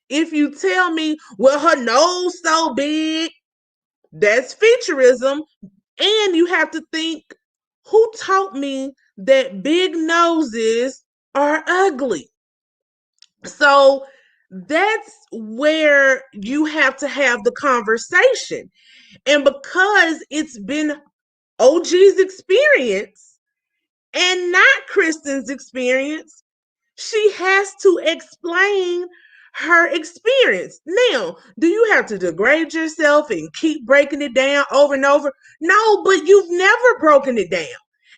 If you tell me, well, her nose so big, that's featureism. And you have to think, who taught me that big noses are ugly? So that's where you have to have the conversation. And because it's been OG's experience and not Kristen's experience, she has to explain her experience. Now, do you have to degrade yourself and keep breaking it down over and over? No, but you've never broken it down.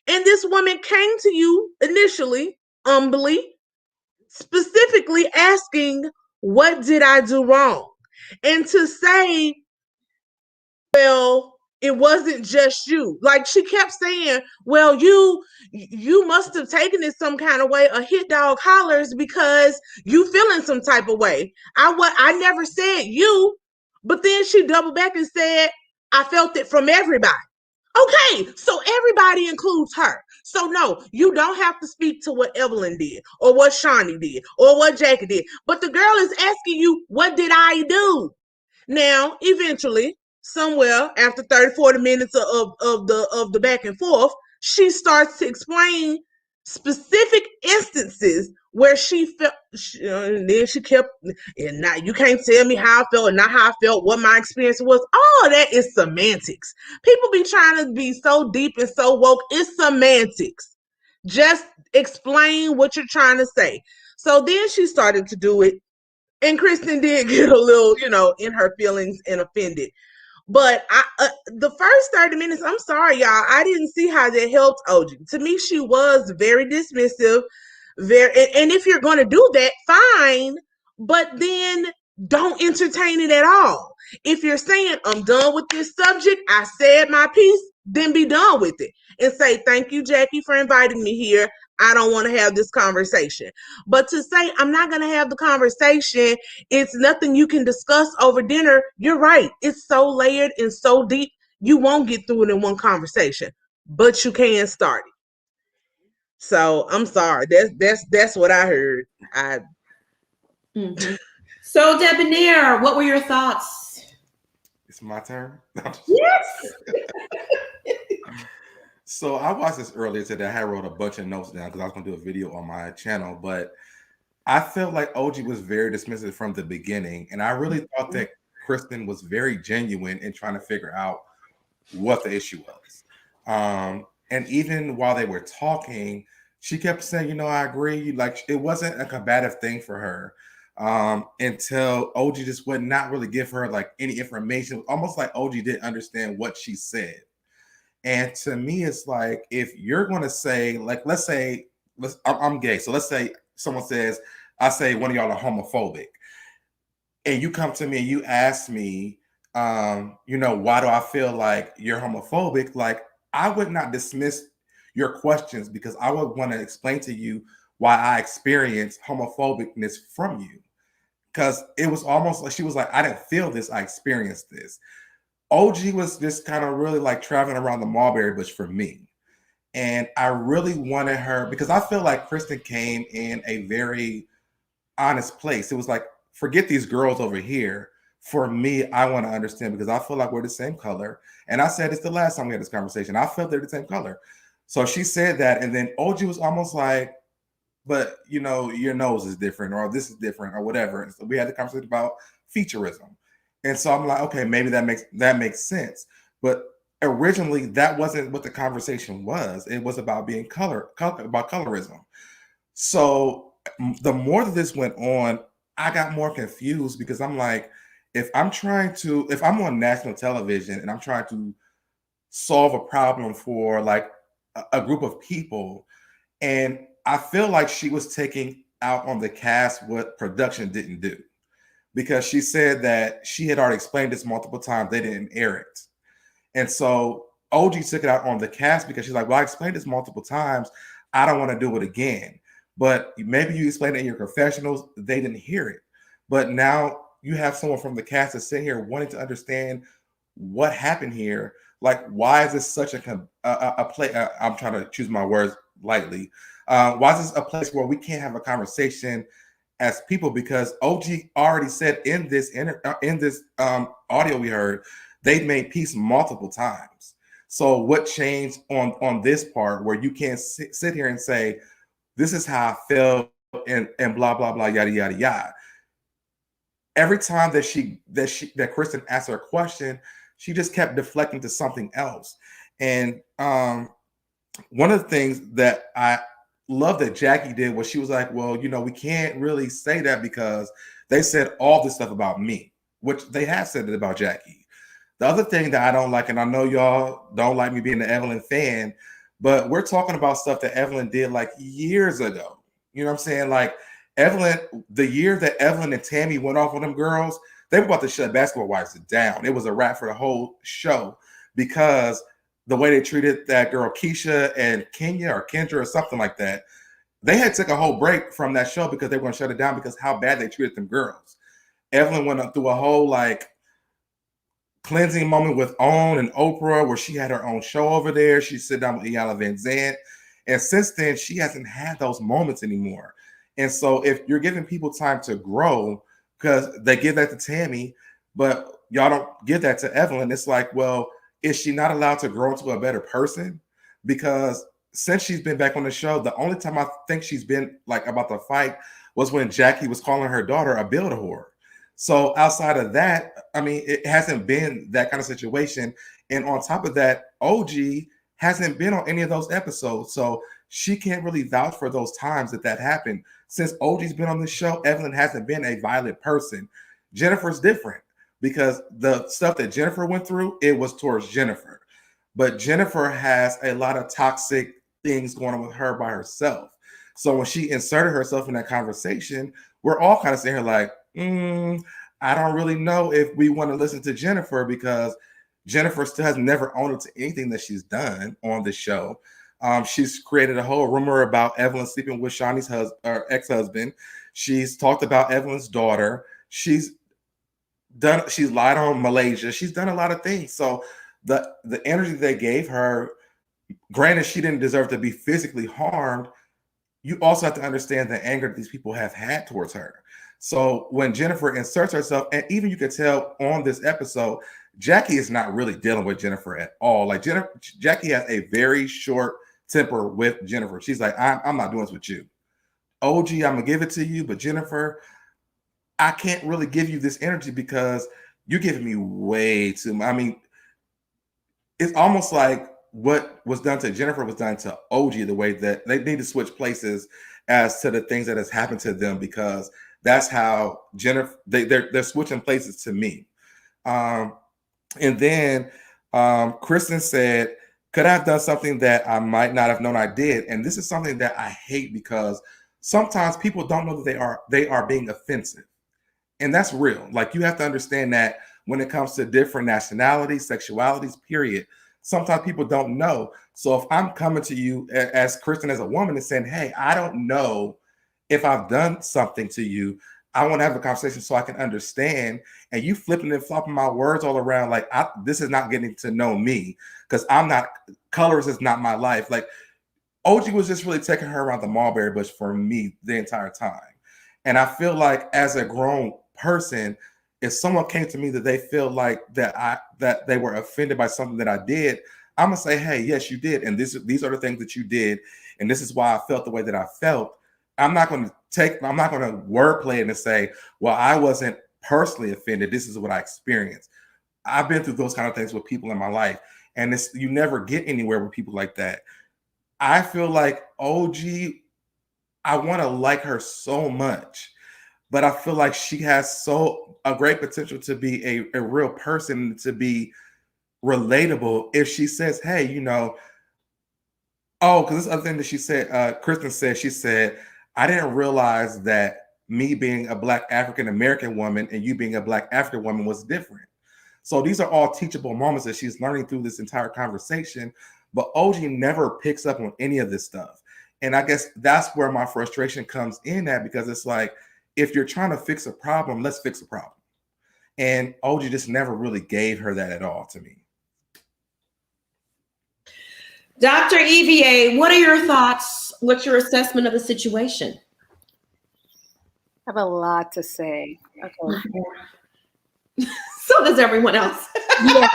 And this woman came to you initially, humbly, specifically asking, what did I do wrong? And to say, well, it wasn't just you. Like, she kept saying, well, you must have taken it some kind of way, or hit dog hollers because you feeling some type of way. I never said you, but then she doubled back and said, I felt it from everybody. Okay, so everybody includes her. So no, you don't have to speak to what Evelyn did, or what Shawnee did, or what Jackie did. But the girl is asking you, what did I do? Now, eventually, somewhere after 30, 40 minutes of the back and forth, she starts to explain specific instances where she felt, and then she kept, and now you can't tell me how I felt and not how I felt, what my experience was. All that is semantics. People be trying to be so deep and so woke. It's semantics. Just explain what you're trying to say. So then she started to do it. And Kristen did get a little, in her feelings and offended. But the first 30 minutes, I'm sorry, y'all, I didn't see how that helped OG. To me, she was very dismissive. And if you're going to do that, fine. But then don't entertain it at all. If you're saying, I'm done with this subject, I said my piece, then be done with it. And say, thank you, Jackie, for inviting me here. I don't want to have this conversation. But to say, I'm not going to have the conversation, it's nothing you can discuss over dinner. You're right. It's so layered and so deep. You won't get through it in one conversation, but you can start it. So I'm sorry. That's what I heard. So Debonair, what were your thoughts? It's my turn. Yes. So I watched this earlier today. I had wrote a bunch of notes down because I was going to do a video on my channel, but I felt like OG was very dismissive from the beginning, and I really thought that Kristen was very genuine in trying to figure out what the issue was. And even while they were talking, she kept saying, I agree. Like, it wasn't a combative thing for her until OG just would not really give her like any information. Almost like OG didn't understand what she said. And to me, it's like, if you're going to say, like, let's say, I'm gay. So let's say someone says, I say one of y'all are homophobic. And you come to me and you ask me, why do I feel like you're homophobic? Like, I would not dismiss your questions because I would want to explain to you why I experienced homophobicness from you. Because it was almost like she was like, I didn't feel this, I experienced this. OG was just kind of really like traveling around the mulberry bush for me. And I really wanted her, because I feel like Kristen came in a very honest place. It was like, forget these girls over here. For me, I want to understand because I feel like we're the same color. And I said it's the last time we had this conversation. I felt they're the same color. So she said that, and then OG was almost like, but your nose is different, or this is different, or whatever. And so we had the conversation about featureism. And so I'm like, okay, maybe that makes sense. But originally, that wasn't what the conversation was. It was about being about colorism. So the more that this went on, I got more confused because I'm like, if I'm on national television and I'm trying to solve a problem for like a group of people, and I feel like she was taking out on the cast what production didn't do. Because she said that she had already explained this multiple times, they didn't air it. And so OG took it out on the cast because she's like, well, I explained this multiple times. I don't want to do it again. But maybe you explained it in your confessionals, they didn't hear it. But now you have someone from the cast that's sitting here wanting to understand what happened here. Like, why is this such a play? I'm trying to choose my words lightly. Why is this a place where we can't have a conversation as people? Because OG already said in this audio we heard, they've made peace multiple times. So what changed on this part where you can't sit here and say, this is how I felt and blah, blah, blah, yada, yada, yada. Every time that Kristen asked her a question, she just kept deflecting to something else. And one of the things that I love that Jackie did was she was like, well, we can't really say that because they said all this stuff about me, which they have said it about Jackie. The other thing that I don't like, and I know y'all don't like me being an Evelyn fan, but we're talking about stuff that Evelyn did like years ago. You know what I'm saying? Like Evelyn, the year that Evelyn and Tammy went off on them girls, they were about to shut Basketball Wives down. It was a wrap for the whole show because the way they treated that girl Keisha and Kenya or Kendra or something like that, they had took a whole break from that show because they were going to shut it down because how bad they treated them girls. Evelyn went through a whole like cleansing moment with Own and Oprah where she had her own show over there. She sit down with Iyanla Vanzant. And since then, she hasn't had those moments anymore. And so if you're giving people time to grow, because they give that to Tammy, but y'all don't give that to Evelyn, it's like, well, is she not allowed to grow into a better person? Because since she's been back on the show, the only time I think she's been like about to fight was when Jackie was calling her daughter a build-a-whore. So outside of that, I mean, it hasn't been that kind of situation. And on top of that, OG hasn't been on any of those episodes. So she can't really vouch for those times that happened. Since OG's been on the show, Evelyn hasn't been a violent person. Jennifer's different because the stuff that Jennifer went through, it was towards Jennifer. But Jennifer has a lot of toxic things going on with her by herself. So when she inserted herself in that conversation, we're all kind of sitting here like, I don't really know if we want to listen to Jennifer because Jennifer still has never owned up to anything that she's done on the show. She's created a whole rumor about Evelyn sleeping with Shawnee's ex-husband. She's talked about Evelyn's daughter. She's lied on Malaysia. She's done a lot of things. So the energy they gave her, granted, she didn't deserve to be physically harmed. You also have to understand the anger that these people have had towards her. So when Jennifer inserts herself, and even you can tell on this episode, Jackie is not really dealing with Jennifer at all. Like Jackie has a very short temper with Jennifer. She's like, I'm not doing this with you. OG, I'm gonna give it to you, but Jennifer, I can't really give you this energy because you're giving me way too much. I mean, it's almost like what was done to Jennifer was done to OG, the way that they need to switch places as to the things that has happened to them, because that's how Jennifer, they're switching places to me. And then Kristen said, could I have done something that I might not have known I did? And this is something that I hate because sometimes people don't know that they are being offensive. And that's real. Like, you have to understand that when it comes to different nationalities, sexualities, period, sometimes people don't know. So if I'm coming to you as Kristen, as a woman, and saying, hey, I don't know if I've done something to you, I want to have a conversation so I can understand, and you flipping and flopping my words all around like this is not getting to know me because Colorism is not my life. Like, OG was just really taking her around the mulberry bush for me the entire time. And I feel like as a grown person, if someone came to me that they feel like that they were offended by something that I did, I'm gonna say, hey, yes, you did, and these are the things that you did, and this is why I felt the way that I felt. I'm not going to wordplay it and say, well, I wasn't personally offended. This is what I experienced. I've been through those kind of things with people in my life, and you never get anywhere with people like that. I feel like OG, I want to like her so much, but I feel like she has a great potential to be a real person, to be relatable. If she says, hey, because this other thing that she said, Kristen said, she said, I didn't realize that me being a Black African American woman and you being a Black African woman was different. So these are all teachable moments that she's learning through this entire conversation, but OG never picks up on any of this stuff. And I guess that's where my frustration comes in at, because it's like, if you're trying to fix a problem, let's fix a problem. And OG just never really gave her that at all to me. Dr. EVA, what are your thoughts? What's your assessment of the situation? I have a lot to say. Okay. So does everyone else. Yeah.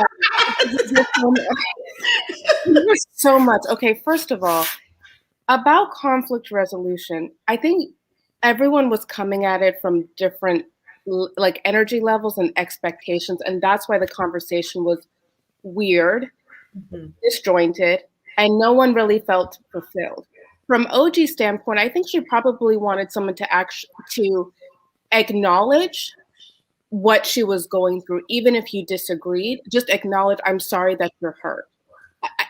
There's so much. Okay, first of all, about conflict resolution, I think everyone was coming at it from different energy levels and expectations, and that's why the conversation was weird, disjointed, and no one really felt fulfilled. From OG's standpoint, I think she probably wanted someone to acknowledge what she was going through, even if you disagreed. Just acknowledge, I'm sorry that you're hurt.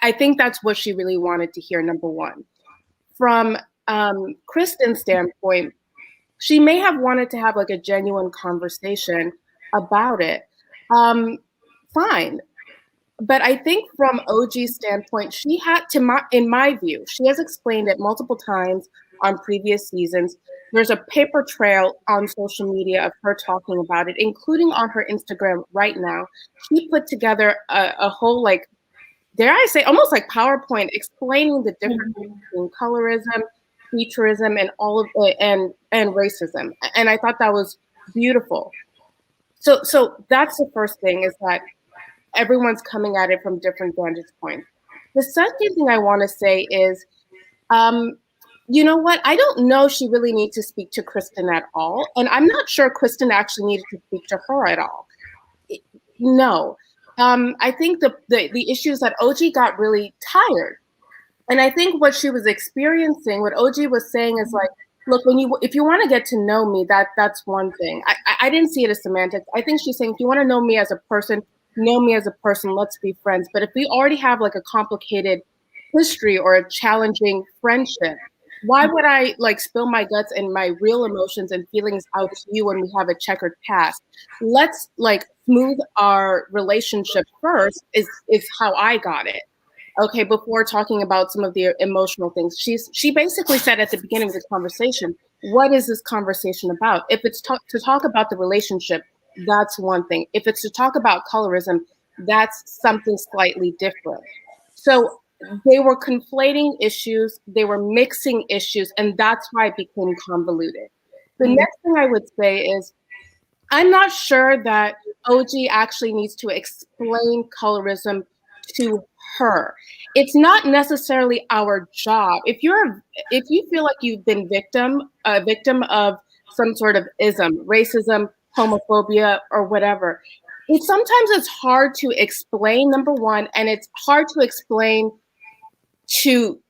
I think that's what she really wanted to hear, number one. From Kristen's standpoint, she may have wanted to have a genuine conversation about it. Fine. But I think from OG's standpoint, she had in my view, she has explained it multiple times on previous seasons. There's a paper trail on social media of her talking about it, including on her Instagram right now. She put together a whole, dare I say, almost like PowerPoint, explaining the difference between colorism, featureism, and all of and racism. And I thought that was beautiful. So that's the first thing, is that everyone's coming at it from different vantage points. The second thing I want to say is, you know what? I don't know she really needs to speak to Kristen at all. And I'm not sure Kristen actually needed to speak to her at all. No. I think the issue is that OG got really tired. And I think what she was experiencing, what OG was saying is like, look, if you want to get to know me, that's one thing. I didn't see it as semantics. I think she's saying, if you want to know me as a person, let's be friends. But if we already have like a complicated history or a challenging friendship, why would I like spill my guts and my real emotions and feelings out to you when we have a checkered past? Let's like smooth our relationship first is how I got it. Okay, before talking about some of the emotional things, she basically said at the beginning of the conversation, what is this conversation about? If it's to talk about the relationship, that's one thing. If it's to talk about colorism, that's something slightly different. So they were conflating issues, they were mixing issues, and that's why it became convoluted. The next thing I would say is, I'm not sure that OG actually needs to explain colorism to her. It's not necessarily our job. If you feel like you've been a victim of some sort of ism, racism, homophobia, or whatever, sometimes it's hard to explain, number one, and it's hard to explain to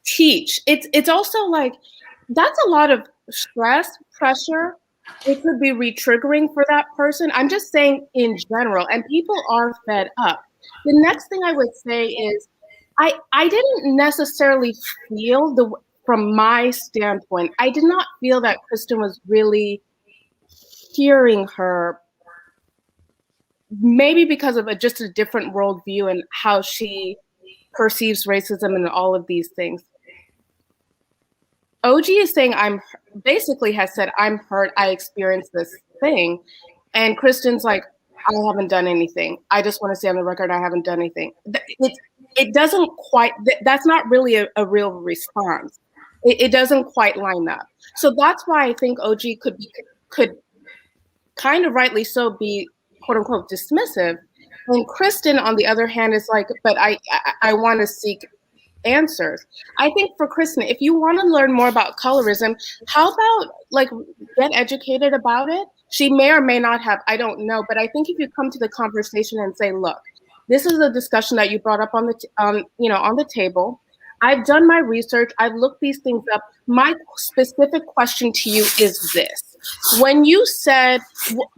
teach. It's also like, that's a lot of stress, pressure. It could be re-triggering for that person. I'm just saying in general, and people are fed up. The next thing I would say is, I didn't necessarily feel from my standpoint, I did not feel that Kristen was really hearing her, maybe because of just a different worldview and how she perceives racism and all of these things. OG is saying, basically has said, I'm hurt, I experienced this thing. And Kristen's like, I haven't done anything. I just want to say on the record, I haven't done anything. It doesn't quite, that's not really a real response. It doesn't quite line up. So that's why I think OG could kind of rightly so be quote unquote dismissive. And Kristen, on the other hand, is like, but I want to seek answers. I think for Kristen, if you want to learn more about colorism, how about like get educated about it? She may or may not have, I don't know, but I think if you come to the conversation and say, look, this is a discussion that you brought up on the table. I've done my research. I've looked these things up. My specific question to you is this. When you said,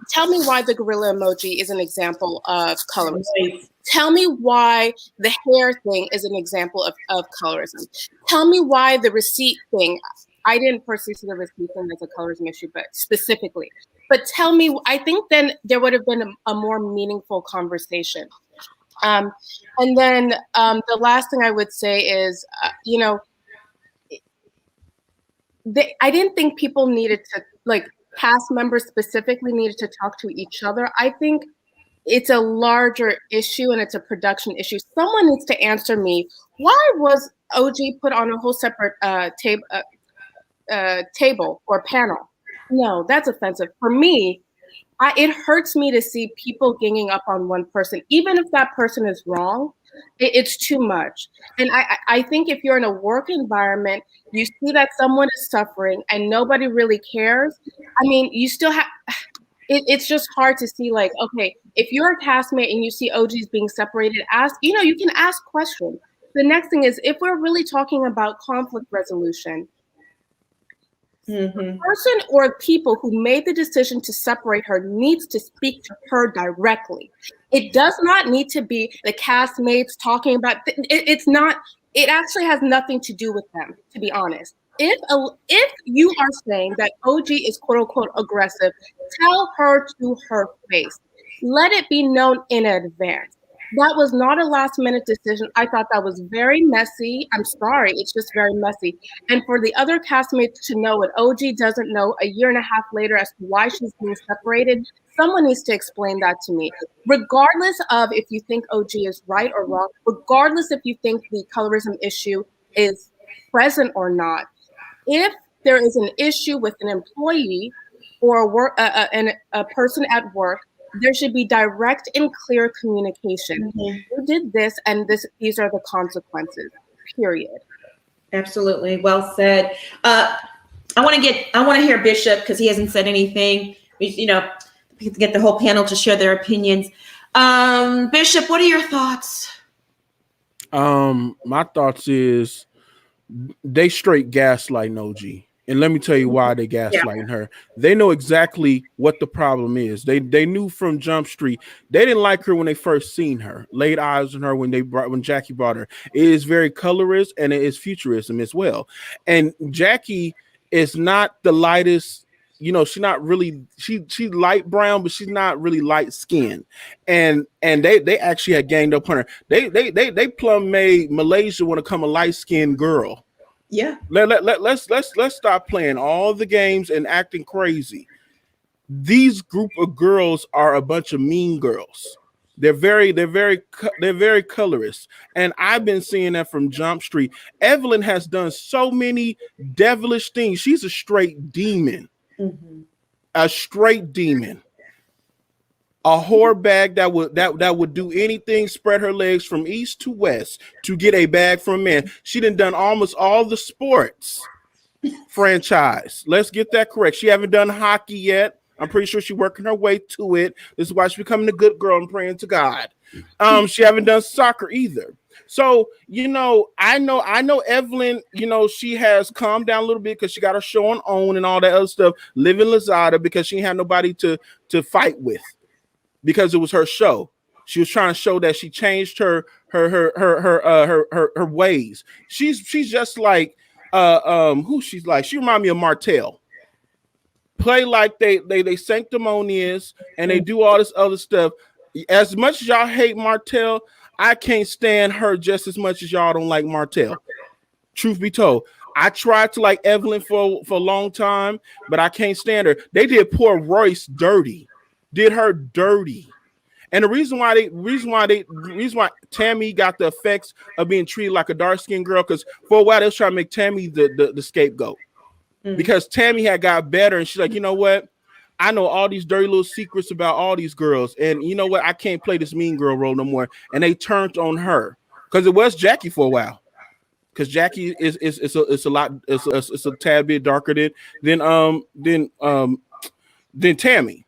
tell me why the gorilla emoji is an example of colorism. Tell me why the hair thing is an example of colorism. Tell me why the receipt thing, I didn't personally see the receipt thing as a colorism issue, but specifically. But tell me, I think then there would have been a more meaningful conversation. And then the last thing I would say is, I didn't think people needed to, like cast members specifically needed to talk to each other. I think it's a larger issue and it's a production issue. Someone needs to answer me. Why was OG put on a whole separate table or panel? No, that's offensive. For me, it hurts me to see people ganging up on one person, even if that person is wrong. It's too much. And I think if you're in a work environment, you see that someone is suffering and nobody really cares. I mean, you still have, it's just hard to see like, okay, if you're a castmate and you see OGs being separated, you can ask questions. The next thing is, if we're really talking about conflict resolution, the person or people who made the decision to separate her needs to speak to her directly. It does not need to be the castmates talking about, it's not, it actually has nothing to do with them, to be honest. If you are saying that OG is quote unquote aggressive, tell her to her face. Let it be known in advance. That was not a last minute decision. I thought that was very messy. I'm sorry, it's just very messy. And for the other castmates to know what OG doesn't know a year and a half later as to why she's being separated, someone needs to explain that to me. Regardless of if you think OG is right or wrong, regardless if you think the colorism issue is present or not, if there is an issue with an employee or a person at work, there should be direct and clear communication. You did this, and these are the consequences, period. Absolutely. Well said. I want to hear Bishop, because he hasn't said anything. We get the whole panel to share their opinions. Bishop, what are your thoughts? My thoughts is they straight gaslighting OG. And let me tell you why they gaslighting her. They know exactly what the problem is. They knew from Jump Street. They didn't like her when they first seen her. Laid eyes on her when Jackie brought her. It is very colorist and it is futurism as well. And Jackie is not the lightest. You know, she's not really she's light brown, but she's not really light skinned. And they actually had ganged up on her. They plumb made Malaysia want to come a light skinned girl. Yeah. Let's stop playing all the games and acting crazy. These group of girls are a bunch of mean girls. They're very colorist, and I've been seeing that from Jump Street. Evelyn has done so many devilish things. She's a straight demon, a straight demon. A whore bag that would do anything, spread her legs from east to west to get a bag from men. She done almost all the sports franchise. Let's get that correct. She haven't done hockey yet. I'm pretty sure she's working her way to it. This is why she's becoming a good girl and praying to God. She haven't done soccer either. So, you know, I know Evelyn, you know, she has calmed down a little bit because she got her show on OWN and all that other stuff, living Lazada because she had nobody to fight with. Because it was her show. She was trying to show that she changed her ways. She's just like who she's like. She reminds me of Martell. Play like they sanctimonious and they do all this other stuff. As much as y'all hate Martell, I can't stand her just as much as y'all don't like Martell. Truth be told. I tried to like Evelyn for a long time, but I can't stand her. They did poor Royce dirty. Did her dirty. And the reason why Tammy got the effects of being treated like a dark-skinned girl, because for a while they was trying to make Tammy the scapegoat. Because Tammy had got better and she's like, you know what? I know all these dirty little secrets about all these girls. And you know what? I can't play this mean girl role no more. And they turned on her. Because it was Jackie for a while. Because Jackie is a tad bit darker than Tammy.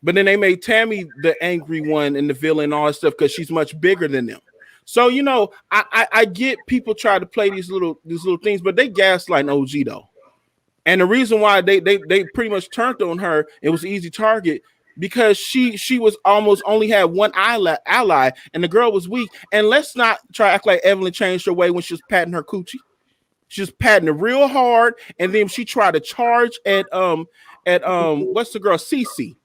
But then they made Tammy the angry one and the villain and all that stuff because she's much bigger than them. So, you know, I get people try to play these little things, but they gaslight OG though. And the reason why they pretty much turned on her, it was an easy target because she was almost only had one ally and the girl was weak. And let's not try to act like Evelyn changed her way when she was patting her coochie. She was patting it real hard, and then she tried to charge at what's the girl, Cece.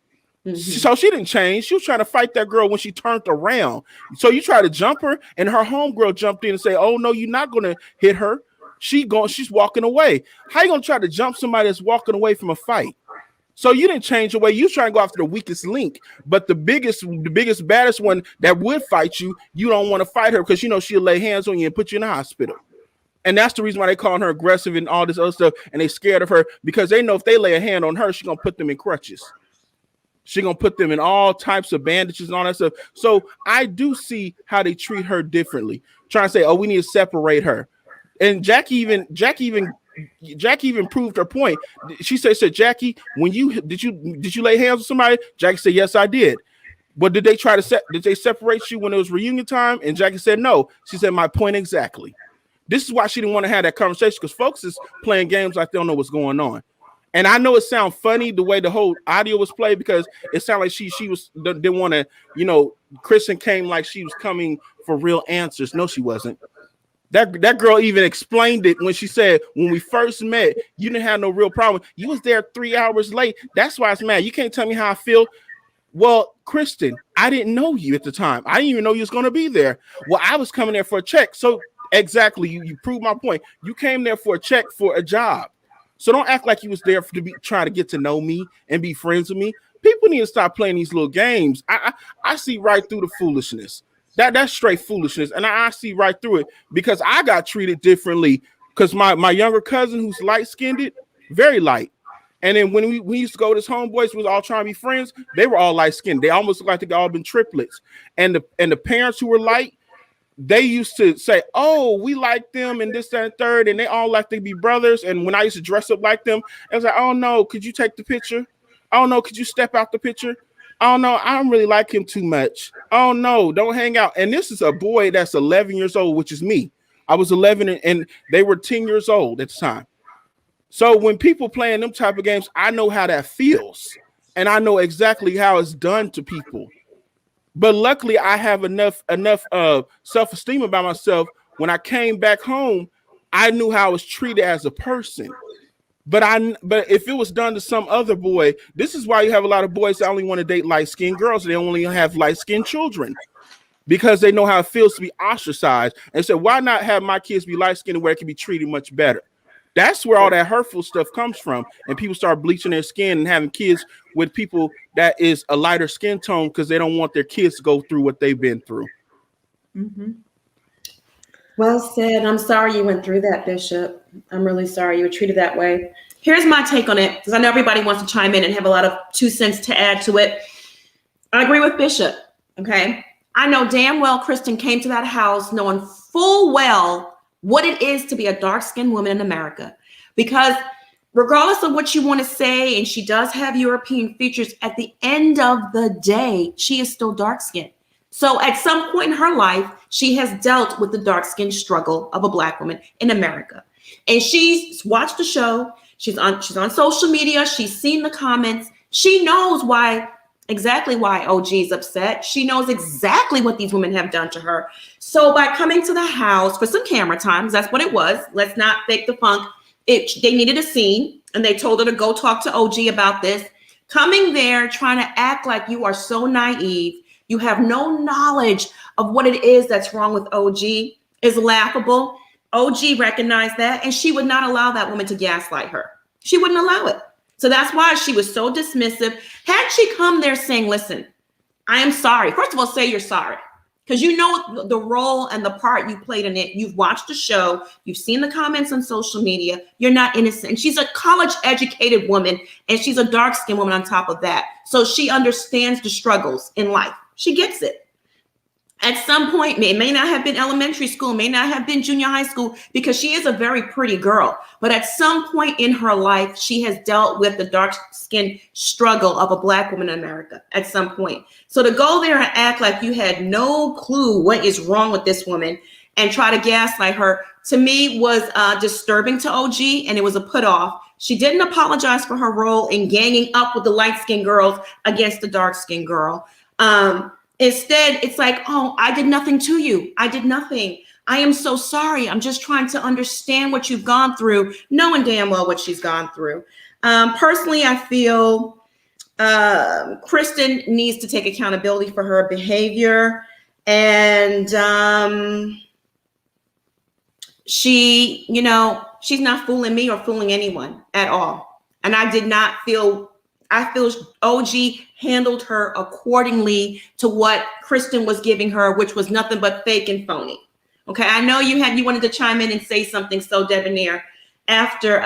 So she didn't change. She was trying to fight that girl when she turned around. So you try to jump her, and her homegirl jumped in and say, "Oh no, you're not gonna hit her. She's walking away. How you gonna try to jump somebody that's walking away from a fight?" So you didn't change your way. You trying to go after the weakest link, but the biggest, baddest one that would fight you, you don't want to fight her because you know she'll lay hands on you and put you in the hospital. And that's the reason why they call her aggressive and all this other stuff, and they scared of her because they know if they lay a hand on her, she's gonna put them in crutches. She's going to put them in all types of bandages and all that stuff. So I do see how they treat her differently. Trying to say, oh, we need to separate her. And Jackie even proved her point. She said, Jackie, when did you lay hands on somebody? Jackie said, yes, I did. But did they separate you when it was reunion time? And Jackie said, no. She said, my point exactly. This is why she didn't want to have that conversation because folks is playing games like they don't know what's going on. And I know it sounds funny the way the whole audio was played because it sounded like she didn't want to, you know, Kristen came like she was coming for real answers. No, she wasn't. That girl even explained it when she said, when we first met, you didn't have no real problem. You was there 3 hours late. That's why I was mad. You can't tell me how I feel. Well, Kristen, I didn't know you at the time. I didn't even know you was going to be there. Well, I was coming there for a check. So exactly, you proved my point. You came there for a check for a job. So don't act like you was there to be trying to get to know me and be friends with me. People need to stop playing these little games. I see right through the foolishness. That's straight foolishness. And I see right through it because I got treated differently because my younger cousin who's light-skinned, very light. And then when we used to go to his homeboys, we was all trying to be friends. They were all light-skinned. They almost looked like they all been triplets. And the parents who were light, they used to say, oh, we like them and this, that, and third, and they all like to be brothers. And when I used to dress up like them, I was like, oh no, could you take the picture? Oh no, could you step out the picture? Oh no, I don't really like him too much. Oh no, don't hang out. And this is a boy that's 11 years old, which is me. I was 11 and they were 10 years old at the time. So when people playing them type of games, I know how that feels. And I know exactly how it's done to people. But luckily I have enough self-esteem about myself. When I came back home, I knew how I was treated as a person. But if it was done to some other boy, this is why you have a lot of boys that only want to date light-skinned girls. They only have light-skinned children because they know how it feels to be ostracized. And so why not have my kids be light-skinned where it can be treated much better? That's where all that hurtful stuff comes from. And people start bleaching their skin and having kids with people that is a lighter skin tone because they don't want their kids to go through what they've been through. Mm-hmm. Well said. I'm sorry you went through that, Bishop. I'm really sorry you were treated that way. Here's my take on it, because I know everybody wants to chime in and have a lot of 2 cents to add to it. I agree with Bishop, okay? I know damn well Kristen came to that house knowing full well what it is to be a dark-skinned woman in America. Because regardless of what you want to say, and she does have European features, at the end of the day, she is still dark-skinned. So at some point in her life, she has dealt with the dark-skinned struggle of a Black woman in America. And she's watched the show. She's on social media. She's seen the comments. She knows exactly why OG is upset. She knows exactly what these women have done to her. So by coming to the house for some camera times, that's what it was. Let's not fake the funk. They needed a scene, and they told her to go talk to OG about this. Coming there, trying to act like you are so naive, you have no knowledge of what it is that's wrong with OG is laughable. OG recognized that, and she would not allow that woman to gaslight her. She wouldn't allow it. So that's why she was so dismissive. Had she come there saying, listen, I am sorry. First of all, say you're sorry, because you know the role and the part you played in it. You've watched the show. You've seen the comments on social media. You're not innocent. And she's a college-educated woman, and she's a dark-skinned woman on top of that. So she understands the struggles in life. She gets it. At some point, it may not have been elementary school, may not have been junior high school, because she is a very pretty girl. But at some point in her life, she has dealt with the dark skin struggle of a Black woman in America at some point. So to go there and act like you had no clue what is wrong with this woman and try to gaslight her, to me was disturbing to OG, and it was a put off. She didn't apologize for her role in ganging up with the light-skinned girls against the dark-skinned girl. Instead, it's like, oh, I did nothing to you. I did nothing. I am so sorry. I'm just trying to understand what you've gone through, knowing damn well what she's gone through. Personally, I feel Kristen needs to take accountability for her behavior. And she's not fooling me or fooling anyone at all. And I feel OG handled her accordingly to what Kristen was giving her, which was nothing but fake and phony. Okay, I know you wanted to chime in and say something so debonair after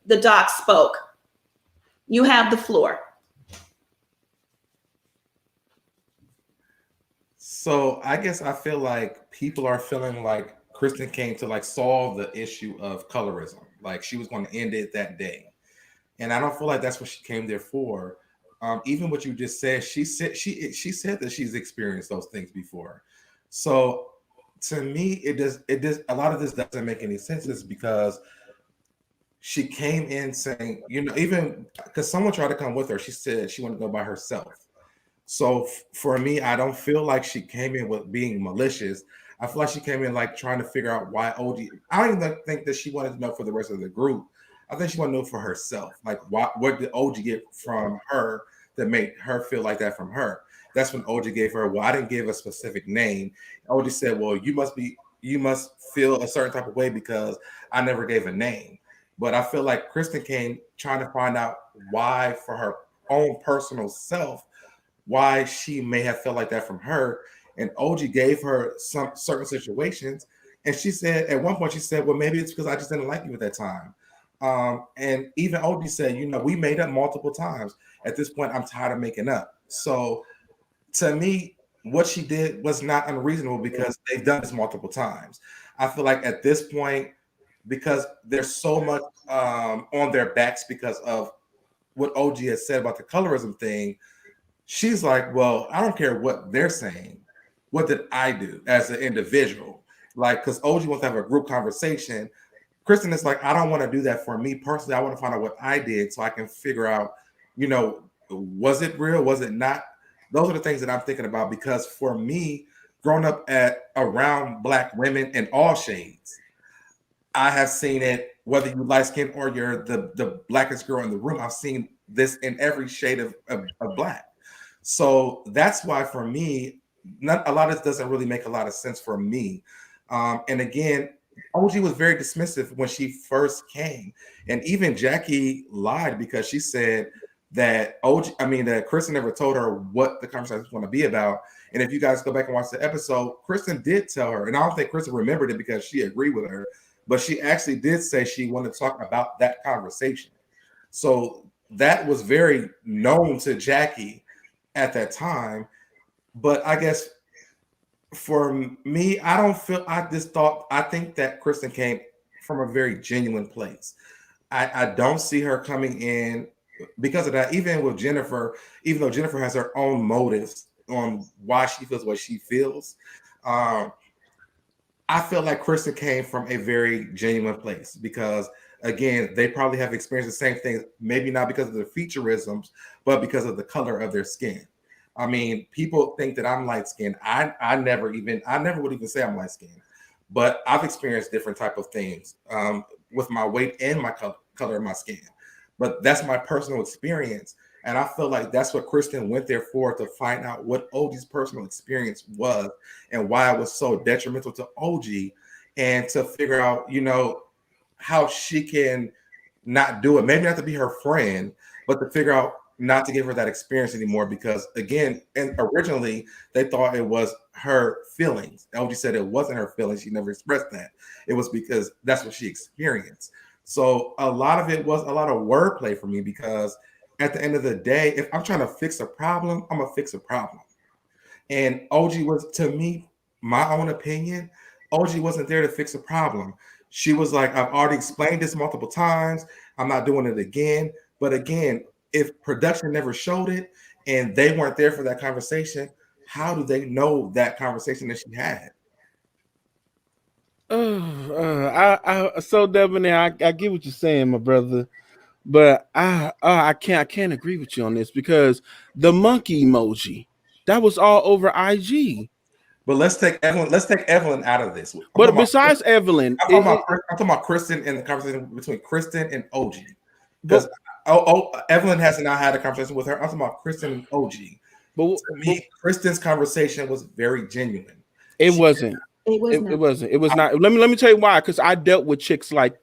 the doc spoke. You have the floor. So I guess I feel like people are feeling like Kristen came to like solve the issue of colorism. Like she was going to end it that day. And I don't feel like that's what she came there for. Even what you just said, she said that she's experienced those things before. So to me, it does a lot of this doesn't make any sense. It's because she came in saying, even because someone tried to come with her, she said she wanted to go by herself. So for me, I don't feel like she came in with being malicious. I feel like she came in like trying to figure out why OG. I don't even think that she wanted to know for the rest of the group. I think she wanted to know for herself, like what did OG get from her that made her feel like that from her. That's when OG gave her, well, I didn't give a specific name. OG said, well, you must feel a certain type of way because I never gave a name. But I feel like Kristen came trying to find out why, for her own personal self, why she may have felt like that from her. And OG gave her some certain situations. And she said, at one point, she said, well, maybe it's because I just didn't like you at that time. And even OG said, we made up multiple times. At this point, I'm tired of making up. So to me, what she did was not unreasonable because they've done this multiple times. I feel like at this point, because there's so much on their backs because of what OG has said about the colorism thing, she's like, well, I don't care what they're saying. What did I do as an individual? Like, because OG wants to have a group conversation. Kristen is like, I don't want to do that for me personally. I want to find out what I did so I can figure out, you know, was it real? Was it not? Those are the things that I'm thinking about, because for me, growing up around Black women in all shades, I have seen it, whether you light skin or you're the blackest girl in the room. I've seen this in every shade of Black. So that's why for me, a lot of this doesn't really make a lot of sense for me. And again, OG was very dismissive when she first came. And even Jackie lied because she said that that Kristen never told her what the conversation was going to be about. And if you guys go back and watch the episode, Kristen did tell her, and I don't think Kristen remembered it because she agreed with her, but she actually did say she wanted to talk about that conversation. So that was very known to Jackie at that time. But I guess for me, I think that Kristen came from a very genuine place. I don't see her coming in because of that. Even with Jennifer, even though Jennifer has her own motives on why she feels what she feels, I feel like Kristen came from a very genuine place because, again, they probably have experienced the same things, maybe not because of the featureisms, but because of the color of their skin. I mean, people think that I'm light skinned. I never would even say I'm light skinned, but I've experienced different type of things with my weight and my color of my skin. But that's my personal experience. And I feel like that's what Kristen went there for, to find out what OG's personal experience was and why it was so detrimental to OG, and to figure out, you know, how she can not do it. Maybe not to be her friend, but to figure out not to give her that experience anymore. Because again, and originally they thought it was her feelings. OG said it wasn't her feelings. She never expressed that. It was because that's what she experienced. So a lot of it was a lot of wordplay for me, because at the end of the day, if I'm trying to fix a problem, I'm gonna fix a problem. And OG was, to me, my own opinion, OG wasn't there to fix a problem. She was like, I've already explained this multiple times. I'm not doing it again. But again, if production never showed it and they weren't there for that conversation, how do they know that conversation that she had? So Debonair, I get what you're saying, my brother, but I can't agree with you on this, because the monkey emoji, that was all over IG. But let's take Evelyn out of this. But besides Evelyn, I'm talking about Kristen and the conversation between Kristen and OG. Because Evelyn has not had a conversation with her. I'm talking about Kristen and OG. But to me, Kristen's conversation was very genuine. It wasn't. It was not. Let me tell you why. Because I dealt with chicks like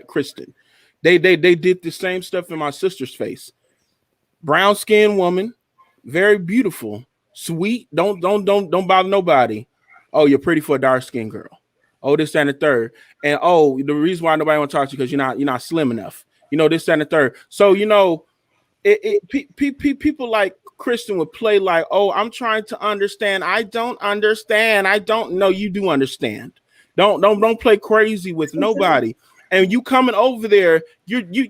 Kristen. They did the same stuff in my sister's face. Brown skinned woman, very beautiful, sweet. Don't bother nobody. Oh, you're pretty for a dark skinned girl. Oh, this, that, and the third. And oh, the reason why nobody want to talk to you because you're not slim enough. You know, this, that, and the third. So you know, people like Kristen would play like, oh, I'm trying to understand. I don't understand. I don't know. You do understand. Don't play crazy with nobody. And you coming over there, you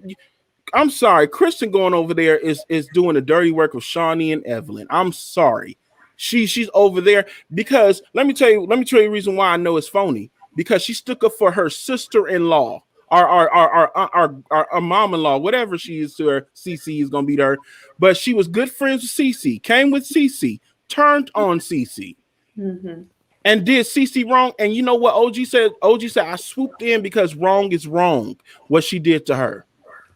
I'm sorry, Kristen going over there is doing the dirty work of Shawnee and Evelyn. I'm sorry. She's over there because let me tell you the reason why I know it's phony. Because she stuck up for her sister-in-law, our mom-in-law, whatever she is to her. Cece is gonna be there, but she was good friends with Cece, came with Cece, turned on Cece, and did Cece wrong. And you know what OG said? OG said, I swooped in because wrong is wrong. What she did to her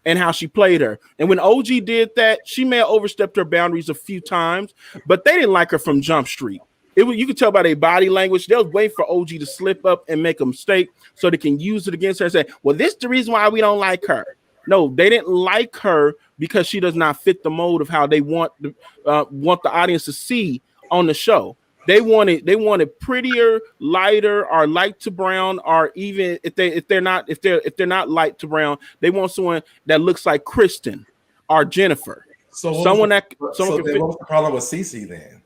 and how she played her. And when OG did that, she may have overstepped her boundaries a few times, but they didn't like her from Jump Street. You could tell by their body language. They was waiting for OG to slip up and make a mistake so they can use it against her and say, well, this is the reason why we don't like her. No, they didn't like her because she does not fit the mold of how they want the audience to see on the show. They wanted prettier, lighter, or light to brown, or even if they're not light to brown, they want someone that looks like Kristen or Jennifer. So what was the problem with Cece then?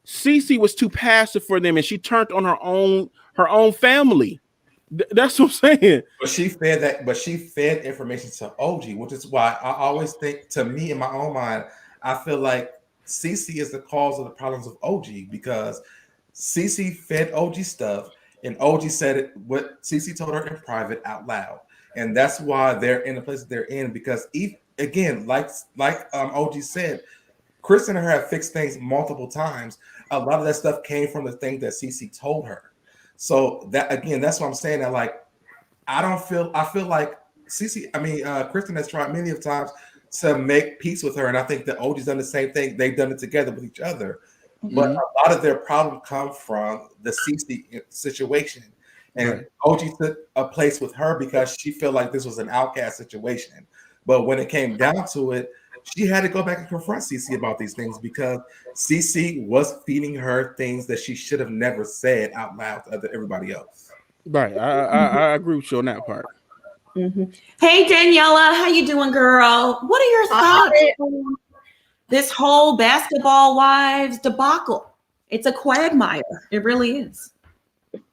Cece was too passive for them, and she turned on her own family. That's what I'm saying. But she fed information to OG, which is why I always think, to me in my own mind, I feel like Cece is the cause of the problems of OG because Cece fed OG stuff, and OG said it what Cece told her in private out loud, and that's why they're in the place that they're in. Because again, like OG said, Kristen and her have fixed things multiple times. A lot of that stuff came from the thing that Cece told her. So that again, that's what I'm saying. That like, I feel like Kristen has tried many of times to make peace with her, and I think that OG's done the same thing. They've done it together with each other. But a lot of their problems come from the Cece situation. And OG took a place with her because she felt like this was an outcast situation. But when it came down to it, she had to go back and confront Cece about these things because Cece was feeding her things that she should have never said out loud to everybody else. Right. I agree with you on that part. Hey, Daniela, how you doing, girl? What are your thoughts on this whole basketball wives debacle? It's a quagmire. It really is.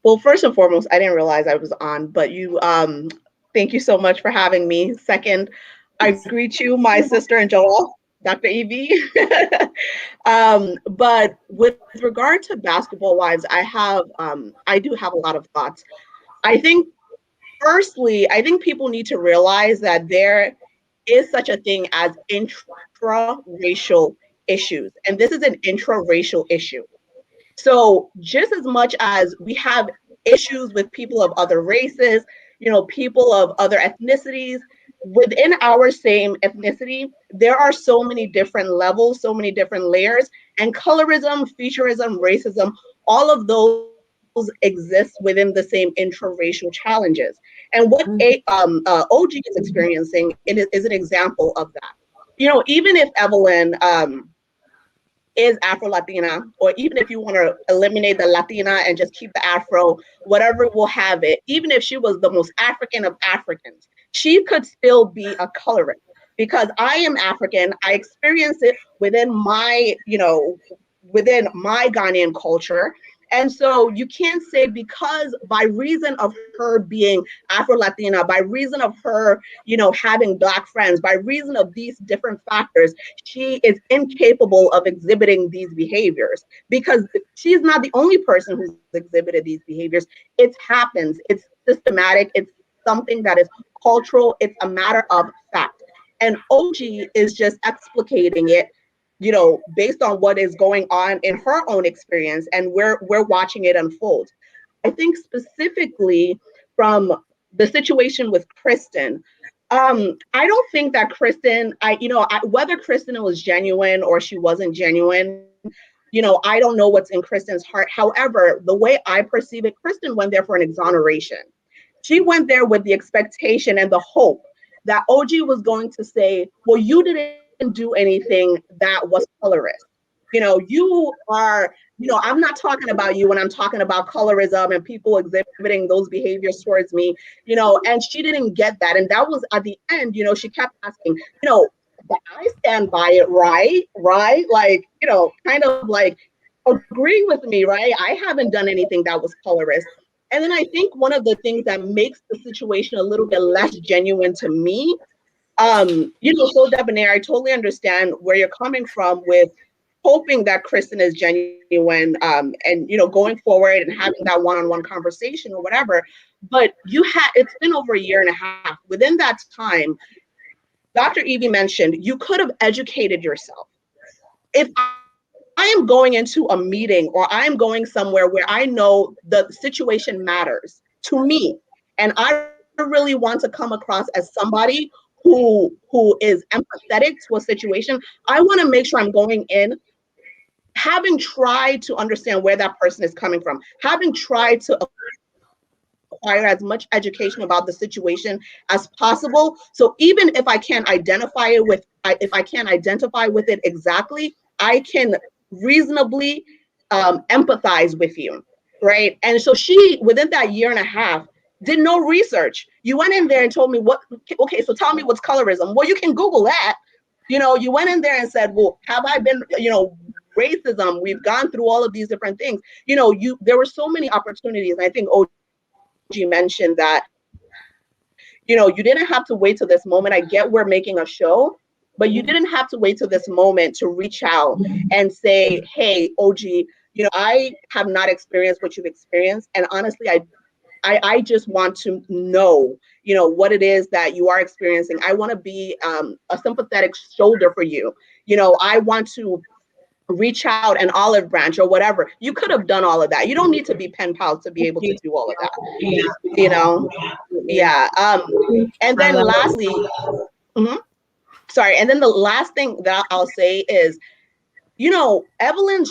Well, first and foremost, I didn't realize I was on, but thank you so much for having me. Second, I greet you, my sister and Joel, Dr. Evie. But with regard to basketball wives, I do have a lot of thoughts. Firstly, I think people need to realize that there is such a thing as intra-racial issues, and this is an intra-racial issue. So just as much as we have issues with people of other races, people of other ethnicities, within our same ethnicity, there are so many different levels, so many different layers, and colorism, featureism, racism, all of those exist within the same intra-racial challenges. And what OG is experiencing is an example of that. Even if Evelyn is Afro-Latina, or even if you want to eliminate the Latina and just keep the Afro, whatever will have it, even if she was the most African of Africans, she could still be a colorist. Because I am African, I experience it within my Ghanaian culture. And so you can't say because by reason of her being Afro-Latina, by reason of her, having Black friends, by reason of these different factors, she is incapable of exhibiting these behaviors, because she's not the only person who's exhibited these behaviors. It happens. It's systematic. It's something that is cultural. It's a matter of fact. And OG is just explicating it, based on what is going on in her own experience, and we're watching it unfold. I think specifically from the situation with Kristen, I don't think that Kristen, whether Kristen was genuine or she wasn't genuine, I don't know what's in Kristen's heart. However, the way I perceive it, Kristen went there for an exoneration. She went there with the expectation and the hope that OG was going to say, well, you didn't do anything that was colorist. You are, I'm not talking about you when I'm talking about colorism and people exhibiting those behaviors towards me, and she didn't get that. And that was at the end, she kept asking, I stand by it, right? Like, kind of like agree with me, right? I haven't done anything that was colorist. And then I think one of the things that makes the situation a little bit less genuine to me, so debonair, I totally understand where you're coming from with hoping that Kristen is genuine, and going forward and having that one-on-one conversation or whatever. But it's been over a year and a half. Within that time, Dr. Evie mentioned you could have educated yourself. If I am going into a meeting or I'm going somewhere where I know the situation matters to me, and I really want to come across as somebody who is empathetic to a situation, I want to make sure I'm going in having tried to understand where that person is coming from, having tried to acquire as much education about the situation as possible. So even if I can't identify with it exactly, I can reasonably empathize with you, right? And so she, within that year and a half, did no research. You went in there and told me okay, so tell me what's colorism. Well, you can Google that. You went in there and said, well, have I been, racism? We've gone through all of these different things. There were so many opportunities. And I think OG mentioned that, you didn't have to wait till this moment. I get we're making a show, but you didn't have to wait till this moment to reach out and say, hey, OG, I have not experienced what you've experienced. And honestly, I just want to know, what it is that you are experiencing. I want to be a sympathetic shoulder for you. I want to reach out an olive branch or whatever. You could have done all of that. You don't need to be pen pals to be able to do all of that. Yeah. And then lastly, and then the last thing that I'll say is, Evelyn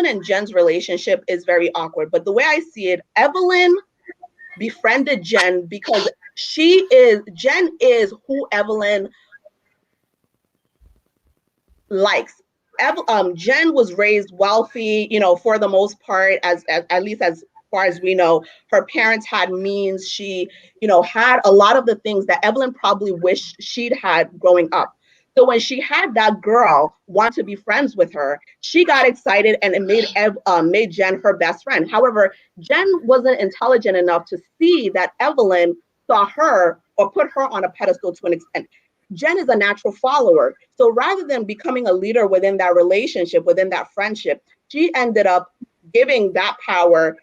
and Jen's relationship is very awkward. But the way I see it, Evelyn befriended Jen because Jen is who Evelyn likes. Jen was raised wealthy, for the most part, as at least as far as we know. Her parents had means. She, had a lot of the things that Evelyn probably wished she'd had growing up. So when she had that girl want to be friends with her, she got excited and it made Jen her best friend. However, Jen wasn't intelligent enough to see that Evelyn saw her or put her on a pedestal to an extent. Jen is a natural follower. So rather than becoming a leader within that relationship, within that friendship, she ended up giving that power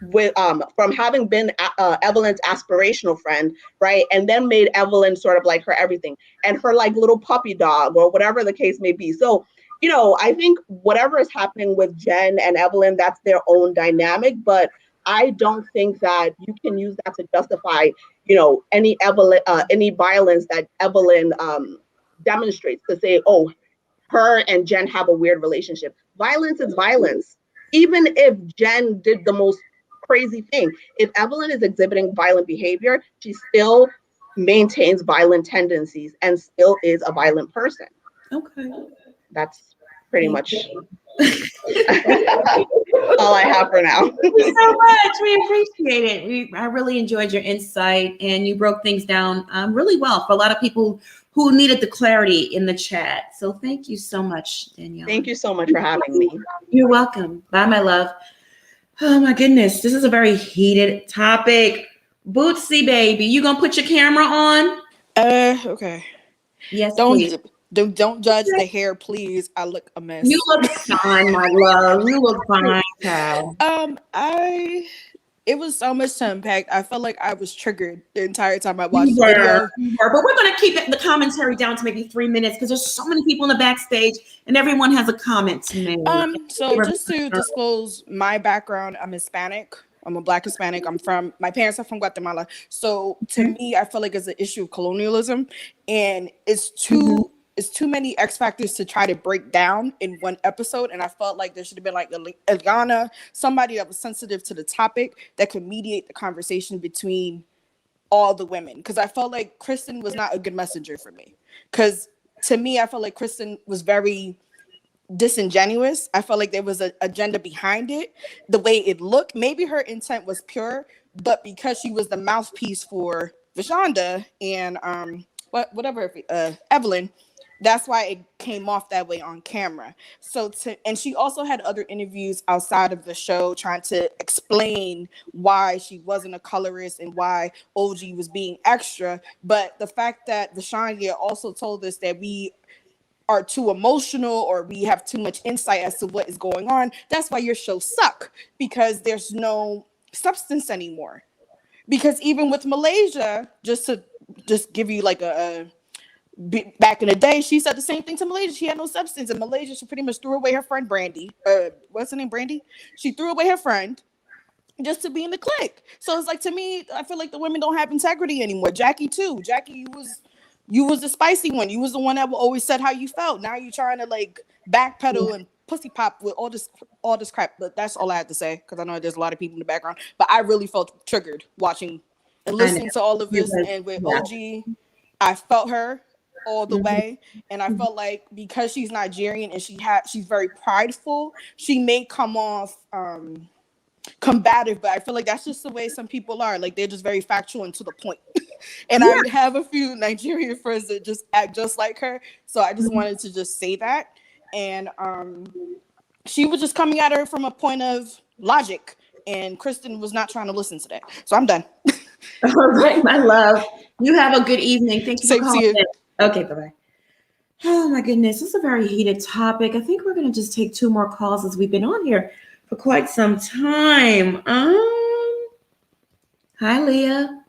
with from having been Evelyn's aspirational friend, right? And then made Evelyn sort of like her everything and her like little puppy dog or whatever the case may be. So, I think whatever is happening with Jen and Evelyn, that's their own dynamic, but I don't think that you can use that to justify, any violence that Evelyn demonstrates to say, oh, her and Jen have a weird relationship. Violence is violence. Even if Jen did the most crazy thing, if Evelyn is exhibiting violent behavior, she still maintains violent tendencies and still is a violent person. Okay. That's pretty much all I have for now. Thank you so much. We appreciate it. I really enjoyed your insight, and you broke things down really well for a lot of people who needed the clarity in the chat. So thank you so much, Danielle. Thank you so much for having me. You're welcome. Bye, my love. Oh my goodness, this is a very heated topic. Bootsy baby, you gonna put your camera on? Okay. Yes, please. please. Don't judge the hair, please. I look a mess. You look fine, my love. You look fine, pal. It was so much to unpack. I felt like I was triggered the entire time I watched the video. But we're gonna keep the commentary down to maybe 3 minutes because there's so many people in the backstage and everyone has a comment to make. So just to disclose my background, I'm Hispanic. I'm a Black Hispanic. My parents are from Guatemala. So to me, I feel like it's an issue of colonialism, and it's too many X factors to try to break down in one episode. And I felt like there should have been like Eliana, somebody that was sensitive to the topic that could mediate the conversation between all the women. Because I felt like Kristen was not a good messenger for me. Because to me, I felt like Kristen was very disingenuous. I felt like there was an agenda behind it. The way it looked, maybe her intent was pure, but because she was the mouthpiece for Vashonda and Evelyn, that's why it came off that way on camera. And she also had other interviews outside of the show trying to explain why she wasn't a colorist and why OG was being extra. But the fact that Vashonda also told us that we are too emotional or we have too much insight as to what is going on, that's why your shows suck, because there's no substance anymore. Because even with Malaysia, just give you like back in the day, she said the same thing to Malaysia. She had no substance. And Malaysia, she pretty much threw away her friend Brandy. What's her name? Brandy? She threw away her friend just to be in the clique. So it's like, to me, I feel like the women don't have integrity anymore. Jackie too. Jackie, you was the spicy one. You was the one that always said how you felt. Now you're trying to like backpedal and pussy pop with all this crap. But that's all I have to say, because I know there's a lot of people in the background. But I really felt triggered watching and listening to all of this. And with OG, I felt her all the way, and I felt like because she's Nigerian and she's very prideful, she may come off combative, but I feel like that's just the way some people are. Like, they're just very factual and to the point. And I have a few Nigerian friends that just act just like her, so I just wanted to just say that. And she was just coming at her from a point of logic, and Kristen was not trying to listen to that. So I'm done. All right, my love. You have a good evening. Thank you for calling in. Okay, bye-bye. Oh my goodness, this is a very heated topic. I think we're going to just take 2 more calls as we've been on here for quite some time. Hi, Leah.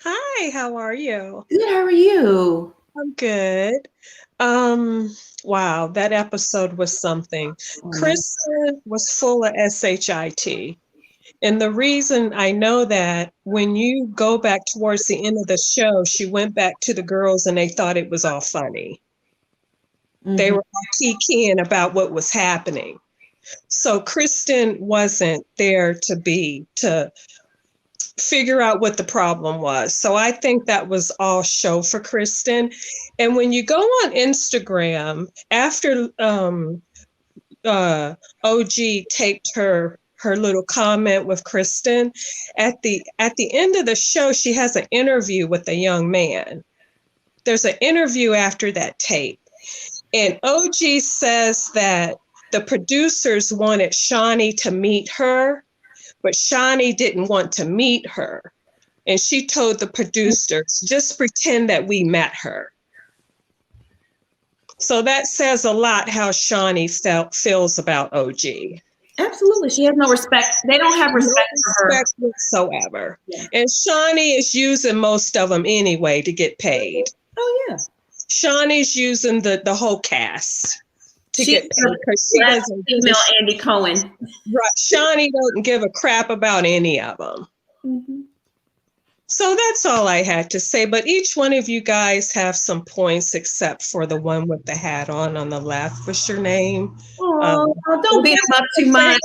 Hi, how are you? Good, how are you? I'm good. Wow, that episode was something. Kristen was full of SHIT. And the reason I know that, when you go back towards the end of the show, she went back to the girls and they thought it was all funny. They were all kikiing about what was happening. So Kristen wasn't there to figure out what the problem was. So I think that was all show for Kristen. And when you go on Instagram, after OG taped her little comment with Kristen, at the end of the show, she has an interview with a young man. There's an interview after that tape. And OG says that the producers wanted Shawnee to meet her, but Shawnee didn't want to meet her. And she told the producers, just pretend that we met her. So that says a lot how Shawnee feels about OG. Absolutely. She has no respect. They don't have respect for her whatsoever. Yeah. And Shawnee is using most of them anyway to get paid. Oh, yeah. Shawnee's using the whole cast to get paid because she doesn't. Female Andy Cohen. Right. Shawnee doesn't give a crap about any of them. So that's all I had to say. But each one of you guys have some points, except for the one with the hat on the left. What's your name? Oh, don't beat him up too much.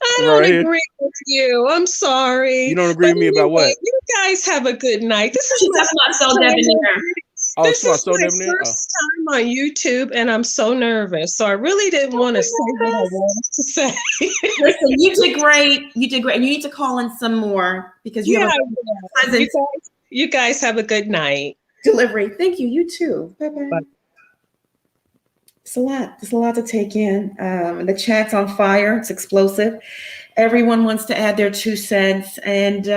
I don't agree with you. I'm sorry. You don't agree with me about what? You guys have a good night. This is not so debonair. This is my first time on YouTube, and I'm so nervous. So I really didn't want to say what I wanted to say. Listen, you did great. You did great. And you need to call in some more because you have a presence. You guys have a good night. Delivery. Thank you. You too. Bye-bye. Bye. It's a lot. It's a lot to take in. The chat's on fire. It's explosive. Everyone wants to add their 2 cents, and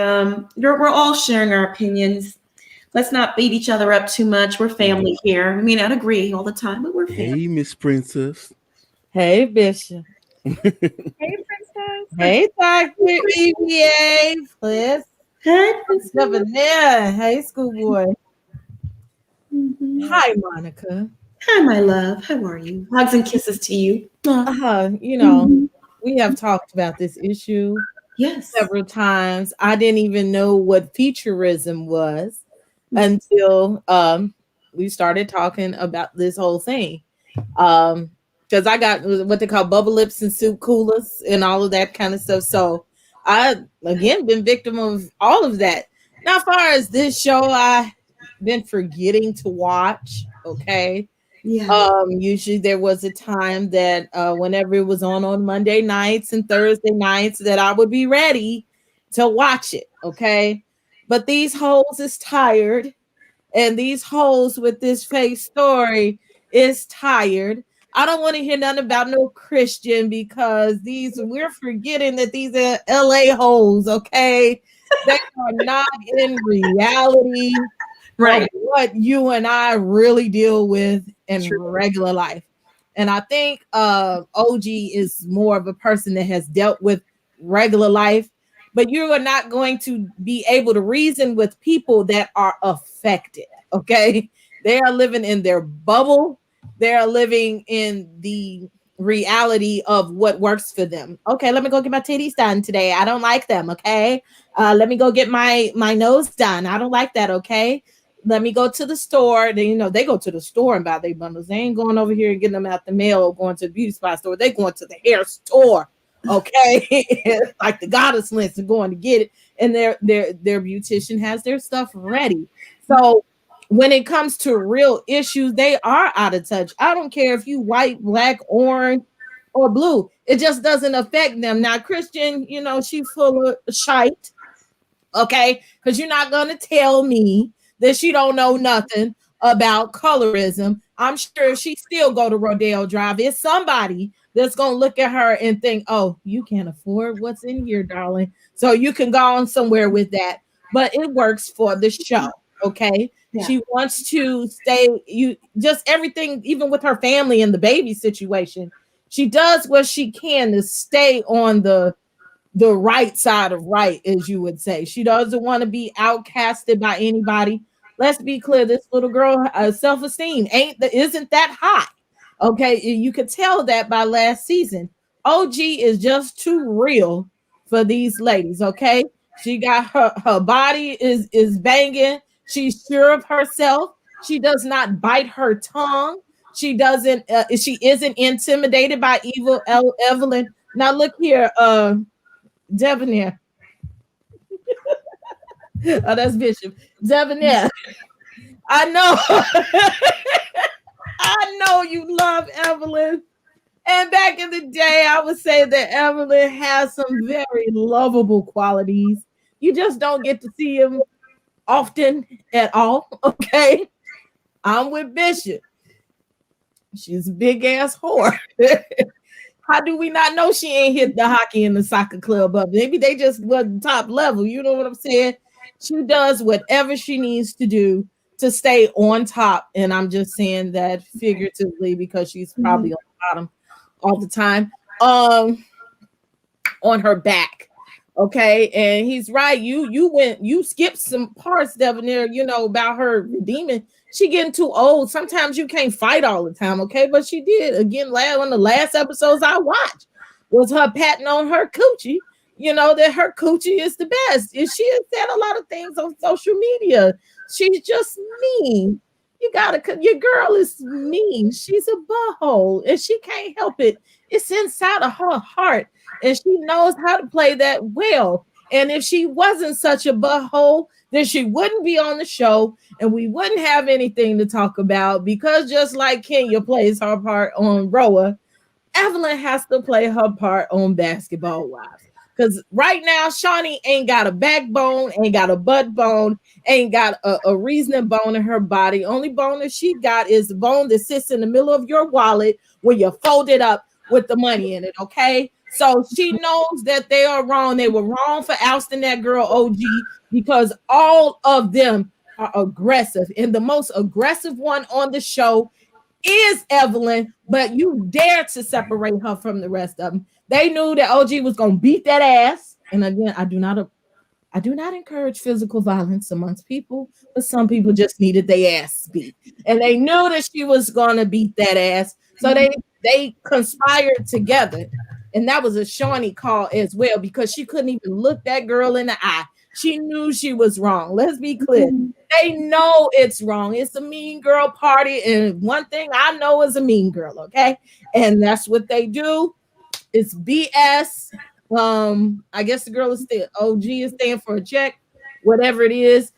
we're all sharing our opinions. Let's not beat each other up too much. We're family here. We may not agree all the time, but we're family. Hey, Miss Princess. Hey, Bishop. Hey, Princess. Hey, Dr. EVA. Please. Hey, Princess. Governor. Hey, schoolboy. Hi, Monica. Hi, my love. How are you? Hugs and kisses to you. You know, we have talked about this issue several times. I didn't even know what featureism was until we started talking about this whole thing. Because I got what they call bubble lips and soup coolers and all of that kind of stuff. So I, again, been victim of all of that. Now, as far as this show, I've been forgetting to watch. Okay. Yeah. Usually there was a time that whenever it was on Monday nights and Thursday nights that I would be ready to watch it. Okay. But these hoes is tired, and these hoes with this fake story is tired. I don't want to hear nothing about no Christian because we're forgetting that these are LA hoes, okay? They are not in reality of what you and I really deal with in regular life. And I think OG is more of a person that has dealt with regular life. But you are not going to be able to reason with people that are affected, okay? They are living in their bubble. They are living in the reality of what works for them. Okay, let me go get my titties done today. I don't like them, okay? Let me go get my nose done. I don't like that, okay? Let me go to the store. They go to the store and buy their bundles. They ain't going over here and getting them out the mail or going to the beauty supply store. They going to the hair store. Okay, like the goddess list and going to get it, and their beautician has their stuff ready. So when it comes to real issues, they are out of touch. I don't care if you white, black, orange, or blue. It just doesn't affect them. Now, Christian, she full of shite. Okay, because you're not gonna tell me that she don't know nothing about colorism. I'm sure if she still go to Rodeo Drive, it's somebody that's going to look at her and think, oh, you can't afford what's in here, darling. So you can go on somewhere with that. But it works for the show. Okay. Yeah. She wants to stay, just everything, even with her family and the baby situation. She does what she can to stay on the right side of right, as you would say. She doesn't want to be outcasted by anybody. Let's be clear, this little girl self-esteem isn't that high. Okay, you could tell that by last season. OG is just too real for these ladies. Okay, she got her body is banging. She's sure of herself. She does not bite her tongue. She doesn't. She isn't intimidated by evil Evelyn. Now look here, Debonair. Oh, that's Bishop. Debonair. I know. I know you love Evelyn. And back in the day, I would say that Evelyn has some very lovable qualities. You just don't get to see them often at all. Okay. I'm with Bishop. She's a big ass whore. How do we not know she ain't hit the hockey and the soccer club up? Maybe they just wasn't top level. You know what I'm saying? She does whatever she needs to do to stay on top. And I'm just saying that figuratively because she's probably on the bottom all the time. On her back. Okay. And he's right. You skipped some parts, Debonair, about her redeeming. She getting too old. Sometimes you can't fight all the time, okay? But she did. Again, on the last episodes I watched was her patting on her coochie, that her coochie is the best. And she has said a lot of things on social media. She's just mean. Your girl is mean. She's a butthole and she can't help it. It's inside of her heart and she knows how to play that well. And if she wasn't such a butthole, then she wouldn't be on the show and we wouldn't have anything to talk about because just like Kenya plays her part on Roa, Evelyn has to play her part on Basketball Wives. Because right now, Shawnee ain't got a backbone, ain't got a butt bone, ain't got a reasoning bone in her body. Only bone that she got is the bone that sits in the middle of your wallet where you fold it up with the money in it, okay? So she knows that they are wrong. They were wrong for ousting that girl OG because all of them are aggressive. And the most aggressive one on the show is Evelyn, but you dare to separate her from the rest of them. They knew that OG was going to beat that ass. And again, I do not encourage physical violence amongst people, but some people just needed their ass beat. And they knew that she was going to beat that ass. So they conspired together. And that was a Shawnee call as well because she couldn't even look that girl in the eye. She knew she was wrong. Let's be clear. They know it's wrong. It's a mean girl party. And one thing I know is a mean girl, okay? And that's what they do. It's BS. I guess the girl is still OG is staying for a check, whatever it is.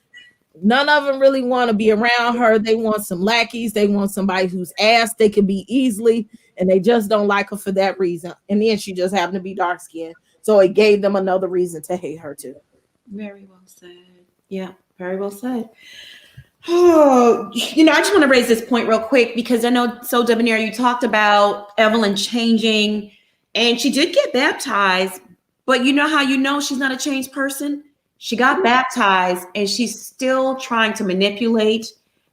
None of them really want to be around her. They want some lackeys. They want somebody whose ass they can be easily, and they just don't like her for that reason. And then she just happened to be dark skinned. So it gave them another reason to hate her too. Very well said. Yeah, very well said. Oh, I just want to raise this point real quick because I know, so Debonair, you talked about Evelyn changing and she did get baptized, but you know how she's not a changed person? She got baptized and she's still trying to manipulate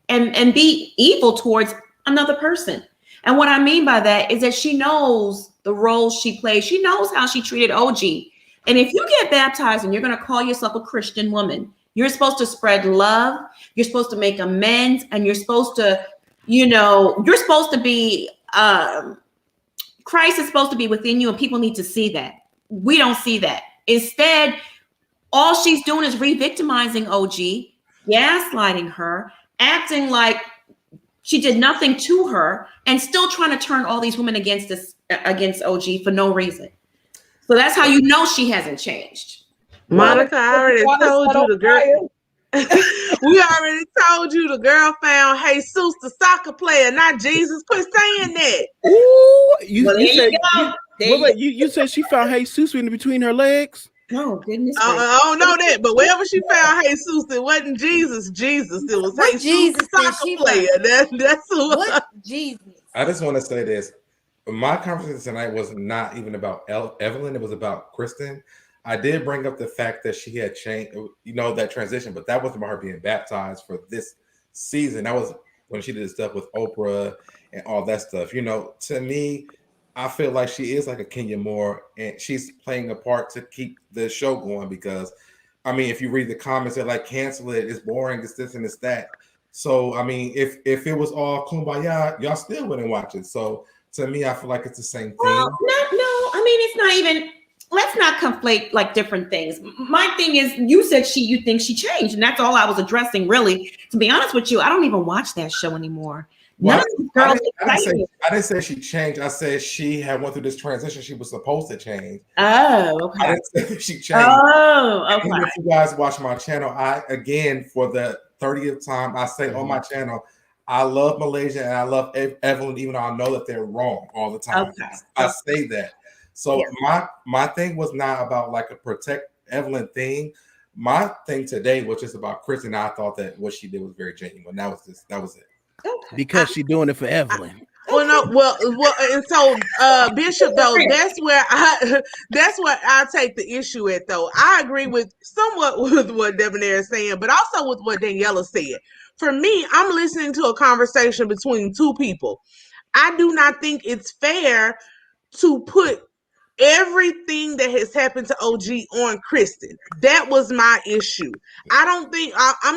and be evil towards another person. And what I mean by that is that she knows the role she plays. She knows how she treated OG. And if you get baptized and you're going to call yourself a Christian woman, you're supposed to spread love. You're supposed to make amends. And you're supposed to, you're supposed to be, Christ is supposed to be within you and people need to see that. We don't see that. Instead, all she's doing is re-victimizing OG, gaslighting her, acting like she did nothing to her, and still trying to turn all these women against OG for no reason. So that's how you know she hasn't changed. Monica, I already told you the girl. We already told you the girl found Jesus, the soccer player, not Jesus. Quit saying that. Ooh, you said she found Jesus in between her legs. Oh goodness! I don't know that, but wherever she found Jesus, it wasn't Jesus. It was What Jesus, Jesus the soccer player. That's who. What Jesus? I just want to say this. My conversation tonight was not even about Evelyn. It was about Kristen. I did bring up the fact that she had changed, that transition, but that wasn't about her being baptized for this season. That was when she did stuff with Oprah and all that stuff. To me, I feel like she is like a Kenya Moore, and she's playing a part to keep the show going because, if you read the comments, they're like, cancel it, it's boring, it's this and it's that. So, if it was all kumbaya, y'all still wouldn't watch it. So, to me, I feel like it's the same thing. Well, it's not even, let's not conflate like different things. My thing is, you said you think she changed, and that's all I was addressing, really. To be honest with you, I don't even watch that show anymore. Well, None of these girls I didn't say she changed. I said she had went through this transition. She was supposed to change. Oh, okay. I didn't say she changed. Oh, okay. And if you guys watch my channel, for the 30th time, I say on my channel, I love Malaysia and I love Evelyn, even though I know that they're wrong all the time. Okay. I say that. So my thing was not about like a protect Evelyn thing. My thing today was just about Kristen. I thought that what she did was very genuine. That was it. Okay. Because she's doing it for Evelyn. And so Bishop, though, that's where I take the issue at, though. I agree with somewhat with what Debonair is saying, but also with what Daniela said. For me, I'm listening to a conversation between two people. I do not think it's fair to put everything that has happened to OG on Kristen. That was my issue. I'm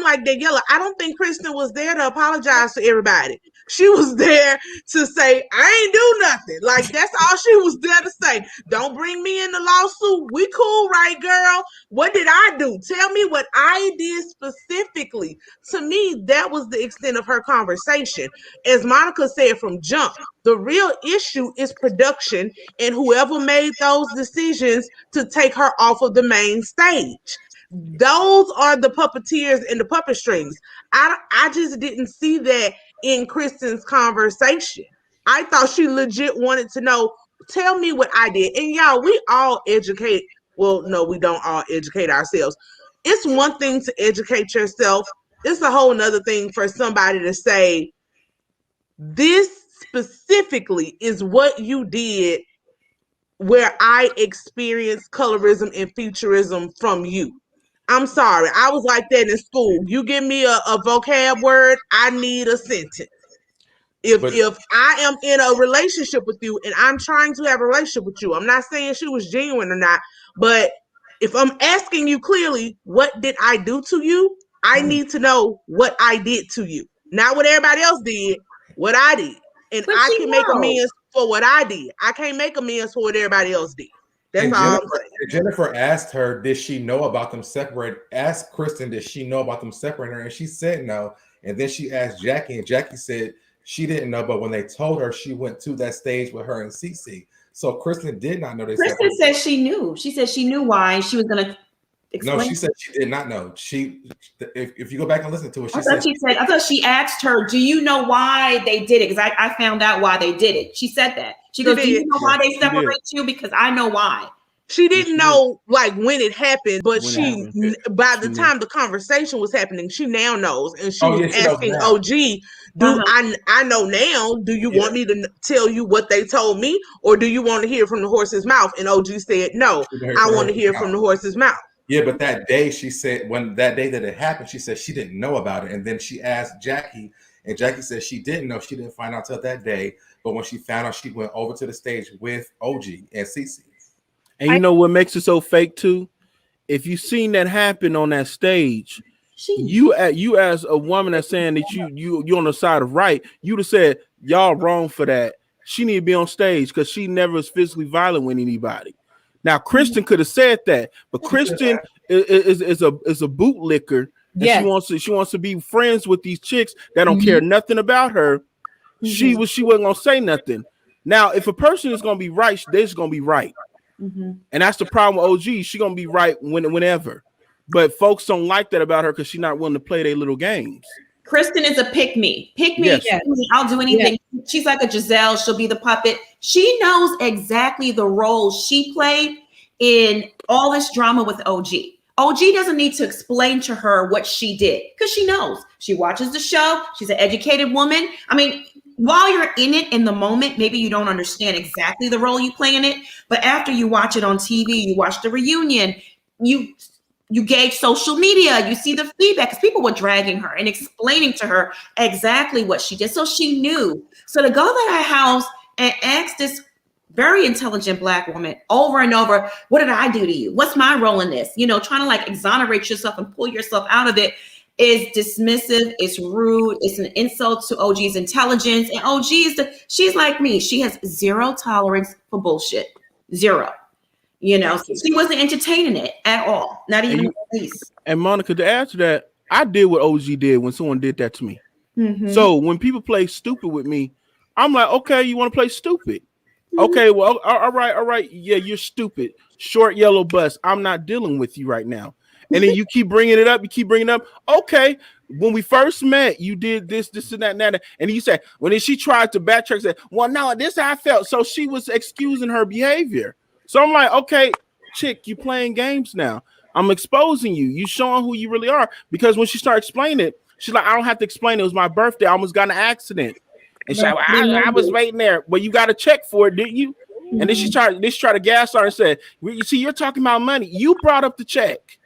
like Daniela, I don't think Kristen was there to apologize to everybody. She was there to say, I ain't do nothing. Like, that's all she was there to say. Don't bring me in the lawsuit. We cool, right, girl? What did I do? Tell me what I did specifically. To me, that was the extent of her conversation. As Monica said from jump, the real issue is production and whoever made those decisions to take her off of the main stage. Those are the puppeteers and the puppet strings. I just didn't see that in Kristen's conversation. I thought she legit wanted to know, tell me what I did. And y'all, we all educate. Well, no, we don't all educate ourselves. It's one thing to educate yourself. It's a whole nother thing for somebody to say, this specifically is what you did where I experienced colorism and futurism from you. I'm sorry. I was like that in school. You give me a vocab word, I need a sentence. If I am in a relationship with you and I'm trying to have a relationship with you, I'm not saying she was genuine or not, but if I'm asking you clearly, what did I do to you? I need to know what I did to you. Not what everybody else did, what I did. And I can make amends for what I did. I can't make amends for what everybody else did. That's all I'm saying. Jennifer asked her, did she know about them separate? Asked Kristen, did she know about them separating her? And she said no. And then she asked Jackie, and Jackie said she didn't know, but when they told her, she went to that stage with her and Cece. So Kristen did not know they separated. Kristen said she knew. She said she knew why. She was going to explain. No, she said she did not know. If you go back and listen to it, I thought she asked her, do you know why they did it? Because I found out why they did it. She said that. She goes, do you know why they separate you? Because I know why. She didn't know like when it happened, but by the time the conversation was happening, she now knows. And she was asking OG, I know now, do you want me to tell you what they told me? Or do you want to hear from the horse's mouth? And OG said, no, I want to hear from the horse's mouth. Yeah, but that day she said, that day that it happened, she said she didn't know about it. And then she asked Jackie, and Jackie said she didn't know. She didn't find out till that day. But when she found out, she went over to the stage with OG and Cece. And you know what makes it so fake too? If you seen that happen on that stage, you as a woman that's saying that you on the side of right, you'd have said y'all wrong for that. She need to be on stage because she never was physically violent with anybody. Now Kristen could have said that, but Kristen is a bootlicker. Yes. She wants to be friends with these chicks that don't care nothing about her. She wasn't gonna say nothing. Now, if a person is gonna be right, they're just gonna be right. And that's the problem with OG. She's gonna be right whenever. But folks don't like that about her because she's not willing to play their little games. Kristen is a pick me. Pick me. Yes. I'll do anything. Yes. She's like a Giselle. She'll be the puppet. She knows exactly the role she played in all this drama with OG. OG doesn't need to explain to her what she did because she knows. She watches the show. She's an educated woman. I mean, while you're in it in the moment, maybe you don't understand exactly the role you play in it, but after you watch it on TV, you watch the reunion, you gauge social media, you see the feedback, because people were dragging her and explaining to her exactly what she did, so she knew. So to go to her house and ask this very intelligent Black woman over and over, what did I do to you? What's my role in this? Trying to like exonerate yourself and pull yourself out of it is dismissive, it's rude, it's an insult to OG's intelligence. And OG she's like me. She has zero tolerance for bullshit. Zero. She wasn't entertaining it at all. Not even the least. And Monica, to add to that, I did what OG did when someone did that to me. Mm-hmm. So when people play stupid with me, I'm like, okay, you want to play stupid? Mm-hmm. Okay, well, all right. Yeah, you're stupid. Short yellow bus. I'm not dealing with you right now. And then you keep bringing it up. Okay, when we first met, you did this, and that, and that. And you said, when she tried to backtrack, said, well, no, this is how I felt. So she was excusing her behavior. So I'm like, okay, chick, you playing games now. I'm exposing you. You showing who you really are. Because when she started explaining it, she's like, I don't have to explain. It was my birthday. I almost got in an accident. And she's like, I was waiting there. Well, you got a check for it, didn't you? Mm-hmm. And then she tried to gas her and said, you see, you're talking about money. You brought up the check.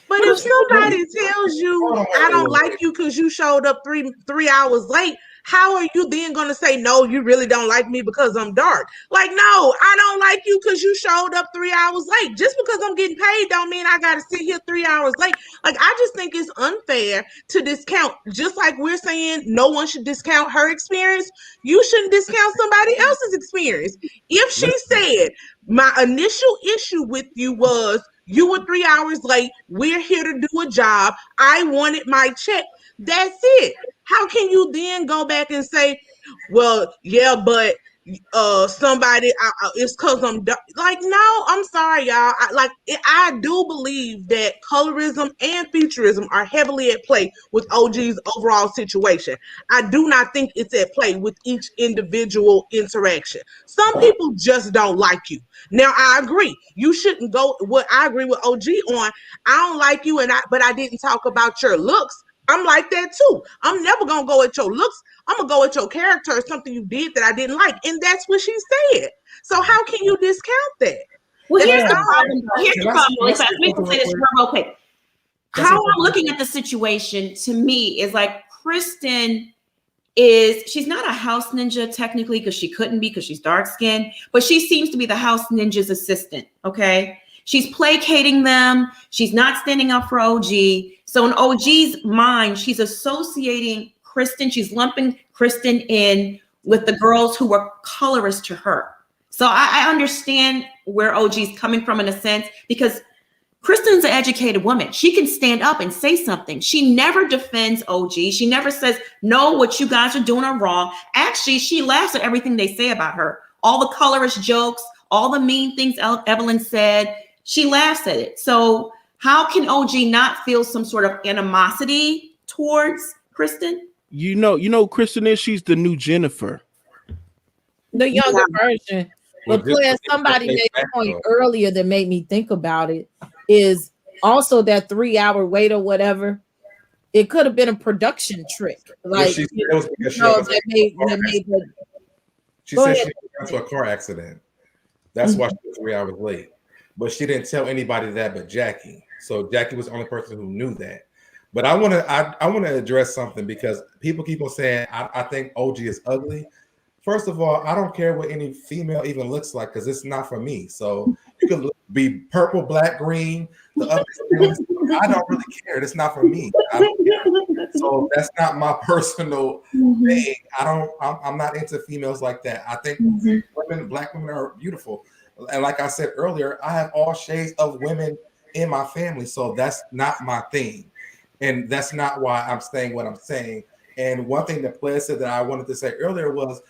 But if somebody tells you I don't like you because you showed up three hours late, how are you then going to say, no, you really don't like me because I'm dark? Like, no, I don't like you because you showed up 3 hours late. Just because I'm getting paid don't mean I got to sit here 3 hours late. Like, I just think it's unfair to discount. Just like we're saying no one should discount her experience, you shouldn't discount somebody else's experience. If she said, my initial issue with you was you were 3 hours late, we're here to do a job, I wanted my check, that's it. How can you then go back and say, well, yeah, but somebody, it's because I'm like, no, I'm sorry, y'all. I do believe that colorism and futurism are heavily at play with OG's overall situation. I do not think it's at play with each individual interaction. Some people just don't like you. Now, I agree. You shouldn't go. What I agree with OG on. I don't like you, but I didn't talk about your looks. I'm like that too. I'm never gonna go at your looks. I'm gonna go at your character or something you did that I didn't like, and that's what she said. So how can you discount that? Well, here's the problem. Here's the problem. Let me say this real quick. How I'm looking at the situation to me is like Kristen she's not a house ninja technically because she couldn't be because she's dark skinned, but she seems to be the house ninja's assistant. Okay. She's placating them. She's not standing up for OG. So in OG's mind, she's associating Kristen. She's lumping Kristen in with the girls who were colorist to her. So I understand where OG's coming from in a sense, because Kristen's an educated woman. She can stand up and say something. She never defends OG. She never says, no, what you guys are doing are wrong. Actually, she laughs at everything they say about her. All the colorist jokes, all the mean things Evelyn said, she laughs at it. So how can OG not feel some sort of animosity towards Kristen? You know, Kristen is, she's the new Jennifer. The younger version. But Claire, somebody made a point earlier that made me think about it, is also that 3 hour wait or whatever. It could have been a production trick. Like, she said she got into a car accident. That's why she was 3 hours late. But she didn't tell anybody that but Jackie. So Jackie was the only person who knew that. But I want to address something, because people keep on saying I think OG is ugly. First of all, I don't care what any female even looks like, because it's not for me. So you could be purple, black, green, the other. I don't really care. It's not for me. So that's not my personal thing. I'm not into females like that. I think black women are beautiful. And like I said earlier, I have all shades of women in my family. So that's not my thing. And that's not why I'm saying what I'm saying. And one thing that Blair said that I wanted to say earlier was,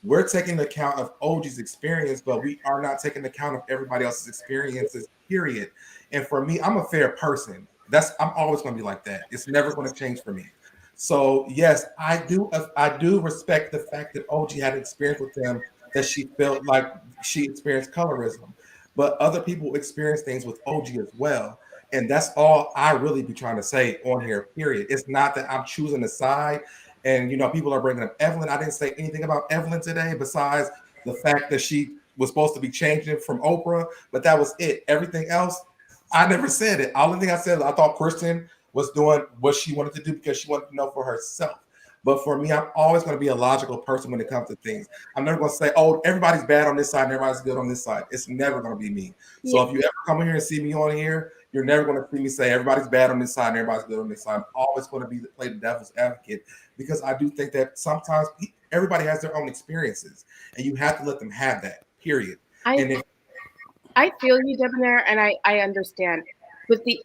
we're taking account of OG's experience, but we are not taking account of everybody else's experiences, period. And for me, I'm a fair person. I'm always going to be like that. It's never going to change for me. So yes, I do respect the fact that OG had experience with them, that she felt like she experienced colorism, but other people experience things with OG as well. And that's all I really be trying to say on here, period. It's not that I'm choosing a side And, people are bringing up Evelyn. I didn't say anything about Evelyn today besides the fact that she was supposed to be changing from Oprah, but that was it. Everything else, I never said it. Only thing I said, I thought Kristen was doing what she wanted to do because she wanted to know for herself. But for me, I'm always going to be a logical person when it comes to things. I'm never going to say, oh, everybody's bad on this side and everybody's good on this side. It's never going to be me. So if you ever come here and see me on here, you're never going to see me say everybody's bad on this side and everybody's good on this side. I'm always going to play the devil's advocate because I do think that sometimes everybody has their own experiences and you have to let them have that, period. I feel you, Debonair, and I understand. But the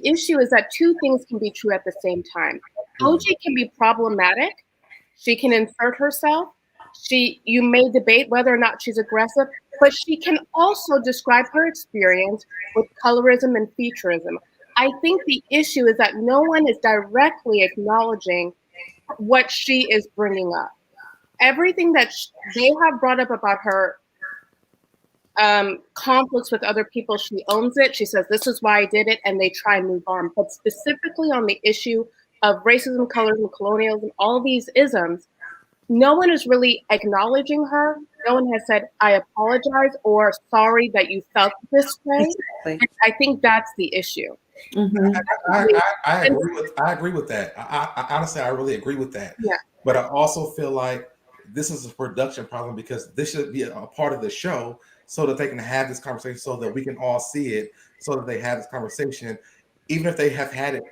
issue is that two things can be true at the same time. OG can be problematic. She can insert herself. You may debate whether or not she's aggressive, but she can also describe her experience with colorism and featureism. I think the issue is that no one is directly acknowledging what she is bringing up. Everything that they have brought up about her conflicts with other people, she owns it. She says, this is why I did it, and they try and move on. But specifically on the issue of racism, colorism, colonialism, all these isms, no one is really acknowledging her. No one has said, I apologize or sorry that you felt this way. And I think that's the issue. Mm-hmm. I agree with that. I honestly, I really agree with that. Yeah. But I also feel like this is a production problem because this should be a part of the show so that they can have this conversation so that we can all see it, so that they have this conversation, even if they have had it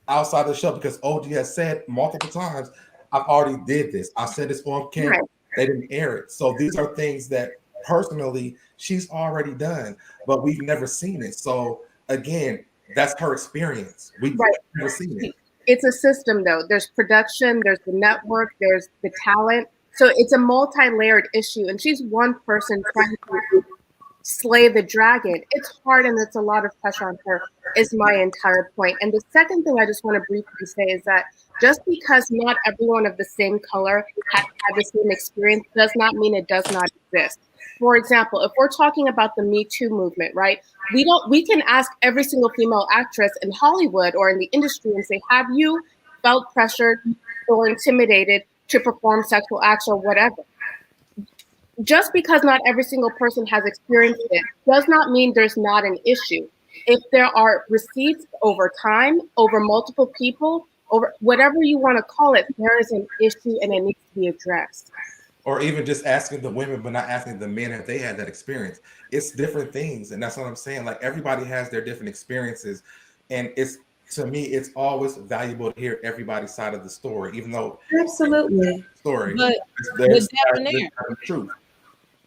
outside the show, because OG has said multiple times, I've already did this. I said this on camera. Right. They didn't air it. So these are things that personally she's already done, but we've never seen it. So again, that's her experience. We've never seen it. It's a system though. There's production, there's the network, there's the talent. So it's a multi-layered issue, and she's one person trying to slay the dragon. It's hard, and it's a lot of pressure on her, is my entire point. And the second thing I just want to briefly say is that just because not everyone of the same color has had the same experience does not mean it does not exist. For example, if we're talking about the Me Too movement, right? We can ask every single female actress in Hollywood or in the industry and say, have you felt pressured or intimidated to perform sexual acts or whatever? Just because not every single person has experienced it does not mean there's not an issue. If there are receipts over time, over multiple people, over whatever you want to call it, there is an issue and it needs to be addressed. Or even just asking the women, but not asking the men if they had that experience. It's different things. And that's what I'm saying. Like everybody has their different experiences. And to me, it's always valuable to hear everybody's side of the story, even though absolutely story. But there's truth.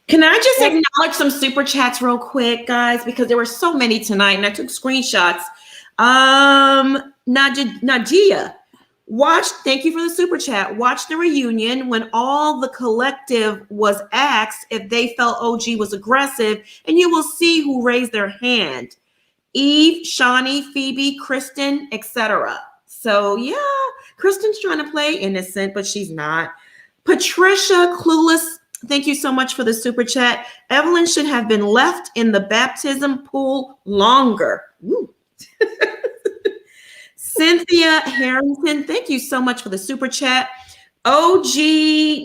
Can I just acknowledge some super chats real quick, guys, because there were so many tonight, and I took screenshots. Nadia, thank you for the super chat. Watch the reunion when all the collective was asked if they felt OG was aggressive, and you will see who raised their hand. Eve, Shawnee, Phoebe, Kristen, etc. So yeah, Kristen's trying to play innocent, but she's not. Patricia, clueless. Thank you so much for the super chat. Evelyn should have been left in the baptism pool longer. Cynthia Harrington, thank you so much for the super chat. OG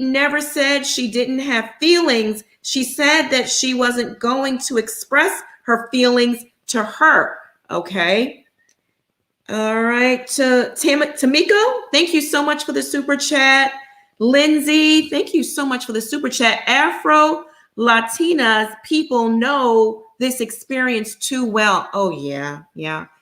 never said she didn't have feelings. She said that she wasn't going to express her feelings to her. Okay. All right. Tamiko, thank you so much for the super chat. Lindsay, thank you so much for the super chat. Afro Latinas people know this experience too well. Oh, yeah.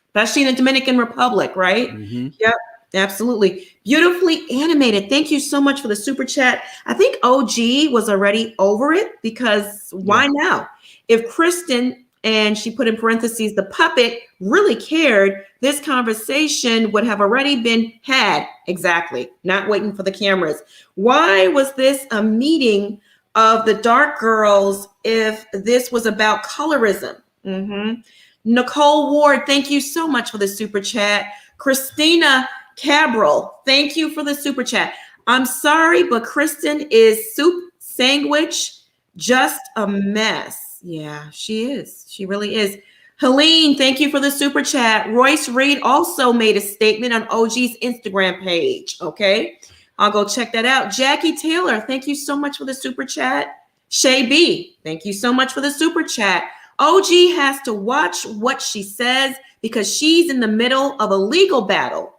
Especially in the Dominican Republic, right? Mm-hmm. Yep, absolutely. Beautifully animated. Thank you so much for the super chat. I think OG was already over it because why now? If Kristen, and she put in parentheses, the puppet really cared, this conversation would have already been had. Exactly. Not waiting for the cameras. Why was this a meeting of the dark girls if this was about colorism? Mm-hmm. Nicole Ward, thank you so much for the super chat. Christina Cabral, thank you for the super chat. I'm sorry, but Kristen is soup sandwich, just a mess. Yeah, she is. She really is. Helene, thank you for the super chat. Royce Reed also made a statement on OG's Instagram page. Okay. I'll go check that out. Jackie Taylor, thank you so much for the super chat. Shay B, thank you so much for the super chat. OG has to watch what she says because she's in the middle of a legal battle.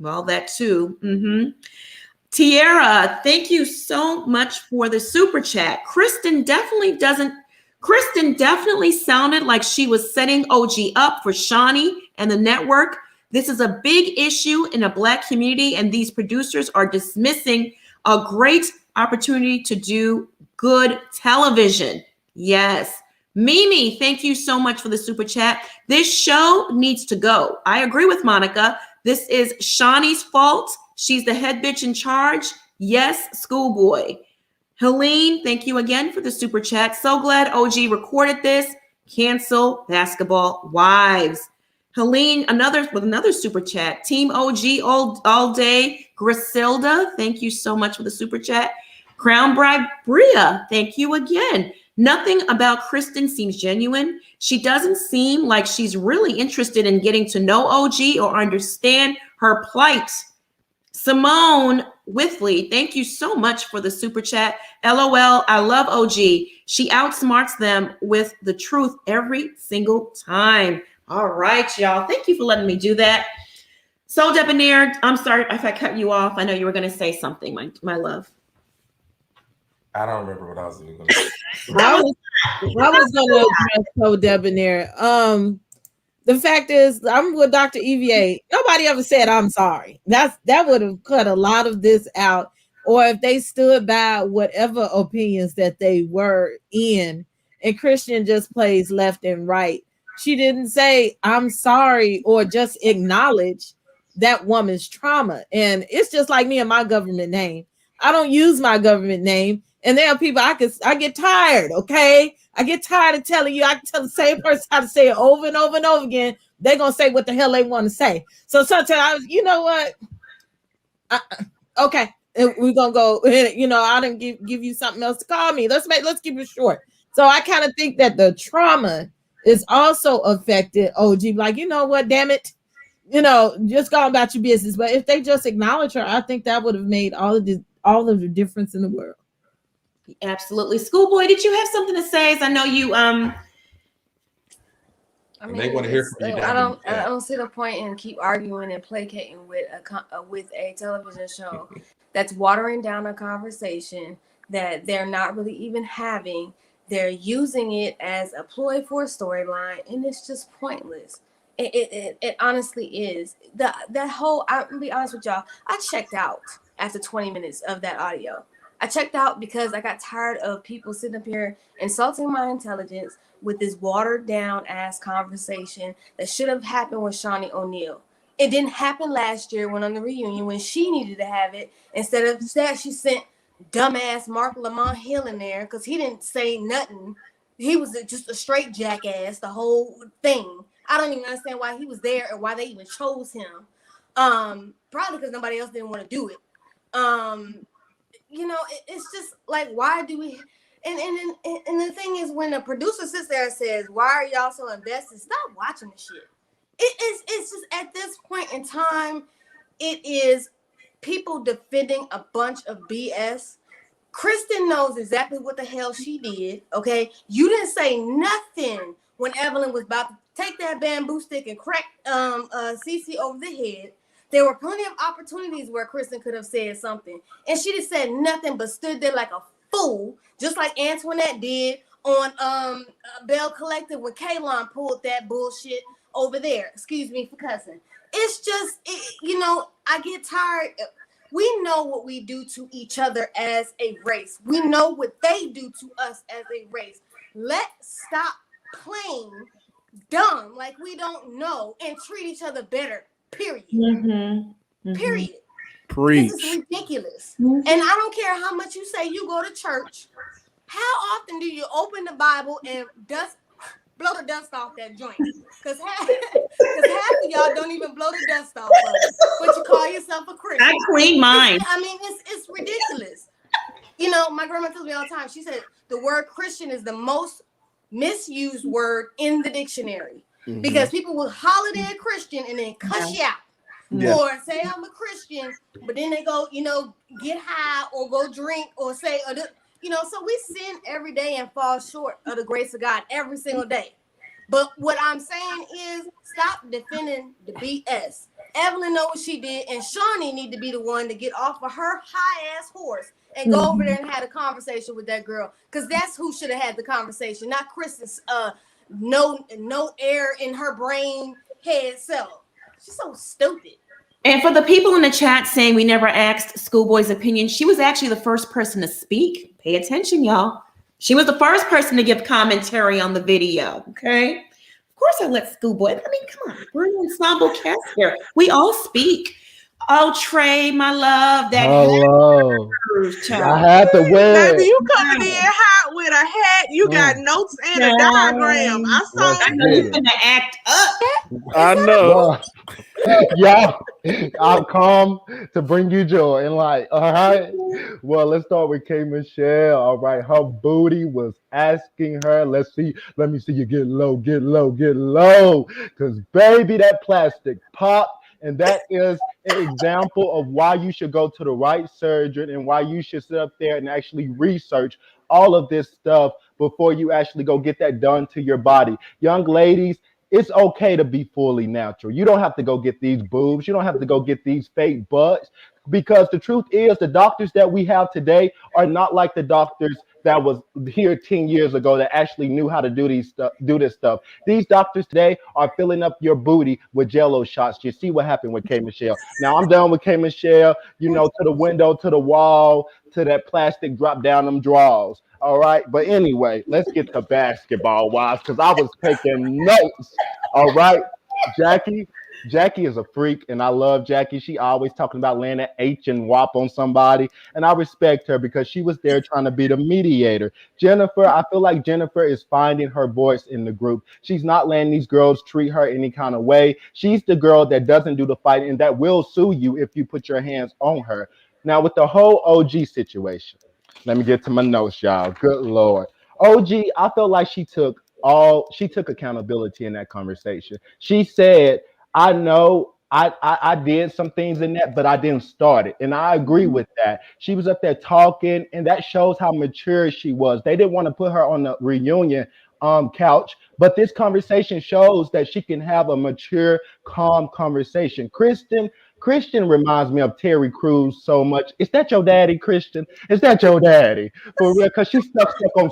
Well, that too. Tiara, thank you so much for the super chat. Kristen definitely sounded like she was setting OG up for Shawnee and the network. This is a big issue in a Black community, and these producers are dismissing a great opportunity to do good television. Yes. Mimi, thank you so much for the super chat. This show needs to go. I agree with Monica. This is Shawnee's fault. She's the head bitch in charge. Yes, schoolboy. Helene, thank you again for the super chat. So glad OG recorded this. Cancel Basketball Wives. Helene, another super chat. Team OG all day. Griselda, thank you so much for the super chat. Crown Bride Bria, thank you again. Nothing about Kristen seems genuine. She doesn't seem like she's really interested in getting to know OG or understand her plight. Simone Withley, thank you so much for the super chat. LOL, I love OG. She outsmarts them with the truth every single time. All right, y'all. Thank you for letting me do that. So Debonair, I'm sorry if I cut you off. I know you were going to say something, my love. I don't remember what I was even going to say. I was going to address So Debonair. The fact is, I'm with Dr. EVA. Nobody ever said I'm sorry. That would have cut a lot of this out. Or if they stood by whatever opinions that they were in, and Christian just plays left and right. She didn't say I'm sorry or just acknowledge that woman's trauma. And it's just like me and my government name. I don't use my government name. And there are people I get tired, okay? I get tired of telling you. I can tell the same person how to say it over and over and over again. They're going to say what the hell they want to say. So sometimes, you know what? Okay, we're going to go, I didn't give you something else to call me. Let's keep it short. So I kind of think that the trauma is also affected OG. Like, you know what, damn it. Just go about your business. But if they just acknowledge her, I think that would have made all of the difference in the world. Absolutely. Schoolboy, did you have something to say? As I know you I mean, they want to hear from you. I don't see the point in keep arguing and placating with a television show that's watering down a conversation that they're not really even having. They're using it as a ploy for a storyline, and it's just pointless. It honestly is. That whole, I'm gonna be honest with y'all, I checked out after 20 minutes of that audio. I checked out because I got tired of people sitting up here insulting my intelligence with this watered down ass conversation that should have happened with Shawnee O'Neal. It didn't happen last year when on the reunion when she needed to have it. Instead of that, she sent dumbass Mark Lamont Hill in there because he didn't say nothing. He was just a straight jackass the whole thing. I don't even understand why he was there or why they even chose him. Probably because nobody else didn't want to do it. It's just like, why do we? And the thing is, when the producer sits there and says, "Why are y'all so invested?" Stop watching the shit. It's just at this point in time, it is people defending a bunch of BS. Kristen knows exactly what the hell she did. Okay, you didn't say nothing when Evelyn was about to take that bamboo stick and crack Cece over the head. There were plenty of opportunities where Kristen could have said something, and she just said nothing but stood there like a fool, just like Antoinette did on Bell Collective when Kaylon pulled that bullshit over there. Excuse me for cussing. It's just, I get tired. We know what we do to each other as a race. We know what they do to us as a race. Let's stop playing dumb like we don't know and treat each other better. Period. Period. Preach. This is ridiculous. And I don't care how much you say you go to church. How often do you open the Bible and blow the dust off that joint? Because half of y'all don't even blow the dust off of it, but you call yourself a Christian. I clean mine. It's ridiculous. My grandma tells me all the time. She said the word Christian is the most misused word in the dictionary. Because people will holler at Christian and then cuss you out. Yeah. Or say I'm a Christian, but then they go, get high or go drink or say, so we sin every day and fall short of the grace of God every single day. But what I'm saying is stop defending the BS. Evelyn know what she did, and Shawnee need to be the one to get off of her high-ass horse and go over there and have a conversation with that girl. Because that's who should have had the conversation, not Kristen's no air in her brain head self. She's so stupid. And for the people in the chat saying we never asked Schoolboy's opinion, she was actually the first person to speak. Pay attention, y'all. She was the first person to give commentary on the video, okay? Of course I let Schoolboy. I mean, come on. We're an ensemble cast here. We all speak. Oh, Trey, my love. That Hello. I had to wear Baby, it. you coming in hot with a hat. You got notes and a diagram. I saw Let's I know get you're it. gonna act up. I know. Y'all, I've come to bring you joy and light. All right. Well, let's start with K Michelle. All right. Her booty was asking her. Let me see you get low, get low, get low. Because baby, that plastic popped. And that is an example of why you should go to the right surgeon and why you should sit up there and actually research all of this stuff before you actually go get that done to your body. Young ladies, it's okay to be fully natural. You don't have to go get these boobs. You don't have to go get these fake butts, because the truth is the doctors that we have today are not like the doctors that was here 10 years ago that actually knew how to do this stuff. These doctors today are filling up your booty with Jello shots. You see what happened with K Michelle. Now I'm done with K Michelle, to the window, to the wall, to that plastic drop down them drawers. All right. But anyway, let's get to basketball wise, because I was taking notes. All right. Jackie is a freak, and I love Jackie. She always talking about laying that H and WAP on somebody, and I respect her because she was there trying to be the mediator. Jennifer, I feel like Jennifer is finding her voice in the group. She's not letting these girls treat her any kind of way. She's the girl that doesn't do the fighting and that will sue you if you put your hands on her. Now, with the whole OG situation, let me get to my notes, y'all. Good Lord. OG, I feel like she took accountability in that conversation. She said, I know I did some things in that, but I didn't start it. And I agree with that. She was up there talking, and that shows how mature she was. They didn't want to put her on the reunion couch, but this conversation shows that she can have a mature, calm conversation. Christian reminds me of Terry Crews so much. Is that your daddy, Christian? Is that your daddy? For real, because she's stuck on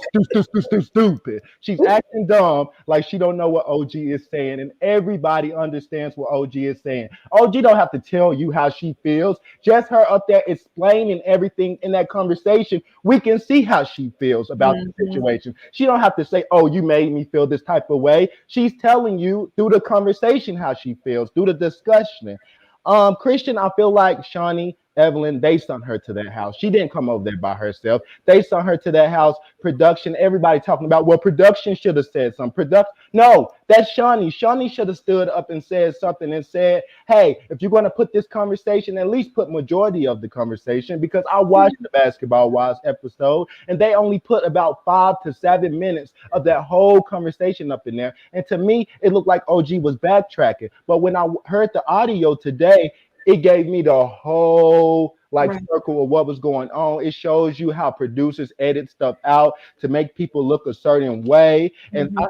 stupid. She's acting dumb, like she don't know what OG is saying, and everybody understands what OG is saying. OG don't have to tell you how she feels. Just her up there explaining everything in that conversation, we can see how she feels about the situation. She don't have to say, oh, you made me feel this type of way. She's telling you through the conversation how she feels, through the discussion. Christian, I feel like Shawnee, Evelyn, they sent her to that house. She didn't come over there by herself. They sent her to that house. Production, everybody talking about, well, production should have said something. No, that's Shawnee. Shawnee should have stood up and said something and said, hey, if you're going to put this conversation, at least put majority of the conversation, because I watched the Basketball Wives episode and they only put about 5 to 7 minutes of that whole conversation up in there. And to me, it looked like OG was backtracking. But when I heard the audio today, it gave me the whole circle of what was going on. It shows you how producers edit stuff out to make people look a certain way. And I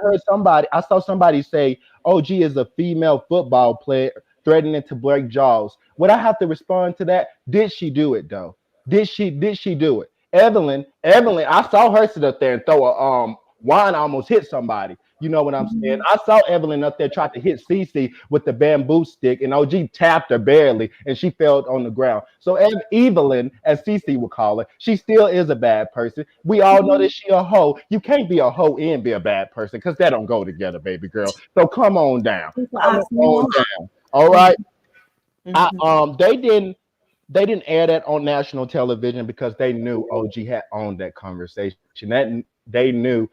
saw somebody say, OG is a female football player threatening to break jaws. Would I have to respond to that? Did she do it though? Did she do it? Evelyn, I saw her sit up there and throw a wine almost hit somebody. You know what I'm saying? I saw Evelyn up there try to hit Cece with the bamboo stick, and OG tapped her barely, and she fell on the ground. So Evelyn, as Cece would call her, she still is a bad person. We all know that she a hoe. You can't be a hoe and be a bad person, because that don't go together, baby girl. So come on down. All right. They didn't air that on national television because they knew OG had owned that conversation. That they knew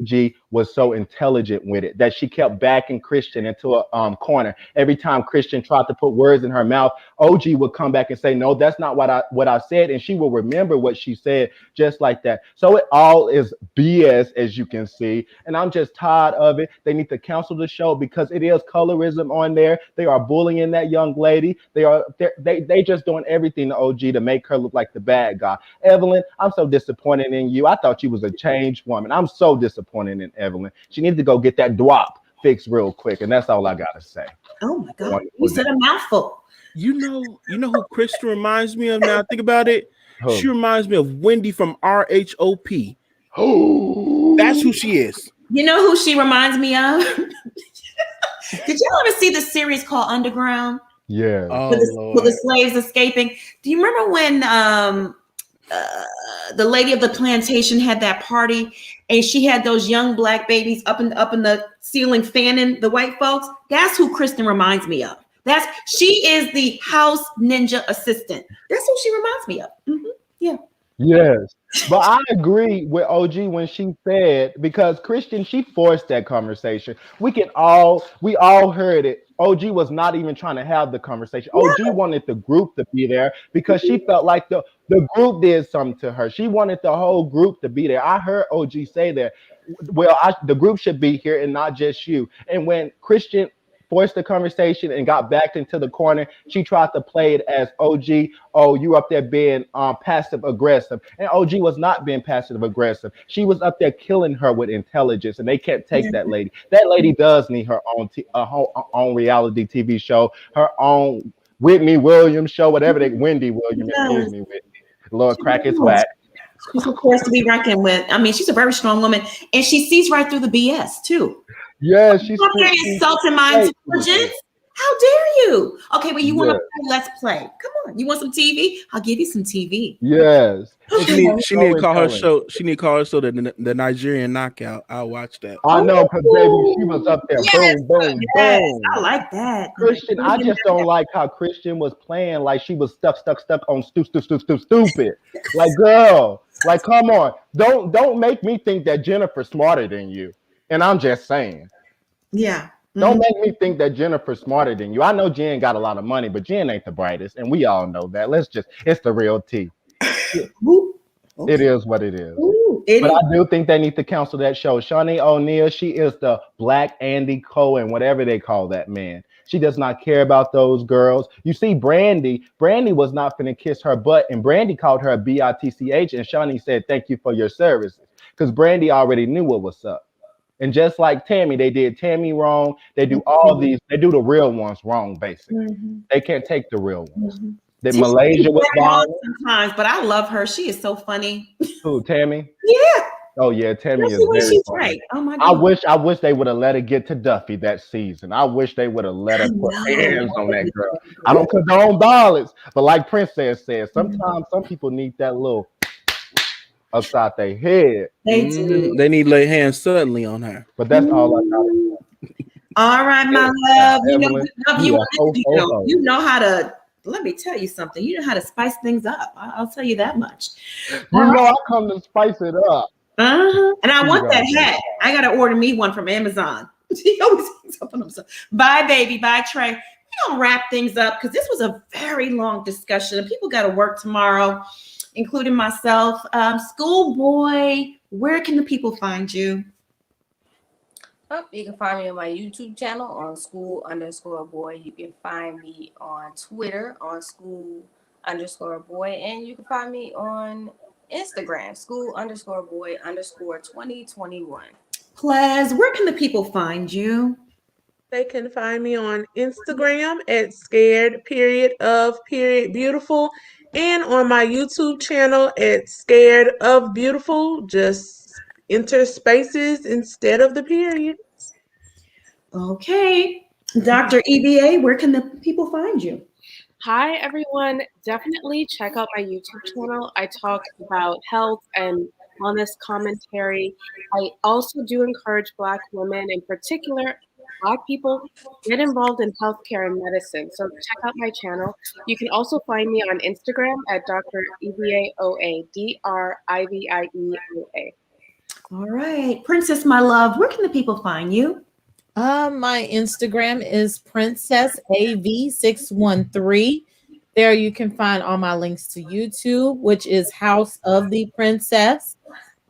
OG was so intelligent with it that she kept backing Christian into a corner. Every time Christian tried to put words in her mouth, OG would come back and say, "No, that's not what I said," and she will remember what she said just like that. So it all is BS, as you can see, and I'm just tired of it. They need to cancel the show because it is colorism on there. They are bullying that young lady. They just doing everything to OG to make her look like the bad guy. Evelyn, I'm so disappointed in you. I thought you was a changed woman. I'm so disappointed in Evelyn. She needs to go get that dwop fixed real quick, and that's all I gotta say. Oh my God, you said a mouthful. You know who Kristen reminds me of now? Think about it. Who? She reminds me of Wendy from RHOP. That's who she is. You know who she reminds me of? Did you ever see the series called Underground? Yeah. Oh, with the slaves escaping. Do you remember when the lady of the plantation had that party and she had those young black babies up in the ceiling fanning the white folks? That's who Kristen reminds me of. She is the house ninja assistant. That's who she reminds me of. Mm-hmm. Yeah. Yes, but I agree with OG when she said, because Christian, she forced that conversation. We all heard it. OG was not even trying to have the conversation. OG wanted the group to be there because she felt like the group did something to her. She wanted the whole group to be there. I heard OG say that, well, the group should be here and not just you. And when Christian forced the conversation and got backed into the corner, she tried to play it as OG, oh, you up there being passive aggressive. And OG was not being passive aggressive. She was up there killing her with intelligence, and they can't take that lady. That lady does need her own reality TV show, her own Whitney Williams show, whatever Wendy Williams, excuse me, Whitney. Lord crack is whack. She's a force to be reckoned with. I mean, she's a very strong woman, and she sees right through the BS too. Yeah, she's insulting my intelligence. How dare you? Okay, well, you want to play? Let's play. Come on. You want some TV? I'll give you some TV. Yes. She need to call her show. She need to call her show the Nigerian Knockout. I'll watch that. I know, because baby, she was up there. Yes, Boom, boom, yes, boom. I like that. Christian, I just don't like how Christian was playing like she was stuck on stupid. Like, girl, like, come on. Don't make me think that Jennifer's smarter than you. And I'm just saying. Yeah. Don't make me think that Jennifer's smarter than you. I know Jen got a lot of money, but Jen ain't the brightest, and we all know that. It's the real tea. Okay. It is what it is. But I do think they need to cancel that show. Shawnee O'Neal, she is the Black Andy Cohen, whatever they call that man. She does not care about those girls. You see, Brandy was not finna kiss her butt, and Brandy called her a bitch, and Shawnee said, "Thank you for your services," because Brandy already knew what was up. And just like Tammy, they did Tammy wrong. They do all these. They do the real ones wrong, basically. Mm-hmm. They can't take the real ones. Mm-hmm. That Malaysia was violent sometimes, but I love her. She is so funny. Who, Tammy? Yeah. Oh yeah, Tammy is very funny. Right. Oh my God. I wish they would have let her get to Duffy that season. I wish they would have let her put hands on that girl. I don't condone violence, but like Princess said, sometimes some people need that little upside their head. They do. They need to lay hands suddenly on her. But that's all I got. All right, my love. You know how to. Let me tell you something. You know how to spice things up. I'll tell you that much. I come to spice it up. And I want that hat. I gotta order me one from Amazon. He always hangs up on himself. Bye, baby. Bye, Trey. We're gonna wrap things up because this was a very long discussion, and people got to work tomorrow, including myself. Schoolboy, where can the people find you? You can find me on my YouTube channel on school_boy. You can find me on Twitter on school_boy, and you can find me on Instagram school_boy_2021. Plaz, where can the people find you? They can find me on Instagram at scared_of_beautiful, and on my YouTube channel at Scared of Beautiful. Just enter spaces instead of the periods. Okay. Dr. EVA, where can the people find you? Hi, everyone. Definitely check out my YouTube channel. I talk about health and wellness commentary. I also do encourage Black women, in particular, Black people, get involved in healthcare and medicine. So check out my channel. You can also find me on Instagram at Dr. EVAOA, DRIVIEOA. All right. Princess, my love, where can the people find you? My Instagram is princessav613. There you can find all my links to YouTube, which is House of the Princess.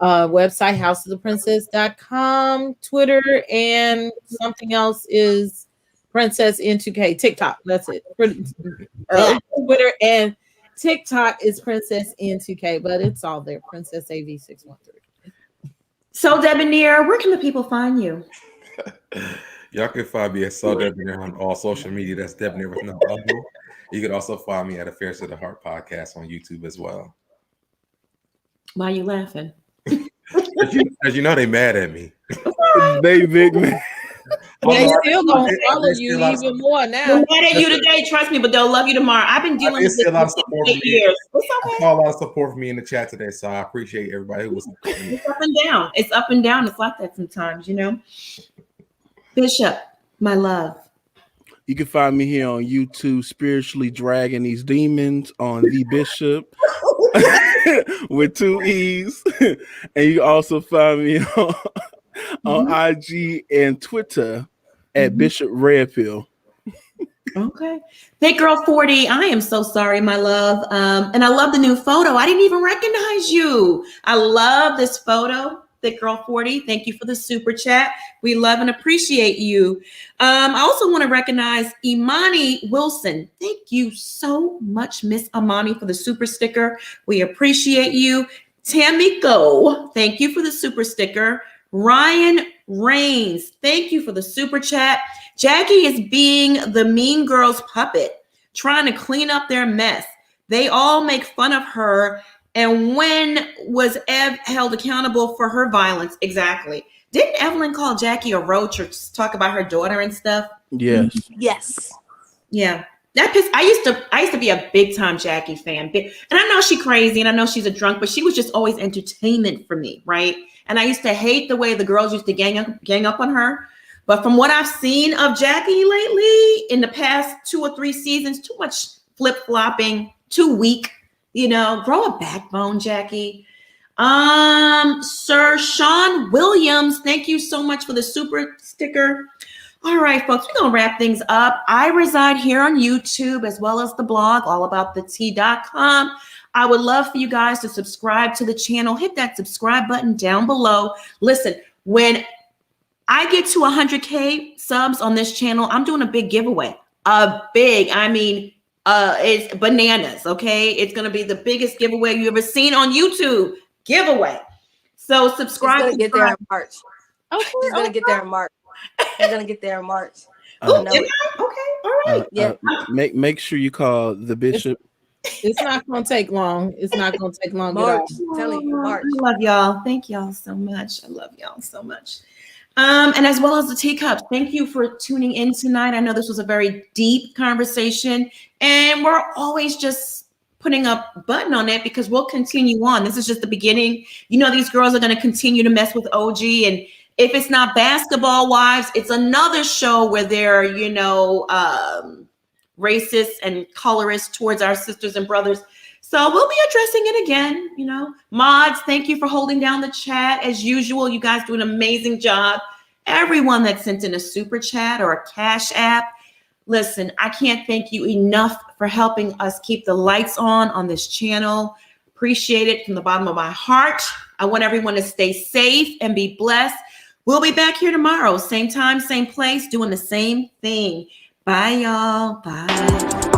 Website houseoftheprincess.com, Twitter, and something else is Princess N2K. TikTok, that's it. Twitter and TikTok is Princess N2K, but it's all there. Princess AV613. So Debonair, where can the people find you? Y'all can find me at So Debonair on all social media. That's Debonair with no O. You can also find me at Affairs of the Heart podcast on YouTube as well. Why are you laughing? Because you know they mad at me. They big man. They still gonna follow you even more now. They're mad at you today, trust me, but they'll love you tomorrow. I've been dealing with this for 8 years. It's I saw a lot of support from me in the chat today, so I appreciate everybody who was supporting me. It's up and down. It's up and down. It's like that sometimes, you know. Bishop, my love. You can find me here on YouTube, spiritually dragging these demons on the Bishop with 2 E's. And you can also find me on IG and Twitter at Bishop Redpill. Okay. Thick Girl 40, I am so sorry, my love. And I love the new photo. I didn't even recognize you. I love this photo. Thick Girl 40, thank you for the super chat. We love and appreciate you. I also want to recognize Imani Wilson. Thank you so much, Miss Imani, for the super sticker. We appreciate you. Tamiko, thank you for the super sticker. Ryan Rains, thank you for the super chat. Jackie is being the mean girl's puppet, trying to clean up their mess. They all make fun of her. And when was Ev held accountable for her violence? Exactly. Didn't Evelyn call Jackie a roach or talk about her daughter and stuff? Yes. Yes. Yeah. That pissed. I used to be a big time Jackie fan. And I know she's crazy and I know she's a drunk, but she was just always entertainment for me, right? And I used to hate the way the girls used to gang up on her. But from what I've seen of Jackie lately in the past 2 or 3 seasons, too much flip-flopping, too weak. You know, grow a backbone, Jackie. Sir Sean Williams, thank you so much for the super sticker. All right, folks, we're going to wrap things up. I reside here on YouTube as well as the blog, allaboutthetea.com. I would love for you guys to subscribe to the channel. Hit that subscribe button down below. Listen, when I get to 100K subs on this channel, I'm doing a big giveaway. It's bananas, okay? It's going to be the biggest giveaway you ever seen on YouTube. Giveaway. So subscribe. He's going to get there in March. Okay. He's going to get there in March. He's going to get there in March. Okay, all right. Yeah. Make sure you call the Bishop. It's not going to take long. It's not going to take long March. at all. I'm telling you, March. I love y'all. Thank y'all so much. I love y'all so much. And as well as the teacups, thank you for tuning in tonight. I know this was a very deep conversation, and we're always just putting a button on it because we'll continue on. This is just the beginning. You know, these girls are going to continue to mess with OG, and if it's not Basketball Wives, it's another show where they're, you know, racist and colorist towards our sisters and brothers. So we'll be addressing it again, you know. Mods, thank you for holding down the chat. As usual, you guys do an amazing job. Everyone that sent in a super chat or a cash app, listen, I can't thank you enough for helping us keep the lights on this channel. Appreciate it from the bottom of my heart. I want everyone to stay safe and be blessed. We'll be back here tomorrow, same time, same place, doing the same thing. Bye, y'all. Bye.